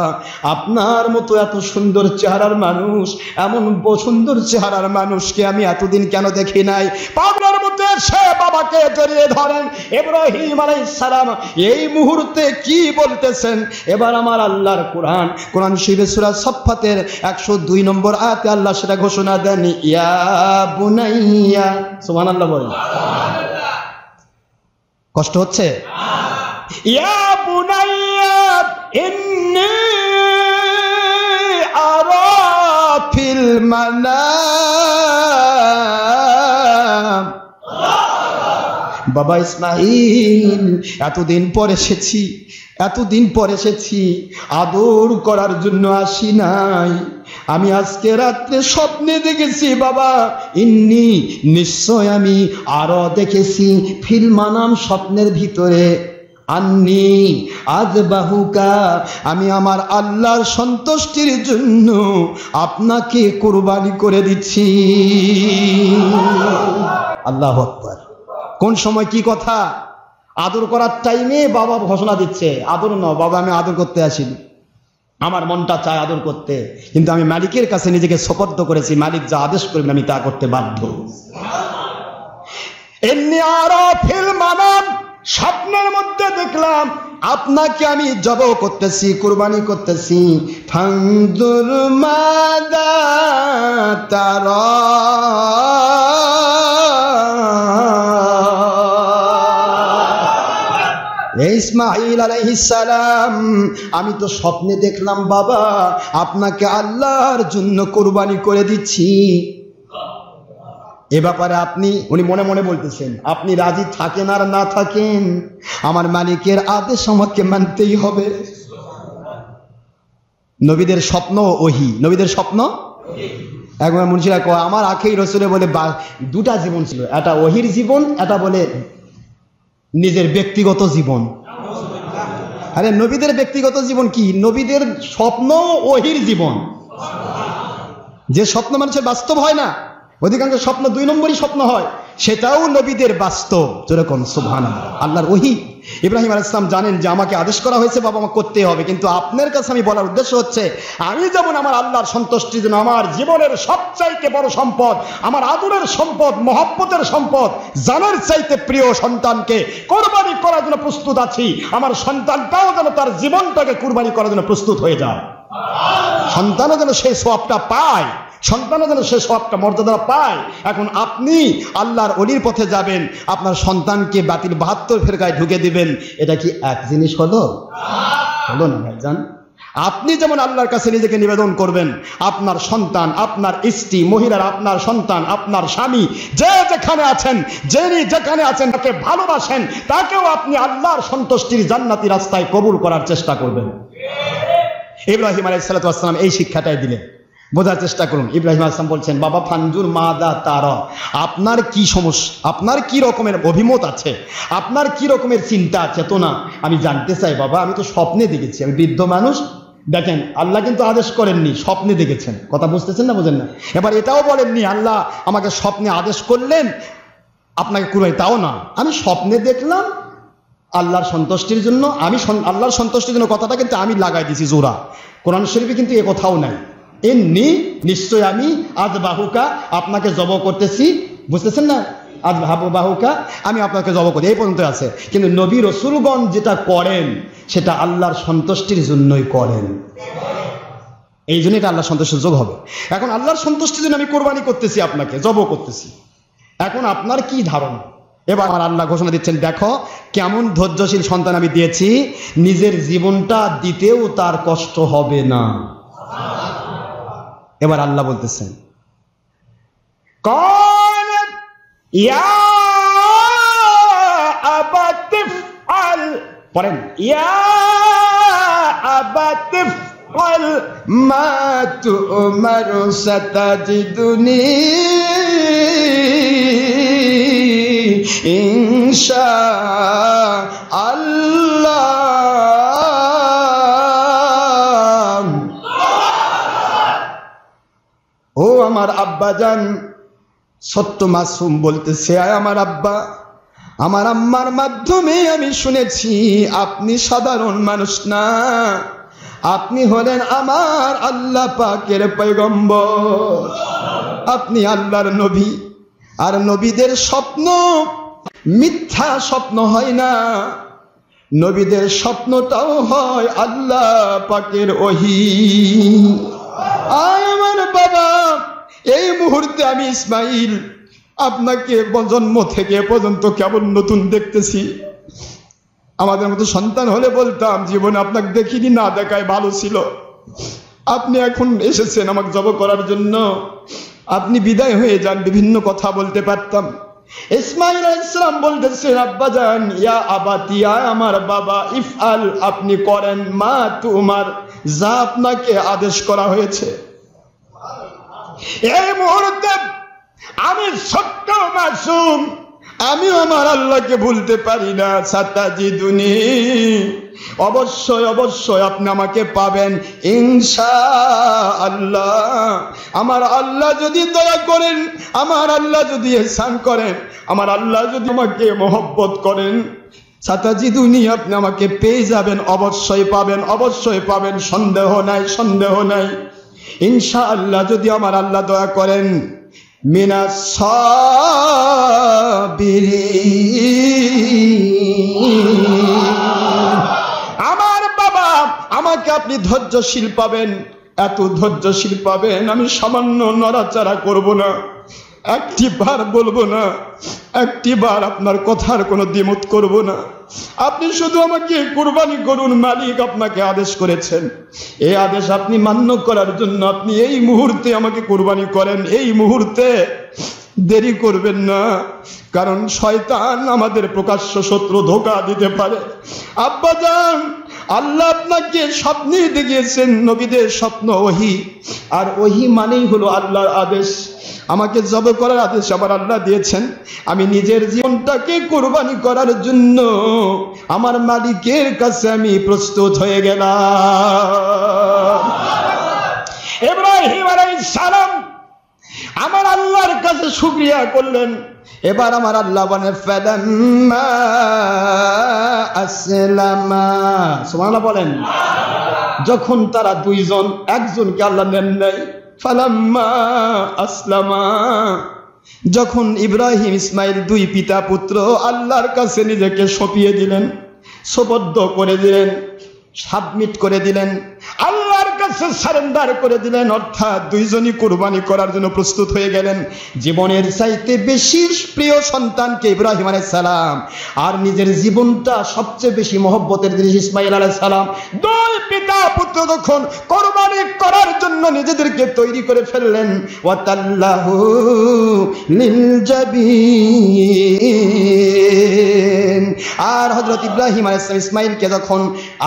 আপনার মতো এত সুন্দর চেহারার মানুষ, এমন সুন্দর চেহারার মানুষকে আমি এতদিন কেন দেখি নাই। পাগলের মতো সে বাবাকে জড়িয়ে ধরেন। ইব্রাহিম আলাইহিস সালাম এই মুহূর্তে কি বলতেছেন? এবার আমার আল্লাহর কোরআন শরীফে সূরা সাফফাতের 102 নম্বর আয়াতে আল্লাহ সেটা ঘোষণা দেন, ইয়া বুনাইয়া, সুবহানাল্লাহ বলেন। কষ্ট হচ্ছে? ইয়া বুনাইয়া ইন্নী আরা ফিল মানাম, বাবা ইসমাইল এতদিন পর এসেছি, আদর করার জন্য আসি নাই। আমি আজকে রাত্রে স্বপ্নে দেখেছি বাবা, ইন্নি নিশ্চয় আমি আরো দেখেছি, ফিল মানাম স্বপ্নের ভিতরে, আন্নি আযবাহুকা আমি আমার আল্লাহর সন্তুষ্টির জন্য আপনাকে কুরবানি করে দিচ্ছি। আল্লাহু আকবার। কোন সময় কি কথা? আদর করার টাইমে বাবা ঘোষণা দিচ্ছে, আদর না বাবা, আমি আদর করতে আসিনি, আমার মনটা চায় আদর করতে, কিন্তু আমি মালিকের কাছে নিজেকে সুপর্দ করেছি, মালিক যা আদেশ করবেন আমি তা করতে বাধ্য। এমনি আরা ফিল মানাম, স্বপ্নের মধ্যে দেখলাম আপনাকে আমি জবাহ করতেছি, কুরবানি করতেছি। ফানজুর মাদা তারা, ইসমাঈল আলাইহিস সালাম আমি তো স্বপ্নে দেখলাম বাবা আপনাকে আল্লাহর জন্য কুরবানি করে দিচ্ছি। এ ব্যাপারে উনি মনে মনে বলতেছেন, আপনি রাজি থাকেন আর না থাকেন, আমার মালিকের আদেশ আমাকে মানতেই হবে। নবীদের স্বপ্ন ওহী, নবীদের স্বপ্ন। একবার মুন্সিরা কয় আমার আখেই রসুলে বলে দুটা জীবন ছিল, এটা ওহীর জীবন, এটা বলে নিজের ব্যক্তিগত জীবন। আরে নবীদের ব্যক্তিগত জীবন কি? নবীদের স্বপ্ন ওহীর জীবন। যে স্বপ্ন মানুষের বাস্তব হয় না, অধিকাংশ স্বপ্ন 2 নম্বরই স্বপ্ন হয়, সেটাও নবীদের বাস্তব। যেরকম সুবহানাল্লাহ, আল্লাহর ওহী। ইব্রাহিম আলাইহিস সালাম জানেন যে আমাকে আদেশ করা হয়েছে বাবা আমাকে করতেই হবে, কিন্তু আপনার কাছে আমি বলার উদ্দেশ্য হচ্ছে, আমি যেমন আমার আল্লাহর সন্তুষ্টির জন্য আমার জীবনের সবচাইতে বড় সম্পদ, আমার আদরের সম্পদ, মহব্বতের সম্পদ, জানের চাইতে প্রিয় সন্তানকে কুরবানি করার জন্য প্রস্তুত আছি, আমার সন্তানটাও যেন তার জীবনটাকে কুরবানি করার জন্য প্রস্তুত হয়ে যায়। সন্তানও যেন সেই সওয়াবটা পায়, সন্তানও যেন সে সওয়াবটা মর্যাদা পায়। এখন আপনি আল্লাহর ওলির পথে যাবেন, আপনার সন্তানকে বাতিল 72 ফেরকায় ঢুকে দিবেন, এটা কি এক জিনিস হলো না ভাইজান? আপনি যেমন আল্লাহর কাছে নিজেকে নিবেদন করবেন, আপনার সন্তান, আপনার স্ত্রী, মহিলারা, আপনার সন্তান, আপনার স্বামী, যে যেখানে আছেন, যিনি যেখানে আছেন তাকে ভালোবাসেন, তাকেও আপনি আল্লাহর সন্তুষ্টির জান্নাতি রাস্তায় কবুল করার চেষ্টা করবেন। ইব্রাহিম আলাইহিস সালাম এই শিক্ষাটাই দিলেন। বোঝার চেষ্টা করুন। ইব্রাহিম আলাইহিস সালাম বলছেন, বাবা ফানজুর মাদা তারা, আপনার কি সমস্যা, আপনার কি রকমের অভিমত আছে, আপনার কি রকমের চিন্তা আছে তো না, আমি জানতে চাই বাবা। আমি তো স্বপ্নে দেখেছি, আমি বৃদ্ধ মানুষ। দেখেন আল্লাহ কিন্তু আদেশ করেননি, স্বপ্নে দেখেছেন। কথা বুঝতেছেন না, বোঝেন না? এবার এটাও বলেননি আল্লাহ আমাকে স্বপ্নে আদেশ করলেন আপনাকে কুরবানি, তাও না, আমি স্বপ্নে দেখলাম আল্লাহর সন্তুষ্টির জন্য, আমি আল্লাহর সন্তুষ্টির জন্য কথাটা কিন্তু আমি লাগাই দিয়েছি জোড়া। কোরআন শরীফে কিন্তু এ কথাও নাই। এমনি নিশ্চয় আমি আযবাহুকা আপনাকে জবাহ করতেছি, বুঝতেছেন না? আযবাহুকা আমি আপনাকে জবাহ করি, এই পর্যন্ত আছে। কিন্তু নবী রাসূলগণ যেটা করেন সেটা আল্লাহর সন্তুষ্টির জন্যই করেন, এই জন্য এটা আল্লাহর সন্তুষ্টির যোগ হবে। এখন আল্লাহর সন্তুষ্টির জন্য আমি কোরবানি করতেছি, আপনাকে জবাহ করতেছি। এখন আপনার কি ধারণা? এবার আমার আল্লাহ ঘোষণা দিচ্ছেন, দেখো কেমন ধৈর্যশীল সন্তান আমি দিয়েছি, নিজের জীবনটা দিতেও তার কষ্ট হবে না। এবার আল্লাহ বলতেছেন, ইয়া আবাতিফআল, পড়েন, ইয়া আবাতিফআল قل ما تؤمر ستجدني إن شاء الله। ও আমার আব্বাজান, ছোট্ট মাসুম বলতেছে, আয় আমার আব্বা, আমার আম্মার মাধ্যমে আমি শুনেছি আপনি সাধারণ মানুষ না, আপনি হলেন আমার আল্লাহ পাকের পয়গম্বর, আপনি আল্লাহর নবী। আর নবীদের স্বপ্ন মিথ্যা স্বপ্ন হয় না, নবীদের স্বপ্নটাও হয় আল্লাহ পাকের ওহী। আয় আমার বাবা, এই মুহূর্তে আমি ইসমাইল আপনাকে জন্ম থেকে পর্যন্ত কেবল নতুন দেখতেছি। আমাদের মতো সন্তান হলে বলতাম জীবনে আপনাকে দেখিনি, না দেখায় ভালো ছিল। আপনি এখন এসেছেন আমাকে জব করার জন্য, আপনি বিদায় হয়ে যান, বিভিন্ন কথা বলতে পারতাম। ইসমাইল আলাইহিস সালাম বলতেছেন, আব্বাজান, ইয়া আবাতি, আমার বাবা, ইফআল, আপনি করেন, মা তুমার, যা আপনাকে আদেশ করা হয়েছে। এই মুহূর্তে আমি ছোট্ট মাসুম, আমি আমার আল্লাহকে ভুলতে পারি না। সাতাজিদুনি, অবশ্যই অবশ্যই আপনি আমাকে পাবেন ইনশাআল্লাহ। আমার আল্লাহ যদি দয়া করেন, আমার আল্লাহ যদি ইহসান করেন, আমার আল্লাহ যদি আমাকে মহব্বত করেন, সাতাজিদুনি, আপনি আমাকে পেয়ে যাবেন, অবশ্যই পাবেন, অবশ্যই পাবেন, সন্দেহ নাই, সন্দেহ নাই। ইনশাআল্লাহ যদি আমার আল্লাহ দয়া করেন, মিনাস সাবিরিন। আমার বাবা, আমাকে আপনি ধৈর্যশীল পাবেন, এত ধৈর্যশীল পাবেন আমি সামান্য নড়াচড়া করব না, একটি বার বলবো না, একটি বার আপনার কথার কোনো দ্বিমত করব না। আপনি শুধু আমাকে কুরবানি করুন, মালিক আপনাকে আদেশ করেছেন, এই আদেশ আপনি মান্য করার জন্য আপনি এই মুহূর্তে আমাকে কুরবানি করেন, এই মুহূর্তে, দেরি করবেন না, কারণ শয়তান আমাদের প্রকাশ্য শত্রু, ধোঁকা দিতে পারে। আব্বাজান, আল্লাহ আপনাকে স্বপ্নে দেখিয়েছেন, নবীদের স্বপ্ন ওহী, আর ওহী মানেই হলো আল্লাহর আদেশ। আমাকে জব করার আদেশ আবার আল্লাহ দিয়েছেন, আমি নিজের জীবনটাকে কুরবানি করার জন্য আমার মালিকের কাছে আমি প্রস্তুত হয়ে গেলাম। ইব্রাহিম আলাইহিস সালাম আমার আল্লাহর কাছে শুকরিয়া করলেন। এবার আমার আল্লাহ বলেন, ফালাম্মা আসলামা, সুবহানাল্লাহ বলেন। যখন তারা দুইজন, একজনকে আল্লাহ নেন নাই, ফালাম্মা আসলামা, যখন ইব্রাহিম ইসমাইল দুই পিতা পুত্র আল্লাহর কাছে নিজেকে সঁপিয়ে দিলেন, সোপর্দ করে দিলেন, সাবমিট করে দিলেন, আল্লাহর কাছে সারেন্ডার করে দিলেন, অর্থাৎ দুইজনই কুরবানি করার জন্য প্রস্তুত হয়ে গেলেন। জীবনের চাইতে বেশি প্রিয় সন্তানকে ইব্রাহিম আলাইহিস সালাম, আর নিজের জীবনটা সবচেয়ে বেশি মহব্বতের জিনিস ইসমাইল আলাইহিস সালাম, দুই পিতা পুত্র যখন কুরবানি করার জন্য নিজেদেরকে তৈরি করে ফেললেন, ওয়াতাল্লাহু লিল জাবিন, আর হযরত ইব্রাহিম আলাইহিস সালাম ইসমাইলকে যখন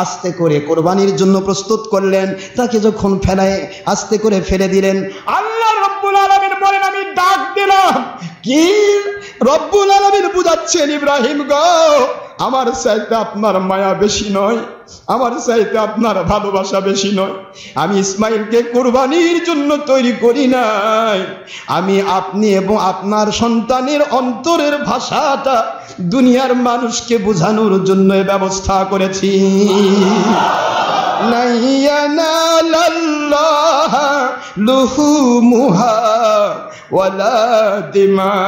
আস্তে করে কুরবানির জন্য প্রস্তুত করলেন, তাকে যখন ফেলায় আস্তে করে ফেলে দিলেন, আল্লাহ রব্বুল আলামিন বলেন, আমি ডাক দিলাম। কি রব্বুল আলামিন বুঝাচ্ছেন, ইব্রাহিম গো, আমার চাইতে আপনার মায়া বেশি নয়, আমার চাইতে আপনার ভালোবাসা বেশি নয়। আমি ইসমাইলকে কুরবানির জন্য তৈরি করি নাই, আমি আপনি এবং আপনার সন্তানের অন্তরের ভাষাটা দুনিয়ার মানুষকে বোঝানোর জন্য ব্যবস্থা করেছি। লুহুমুহা ওয়ালা দিমাউহা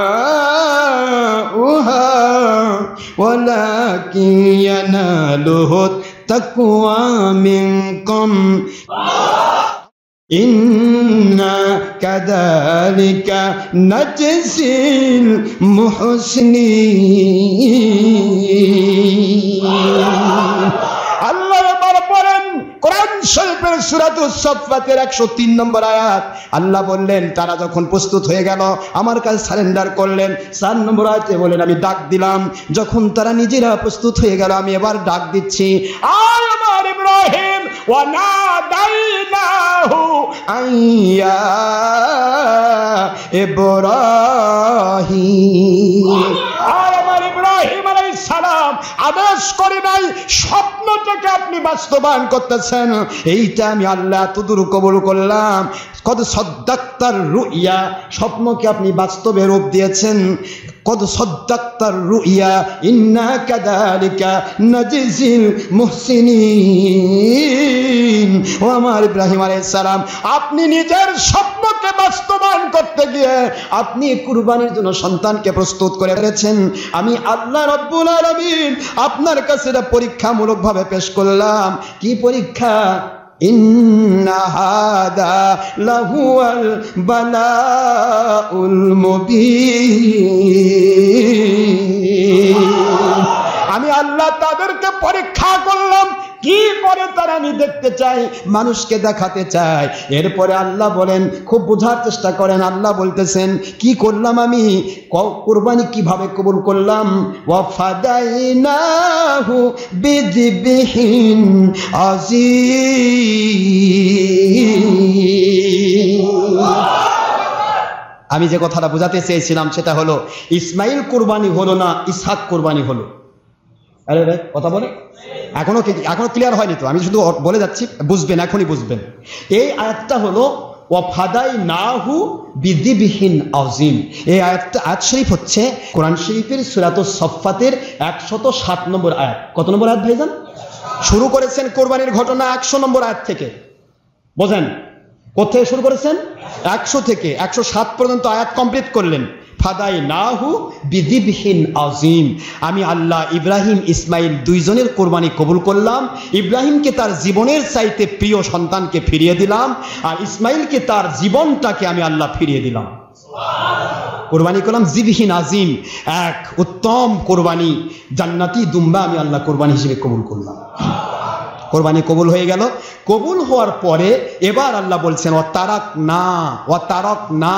ওয়ালাকিন ইয়ানালুহু তাকওয়া মিনকুম ইন্না কাযালিকা নাজজিল মুহসিনিন। আল্লাহ বলেন কোরআন শরীফের সূরাতুস সাফফাতের 103 নম্বর আয়াত, আল্লাহ বললেন তারা যখন প্রস্তুত হয়ে গেল, আমার কাছে সারেন্ডার করলেন। 4 নম্বর আয়াতে বলেন, আমি ডাক দিলাম। যখন তারা নিজেরা প্রস্তুত হয়ে গেল, আমি এবার ডাক দিচ্ছি, আয় আমার ইব্রাহিম, ওয়া নাদাইনাহু আইয়া ইব্রাহিম। আর আমার ইব্রাহিম আলাইহিস সালাম আদেশ করে নাই স্বপ্নটাকে আপনি বাস্তবায়ন করতেছেন, এইটা আমি আল্লাহ এতদূর কবুল করলাম। কদ সাদ্দাক্তার রুইয়া, স্বপ্নকে আপনি বাস্তবে রূপ দিয়েছেন। কদ সাদ্দাক্তার রুইয়া ইন্না কাযালিকা নাজিজিল মুহসিনিন। ও আমার ইব্রাহিম আলাইহিস সালাম, আপনি নিজের স্বপ্নকে বাস্তবায়ন করতে গিয়ে আপনি কুরবানির জন্য সন্তানকে প্রস্তুত করে ফেলেছেন। আমি আল্লাহ রাব্বুল আলামিন আপনার কাছে এটা পরীক্ষামূলকভাবে পেশ করলাম। কি পরীক্ষা? ইন্না হাদা লাহুয়াল বালাউল মুবিন। আমি আল্লাহ তাদেরকে পরীক্ষা করলাম, কি করে তারা আমি দেখতে চাই, মানুষকে দেখাতে চাই। এরপরে আল্লাহ বলেন, খুব বোঝার চেষ্টা করেন, আল্লাহ বলতেছেন কি করলাম আমি, কুরবানি কিভাবে কবুল করলাম। ওয়া ফাদাইনাহু বিযিবহিন আযীম। আমি যে কথাটা বোঝাতে চেয়েছিলাম সেটা হলো, ইসমাইল কুরবানি হলো না, ইসহাক কুরবানি হলো। আরে ভাই কথা বলে, এখনো ক্লিয়ার হয়নি তো, আমি শুধু বলে যাচ্ছি, বুঝবেন, এখনই বুঝবেন। এই আয়াতটা হলো ওয়াফাদাইনাহু বিযিবহিন আযীম। এই আয়াতটা, আয়াত শরীফ হচ্ছে কোরআন শরীফের সূরাতুস সাফফাতের 107 নম্বর আয়াত। কত নম্বর আয়াত ভাইজান? শুরু করেছেন কোরবানির ঘটনা 100 নম্বর আয়াত থেকে। বোঝেন কোথায় শুরু করেছেন? 100 থেকে 107 পর্যন্ত আয়াত কমপ্লিট করলেন। ফাদাইনাহু বিযিবহিন আযীম। আমি আল্লাহ ইব্রাহিম ইসমাইল দুইজনের কোরবানি কবুল করলাম। ইব্রাহিমকে তার জীবনের চাইতে প্রিয় সন্তানকে ফিরিয়ে দিলাম, আর ইসমাইলকে তার জীবনটাকে আমি আল্লাহ ফিরিয়ে দিলাম। কোরবানি করলাম জিবহিন আযীম, এক উত্তম কোরবানি, জান্নাতি দুম্বা আমি আল্লাহ কোরবানি হিসেবে কবুল করলাম। কোরবানি কবুল হয়ে গেল। কবুল হওয়ার পরে এবার আল্লাহ বলছেন ও তারাক না,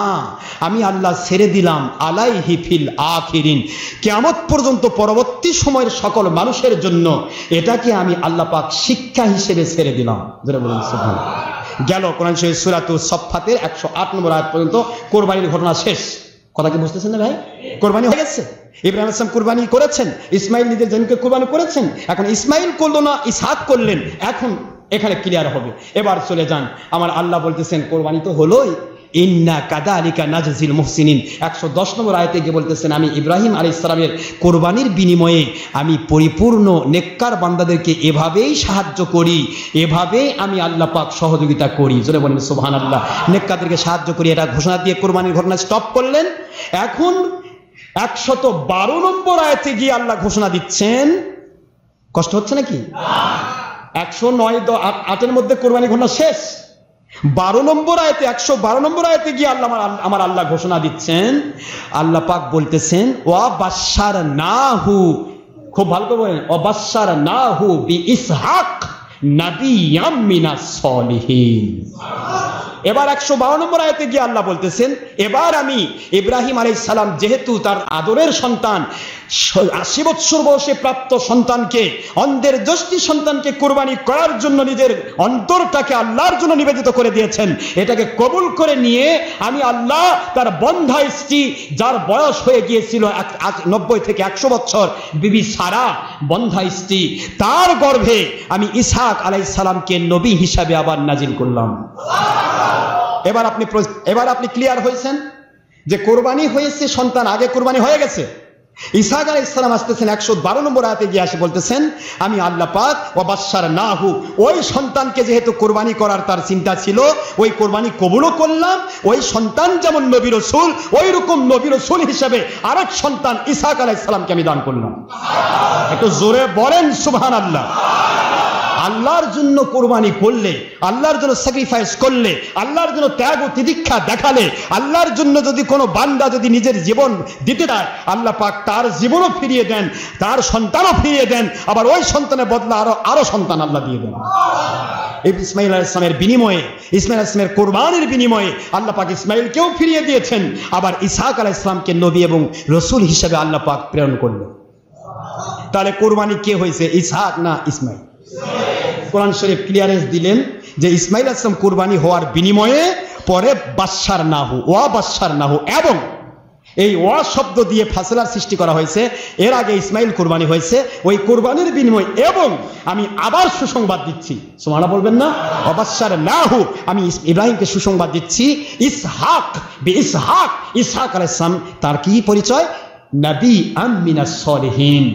আমি আল্লাহ ছেড়ে দিলাম আলাইহি ফিল আখিরিন, কিয়ামত পর্যন্ত পরবর্তী সময়ের সকল মানুষের জন্য এটাকে আমি আল্লাহ পাক শিক্ষা হিসেবে ছেড়ে দিলাম। যারা বলেন সুবহানাল্লাহ। গেল কোরআন শরীফ সূরাতুস সাফফাতের 108 নম্বর আয়াত পর্যন্ত কোরবানির ঘটনা শেষ। কথা কি বুঝতেছেন না ভাই? কোরবানি হয়ে গেছে। ইব্রাহিম আলাইহিস সালাম কুরবানি করেছেন, ইসমাইল নিজের জনকে কুরবানি করেছেন। এখন ইসমাইল করলো না, ইসহাক করলেন। এখন এখানে ক্লিয়ার হবে। এবার চলে যান, আমার আল্লাহ বলতেছেন কোরবানি তো হলোই, ইন্না কাযালিকা নাজজিল মুহসিনিন। 110 নম্বর আয়াতে গিয়ে বলতেছেন আমি ইব্রাহিম আলাইহিস সালামের কোরবানির বিনিময়ে আমি পরিপূর্ণ নেককার বান্দাদেরকে এভাবেই সাহায্য করি, এভাবেই আমি আল্লাহ পাক সহযোগিতা করি। জোরে বলেন সুবহানাল্লাহ। নেককারদেরকে সাহায্য করি, এটা ঘোষণা দিয়ে কোরবানির ঘটনা স্টপ করলেন। এখন 112 নম্বর আয়াতে গিয়ে আল্লাহ ঘোষণা দিচ্ছেন, কষ্ট হচ্ছে নাকি? 109-8 মধ্যে কোরবানি ঘটনা শেষ। 12 নম্বর আয়াতে, 112 নম্বর আয়াতে গিয়ে আমার আল্লাহ ঘোষণা দিচ্ছেন, আল্লাহ পাক বলতেছেন ওয়া বাশশারনাহু, খুব ভালো করে বলেন, ওয়া বাশশারনাহু বিইসহাক নাবিয়্যাম মিনাস সলিহিন। এবার 112 নম্বর আয়াতে গিয়ে আল্লাহ বলতেছেন এবার আমি ইব্রাহিম আলাইহিস সালাম যেহেতু তার আদরের সন্তান, 80 বছর বয়সে প্রাপ্ত সন্তানকে, অন্ধের জ্যেষ্ঠ সন্তানকে কুরবানি করার জন্য নিজের অন্তরটাকে আল্লাহর জন্য নিবেদিত করে দিয়েছেন, এটাকে কবুল করে নিয়ে আমি আল্লাহ তার বন্ধা স্ত্রী, যার বয়স হয়ে গিয়েছিল 90 থেকে 100 বছর, বিবি সারা বন্ধা স্ত্রী, তার গর্ভে আমি ইসহাক আলাইহিস সালামকে নবী হিসাবে আবার নাজিল করলাম। এবার আপনি ক্লিয়ার হয়েছেন যে কোরবানি হয়েছে, সন্তান আগে কোরবানি হয়ে গেছে। ইসহাক আলাইহিস সালাম আসতেছেন 112 নম্বর আয়াতে গিয়ে আসে বলতেছেন আমি আল্লাহ পাক ওয়া বাশশারনাহু, ওই সন্তানকে যেহেতু কোরবানি করার তার চিন্তা ছিল, ওই কোরবানি কবুলও করলাম। ওই সন্তান যেমন নবী রাসূল, ওই রকম নবী রাসূল হিসেবে আরেক সন্তান ইসহাক আলাইহিস সালামকে আমি দান করলাম। একটু জোরে বলেন সুবহানাল্লাহ। আল্লাহর জন্য কোরবানি করলে, আল্লাহর জন্য স্যাক্রিফাইস করলে, আল্লাহর জন্য ত্যাগ ও তিতিক্ষা দেখালে, আল্লাহর জন্য যদি কোনো বান্দা যদি নিজের জীবন দিতে দেয়, আল্লাহ পাক তার জীবনও ফিরিয়ে দেন, তার সন্তানও ফিরিয়ে দেন, আবার ওই সন্তানের বদলা আরো সন্তান আল্লাহ দিয়ে দেন। ইসমাইল আলাইহিস সালামের বিনিময়ে, ইসমাইল আলাইহিস সালামের কোরবানির বিনিময়ে আল্লাহ পাক ইসমাইলকেও ফিরিয়ে দিয়েছেন, আবার ইসহাক আলাইহিস সালামকে নবী এবং রাসূল হিসেবে আল্লাহ পাক প্রেরণ করলেন। তাহলে কোরবানি কে হয়েছে, ইসহাক না ইসমাইল? কোরআন শরীফ ক্লিয়ারেন্স দিলেন যে ইসমাইল আলাইহিস সালাম কুরবানি হওয়ার বিনিময়ে পরে বাশশার নাহু এবং এই ওয়া শব্দ দিয়ে ফাসলার সৃষ্টি করা হয়েছে। এর আগে ইসমাইল কুরবানি হয়েছে, ওই কুরবানির বিনিময় এবং আমি আবার সুসংবাদ দিচ্ছি, সুবহানাল্লাহ বলবেন না, অবাশশার নাহু, আমি ইব্রাহিমকে সুসংবাদ দিচ্ছি ইসহাক আলাইহিস সালাম তার কি পরিচয়, নবী মিনাস সলিহিন,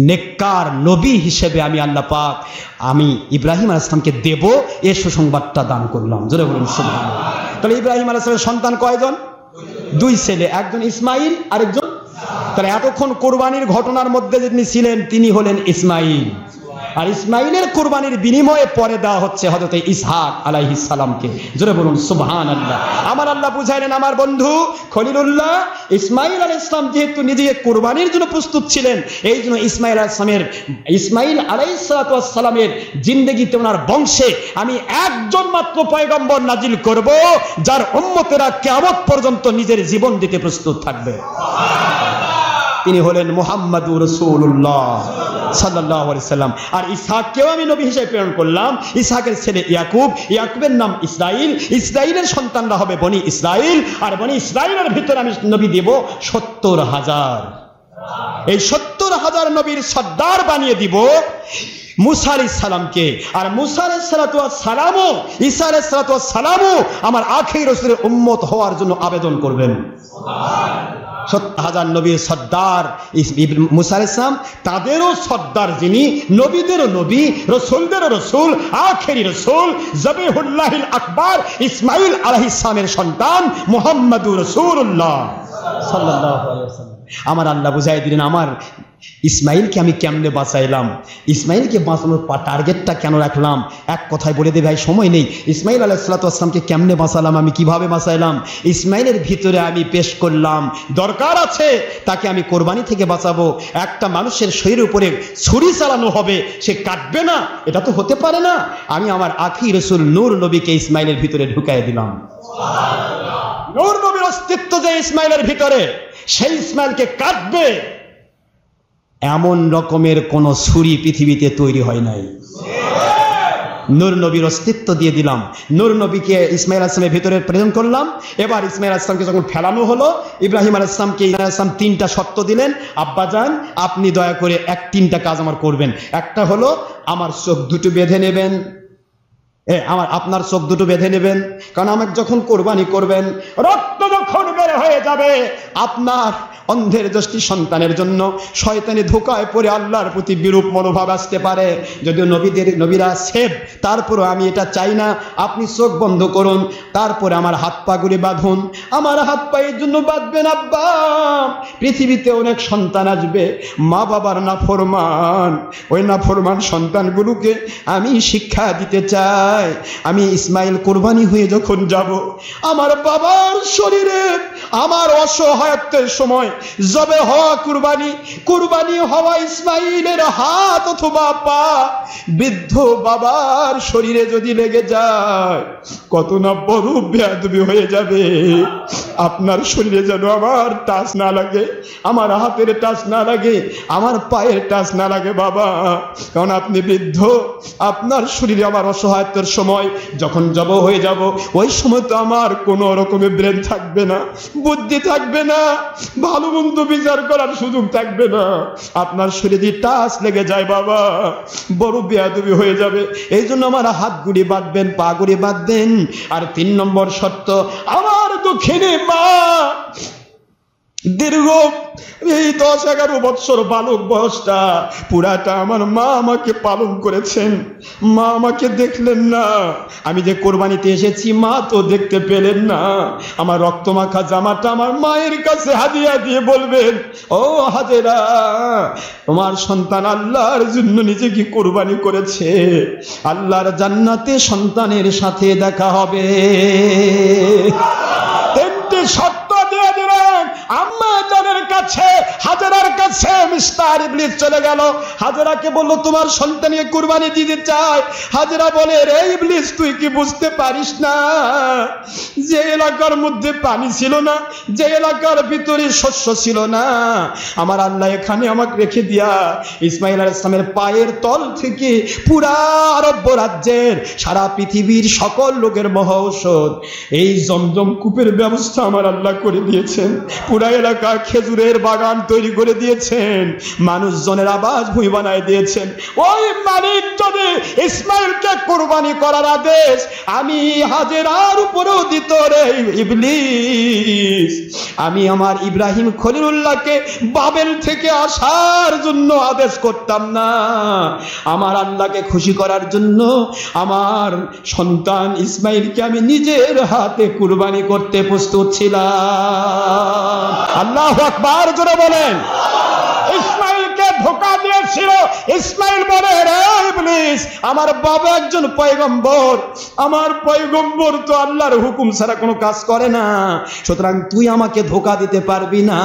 নেককার নবী হিসেবে আমি আল্লাহ পাক আমি ইব্রাহিম আলাইহিস সালামকে দেব, এই সুসংবাদটা দান করলাম। জোরে বলুন সুবহানাল্লাহ। তাহলে ইব্রাহিম আলাইহিস সালামের সন্তান কয়জন? 2 ছেলে, একজন ইসমাইল আরেকজন। তাহলে এতক্ষণ কুরবানির ঘটনার মধ্যে যিনি ছিলেন তিনি হলেন ইসমাইল, আর ইসমাইলের কুরবানির বিনিময়ে পরে দেওয়া হচ্ছে হযরত ইসহাক আলাইহিস সালামকে। জোরে বলুন সুবহানাল্লাহ। আমার আল্লাহ বুঝাইলেন আমার বন্ধু খলিলুল্লাহ ইসমাইল আলাইহিস সালাম যেহেতু নিজে কুরবানির জন্য প্রস্তুত ছিলেন, এই জন্য ইসমাইল আলাইহিস সালামের জিন্দেগিতে ওনার বংশে আমি একজন মাত্র পয়গম্বর নাজিল করব যার উম্মতেরা কিয়ামত পর্যন্ত নিজের জীবন দিতে প্রস্তুত থাকবে। তিনি হলেন মুহাম্মাদুর রাসূলুল্লাহ সাল্লাল্লাহু আলাইহি সাল্লাম। আর ইসহাককেও আমি নবী হিসেবে প্রেরণ করলাম। ইসহাকের ছেলে ইয়াকুবের নাম ইসরাইলের সন্তানরা হবে বনি ইসরাইল, আর বনি ইসরাইলের ভিতরে আমি নবী দেব 70,000। এই 70,000 নবীর সর্দার বানিয়ে দিব মুসা আলাইহিস সালামকে। আর মুসা আলাইহিস সালামও ঈসা আলাইহিস সালামও আমার আখির রাসূলের উম্মত হওয়ার জন্য আবেদন করবেন। 70,000 নবীর সর্দার মুসা আলাইহিস সালাম, তাদেরও সর্দার যিনি, নবীদেরও নবী, রাসূলদেরও রাসূল, আখেরি রাসূল জবিহুল্লাহিল আকবার ইসমাইল আলাইহিস সালামের সন্তান মুহাম্মাদুর রাসূলুল্লাহ সাল্লাল্লাহু আলাইহি ওয়াসাল্লাম। আমার আল্লাহ বুঝাই দিলেন আমার ইসমাইলকে আমি কেমনে বাঁচাইলাম, ইসমাইলকে বাঁচানোর টার্গেটটা কেন রাখলাম, এক কথায় বলে দেবে ভাই সময় নেই। ইসমাইল আলাইহিস সালামকে কেমনে বাঁচালাম, আমি কিভাবে বাঁচাইলাম, ইসমাইলের ভিতরে আমি পেশ করলাম দরকার আছে তাকে আমি কোরবানি থেকে বাঁচাবো। একটা মানুষের শরীরের উপরে ছুরি চালানো হবে, সে কাটবে না, এটা তো হতে পারে না। আমি আমার আখির রাসূল নূর নবীকে ইসমাইলের ভিতরে ঢুকাই দিলাম। নূর নবীর অস্তিত্ব যে ইসমাইলের ভিতরে, সেই ইসমাইলকে কাটবে এমন রকমের কোন ছুরি পৃথিবীতে তৈরি হয় নাই। নূর নবীর অস্তিত্ব দিয়ে দিলাম। নূর নবীকে ইসমাইল আলাইহিস সালামের ভিতরে প্রেরণ করলাম। এবার ইসমাইল আলাইহিস সালামকে যখন ফেলানো হলো, ইব্রাহিম আলাইহিস সালামকে 3টা শর্ত দিলেন। আব্বাজান আপনি দয়া করে 3টা কাজ আমার করবেন। একটা হলো আমার চোখ দুটো বেঁধে নেবেন, আপনার চোখ দুটো বেঁধে নেবেন, কারণ আমাকে যখন কোরবানি করবেন রক্ত যখন বের হয়ে যাবে আপনার অন্ধের দৃষ্টি সন্তানের জন্য শয়তানি ধোঁকায় পড়ে আল্লাহর প্রতি বিরূপ মনোভাব আসতে পারে। যদিও নবীরা সেব, তারপরও আমি এটা চাই না। আপনি চোখ বন্ধ করুন, তারপরে আমার হাত পাগুলি বাঁধুন। আমার হাত পায়ের জন্য বাঁধবেন আব্বা, পৃথিবীতে অনেক সন্তান আসবে মা বাবার নাফরমান, ওই নাফরমান সন্তানগুলোকে আমি শিক্ষা দিতে চাই। আমি ইসমাইল কোরবানি হয়ে যখন যাব, আমার বাবার শরীরে আমার অসহায়ত্বের সময় জবে হওয়া কুরবানি হওয়া ইসমাইলের হাত অথবা পা বৃদ্ধ বাবার শরীরে যদি লেগে যায় কত না বড় বেয়াদবি হয়ে যাবে। আপনার শরীরে যেন আমার টাচ না লাগে, আমার হাতের টাচ না লাগে, আমার পায়ের টাচ না লাগে বাবা, কারণ আপনি বৃদ্ধ। আপনার শরীরে আমার অসহায়ত্বের সময় যখন জব হয়ে যাব, ওই সময় তো আমার কোনো রকমের ব্রেন থাকবে না, বুদ্ধি থাকবে না, ভালো মন্দ বিচার করার সুযোগ থাকবে না। আপনার শরীরে টাচ লেগে যায় বাবা, বড় বেয়াদবি হয়ে যাবে। এই জন্য আমার হাতগুলি বাঁধবেন, পা গুলি বাঁধবেন। আর 3 নম্বর শর্ত, আমার দক্ষিণে মা দীর্ঘ এই 10-11 বছর বালক বয়সটা পুরাটা আমার মা আমাকে পালন করেছেন। মা আমাকে দেখলেন না, আমি যে কোরবানিতে এসেছি মা তো দেখতে পেলেন না। আমার রক্তমাখা জামাটা আমার মায়ের কাছে হাদিয়া দিয়ে বলবেন, ও হাজেরা তোমার সন্তান আল্লাহর জন্য নিজেকে কোরবানি করেছে, আল্লাহর জান্নাতে সন্তানের সাথে দেখা হবে। 3টি শর্ত দিয়ে দিলেন আম্মা জানের কাছে, হাজেরার কাছে। গেছে, মিস্টার ইবলিস চলে গেল। হাজেরাকে বলল তোমার সন্তানকে কুরবানি দিতে চায়। হাজেরা বলে, রে ইবলিস তুই কি বুঝতে পারিস না যে এলাকার মধ্যে পানি ছিল না, যে এলাকার ভিতরে শস্য ছিল না, আমার আল্লাহ এখানে আমাকে রেখে দিয়া ইসমাইল আলাইহিস সালামের পায়ের তল থেকে পুরা আরব রাজ্যের সারা পৃথিবীর সকল লোকের মহা ঔষধ এই জমজম কূপের ব্যবস্থা আমার আল্লাহ করে দিয়েছেন। পুরা এলাকা খেজুরের বাগান তৈরি করে দিয়েছেন, মানুষজনের আবাস ভূমি বানায় দিয়েছেন। ওই মালিক যদি ইসমাইলকে কুরবানি করার আদেশ আমি হাজেরার উপরেও দিত, রে ইবলিস আমি আমার ইব্রাহিম খলিলুল্লাহকে বাবেল থেকে আসার জন্য আদেশ করতাম না। আমার আল্লাহকে খুশি করার জন্য আমার সন্তান ইসমাইলকে আমি নিজের হাতে কুরবানি করতে প্রস্তুত ছিলাম। আল্লাহু আকবার জোরে বলেন। ইসমাইলকে ধোঁকা দিয়েছিল। ইসমাইল বলে, রে ইবলিস আমার বাবা একজন পয়গম্বর, আমার পয়গম্বর তো আল্লাহর হুকুম ছাড়া কোনো কাজ করে না, সুতরাং তুই আমাকে ধোঁকা দিতে পারবি না।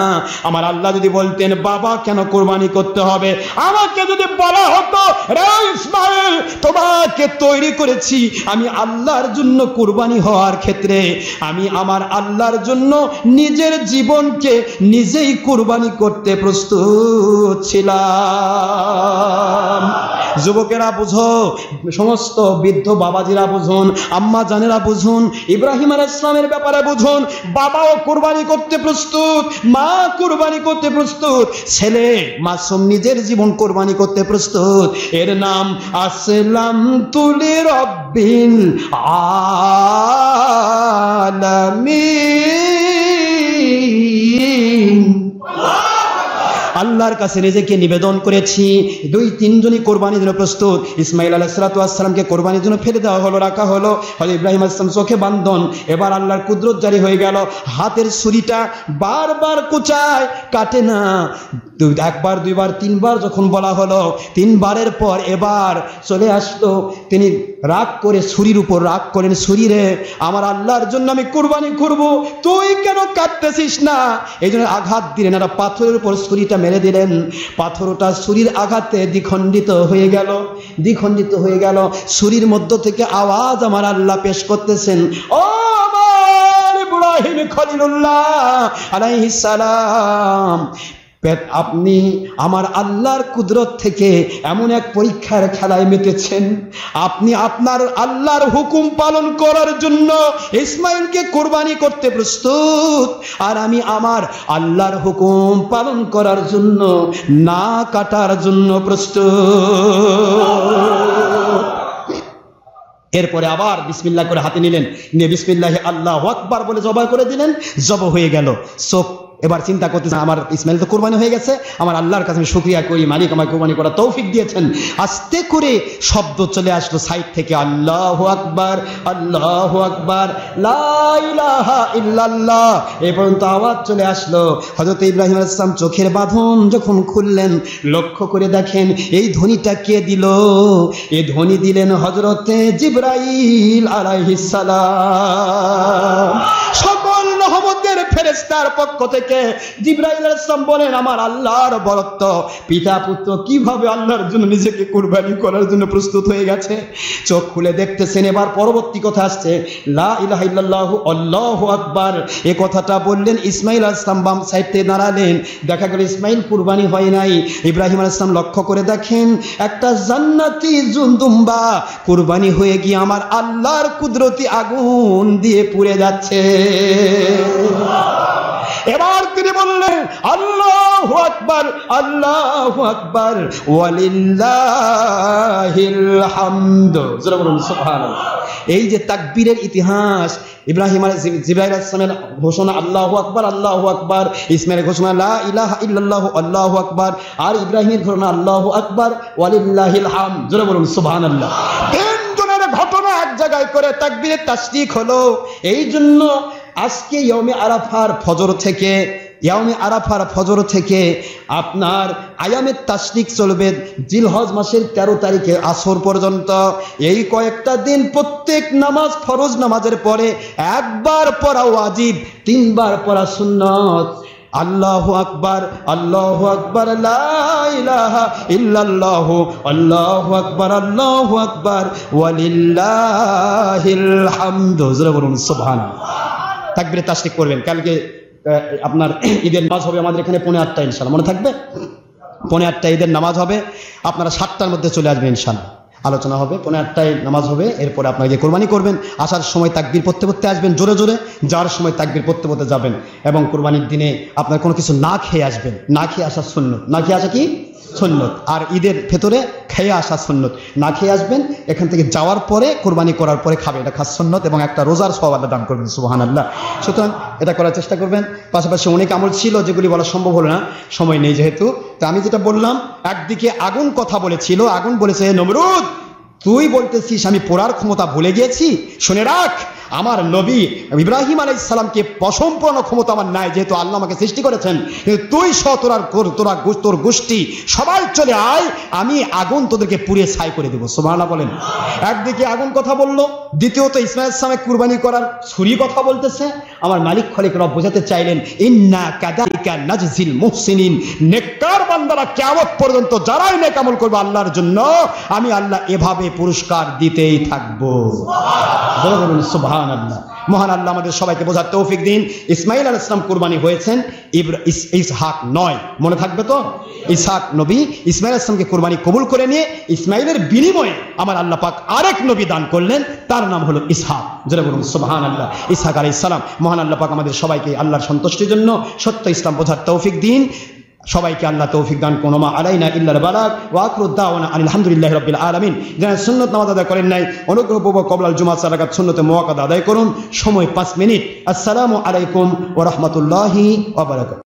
আমার আল্লাহ যদি বলতেন বাবা কেন কুরবানি করতে হবে, আমাকে যদি বলা হতো রে ইসমাইল তোমাকে তৈরি করেছি আমি আল্লাহর জন্য কুরবানি হওয়ার ক্ষেত্রে, আমি আমার আল্লাহর জন্য নিজের জীবনকে নিজেই কুরবানি করতে প্রস্তুত ছিলাম। যুবকেরা বুঝো, সমস্ত বৃদ্ধ বাবাজিরা বুঝুন, আম্মা জানেরা বুঝুন, ইব্রাহিম আলাইহিস সালামের ব্যাপারে বুঝুন। বাবাও কুরবানি করতে প্রস্তুত, মা কুরবানি করতে প্রস্তুত, ছেলে মাসুম নিজের জীবন কুরবানি করতে প্রস্তুত। এর নাম আসলামতু লিরাব্বিল আলামিন। আল্লাহর কাছে নিজেকে নিবেদন করেছি। 2-3 জনই কোরবানির জন্য প্রস্তুত। ইসমাইল আলাইহিস সালামকে কোরবানির জন্য ফেলে দেওয়া হলো, রাখা হলো। হযরত ইব্রাহিম আলাইহিস সালাম চোখে বান্ধন। এবার আল্লাহর কুদরত জারি হয়ে গেল। হাতের ছুরিটা বারবার কুচায়, কাটে না। 1বার 2বার 3বার যখন বলা হলো, 3বারের পর এবার চলে আসলো। তিনি রাগ করে ছুরির উপর রাগ করেন, ছুরি রে আমার আল্লাহর জন্য আমি কুরবানি করব, তুই কেন কাটতেছিস না? এই জন্য আঘাত দিলেন, আর পাথরের উপর ছুরিটা মেরে দিলেন। পাথরটা ছুরির আঘাতে দ্বিখণ্ডিত হয়ে গেল, দ্বিখণ্ডিত হয়ে গেল। ছুরির মধ্য থেকে আওয়াজ আমার আল্লাহ পেশ করতেছেন, ও আমার ইব্রাহিম খলিলুল্লাহ আলাইহিস সালাম, আপনি আমার আল্লাহর কুদরত থেকে এমন এক পরীক্ষার খেলায় মেতেছেন। আপনি আপনার আল্লাহর হুকুম পালন করার জন্য ইসমাইলকে কুরবানি করতে প্রস্তুত, আর আমি আমার আল্লাহর হুকুম পালন করার জন্য না কাটার জন্য প্রস্তুত। এরপরে আবার বিসমিল্লাহ করে হাতে নিলেন, নিয়ে বিসমিল্লাহি আল্লাহু আকবার বলে জবাই করে দিলেন। জব হয়ে গেল। চোখ এবার চিন্তা করতেছে, আমার ইসমাইল তো কুরবানি হয়ে গেছে, আমার আল্লাহর কাছে আমি শুকরিয়া করি, মালিক আমাকে কুরবানি করার তৌফিক দিয়েছেন। আস্তে করে শব্দ চলে আসলো সাইড থেকে, আল্লাহু আকবার, আল্লাহু আকবার, লা ইলাহা ইল্লাল্লাহ, এই পর্যন্ত আওয়াজ চলে আসলো। হযরত ইব্রাহিম আলাইহিস সালাম চোখের বাঁধন যখন খুললেন, লক্ষ্য করে দেখেন এই ধ্বনিটা কে দিল? এই ধ্বনি দিলেন হযরতে জিবরাইল আলাইহিস সালাম। সকল রহমতের ফেরেশতার পক্ষ থেকে জিবরাইল আলাইহিস সালাম বলেন, আমার আল্লাহর বরত্ব, পিতা পুত্র কিভাবে আল্লাহর জন্য নিজেকে কুরবানি করার জন্য প্রস্তুত হয়ে গেছে। চোখ খুলে দেখতেছেন, এবার পরবর্তী কথা আসছে, লা ইলাহা ইল্লাল্লাহু আল্লাহু আকবার। এই কথাটা বললেন, ইসমাইল আলাইহিস সালাম বাম সাইড থেকে দাঁড়ালেন। দেখা গেল ইসমাইল কুরবানি হয় নাই। ইব্রাহিম আলাইহিস সালাম লক্ষ্য করে দেখেন একটা জান্নাতি দুম্বা কুরবানি হয়ে গিয়ে আমার আল্লাহর কুদরতি আগুন দিয়ে পুড়ে যাচ্ছে। এবার তিনি বললেন, আল্লাহু আকবার, আল্লাহু আকবার, ওয়ালিল্লাহিল হামদ। জোরে বলুন সুবহানাল্লাহ। এই যে তাকবীরের ইতিহাস, ইব্রাহিম জিবরাইল আলাইহিস সালামের ঘোষণা আল্লাহু আকবার, আল্লাহু আকবার, ইসমাইলের ঘোষণা লা ইলাহা ইল্লাল্লাহু আল্লাহু আকবার, আর ইব্রাহিমের ঘোষণা আল্লাহু আকবার ওয়ালিল্লাহিল হামদ। জোরে বলুন সুবহানাল্লাহ। তিনজনের ঘটনা এক জায়গায় করে তাকবীরের তাসদিক হলো। এই জন্য আজকে ইয়াউমে আরাফার ফজর থেকে, ইয়াউমে আরাফার ফজর থেকে আপনার আয়ামে তাশরিক চলবে জিলহজ মাসের 13 তারিখে আসর পর্যন্ত। এই কয়েকটা দিন প্রত্যেক নামাজ, ফরজ নামাজের পরে 1বার পড়া ওয়াজিব, 3বার পড়া সুন্নত। আল্লাহু আকবার, আল্লাহু আকবার, লা ইলাহা ইল্লাল্লাহু, আল্লাহু আকবার, আল্লাহু আকবার, ওয়ালিল্লাহিল হামদু। জোরে বলুন সুবহানাল্লাহ। তাকবীরে তাশরিক করবেন। কালকে আপনার ঈদের নামাজ হবে আমাদের এখানে 8:30 ইনশাআল্লাহ, মনে থাকবে? 8:30 ঈদের নামাজ হবে, আপনারা 7টার মধ্যে চলে আসবেন ইনশাআল্লাহ। আলোচনা হবে, 8:30 নামাজ হবে, এরপরে আপনারা গিয়ে কোরবানি করবেন। আসার সময় তাকবীর পড়তে পড়তে আসবেন জোরে জোরে, যাওয়ার সময় তাকবীর পড়তে পড়তে যাবেন। এবং কোরবানির দিনে আপনার কোনো কিছু না খেয়ে আসবেন, না খেয়ে আসা সুন্নত, না খেয়ে আসা কি সুন্নত, আর ঈদের ভেতরে খেয়ে আসা সুন্নত। না খেয়ে আসবেন, এখান থেকে যাওয়ার পরে কোরবানি করার পরে খাবে, এটা খাস সুন্নত, এবং একটা রোজার সওয়াব আল্লাহ দান করবেন সুবহানাল্লাহ। সুতরাং এটা করার চেষ্টা করবেন। পাশাপাশি অনেক আমল ছিল যেগুলি বলা সম্ভব হলো না, সময় নেই যেহেতু। তো আমি যেটা বললাম, একদিকে আগুন কথা বলেছিল, আগুন বলেছে নমরুদ তুই বলতেছিস আমি পোড়ার ক্ষমতা ভুলে গিয়েছি, শুনে রাখ আমার নবী ইব্রাহিম আলাইহিস সালামকে অসম্পূর্ণ ক্ষমতা আমার নাই, যেহেতু আল্লাহ আমাকে সৃষ্টি করেছেন, কিন্তু তুই সহ তোর গোষ্ঠী সবাই চলে আয়, আমি আগুন তোদেরকে পুড়িয়ে ছাই করে দেবো। সুবহানাল্লাহ বলেন। একদিকে আগুন কথা বললো, দ্বিতীয়ত ইসমাঈল সালামের কুরবানি করার ছুরি কথা বলতেছে। আমার মালিক খালিক রব বোঝাতে চাইলেন, ইন্না কাযালিকা নাজজিল মুহসিনিন, নেককার বান্দারা কিয়ামত পর্যন্ত যারাই নেক আমল করবে আল্লাহর জন্য, আমি আল্লাহ এভাবে পুরস্কার দিতেই থাকবো। সুবহানাল্লাহ। মহান আল্লাহ আমাদের সবাইকে বোঝার তৌফিক দিন। ইসমাঈল আলাইহিস সালাম কুরবানি হয়েছেন, ইসহাক নয়, মনে থাকবে তো? ইসহাক নবী ইসমাঈল আলাইহিস সালামকে কুরবানি কবুল করে নিয়ে ইসমাঈলের বিনিময়ে আমার আল্লাহ পাক আরেক নবী দান করলেন, তার নাম হলো ইসহাক। জোরে বলুন সুবহানাল্লাহ। ইসহাক আলাইহিস সালাম। মহান আল্লাহ পাক আমাদের সবাইকে আল্লাহর সন্তুষ্টির জন্য সত্য ইসলাম বোঝার তৌফিক দিন। সবাইকে আল্লাহ তৌফিক দান করুন। মা আলাইনা ইল্লাল বালাগ ওয়া আখিরু দাওয়ানা আলহামদুলিল্লাহি রাব্বিল আলামিন। যারা সুন্নাত নামাজ আদায় করেন নাই, অনুগ্রহপূর্বক ক্বাবলাল জুমআহ 4 রাকাত সুন্নতে মুআক্কাদা আদায় করুন। সময় 5 মিনিট। আসসালামু আলাইকুম ওয়া রাহমাতুল্লাহি ওয়া বারাকাতুহু।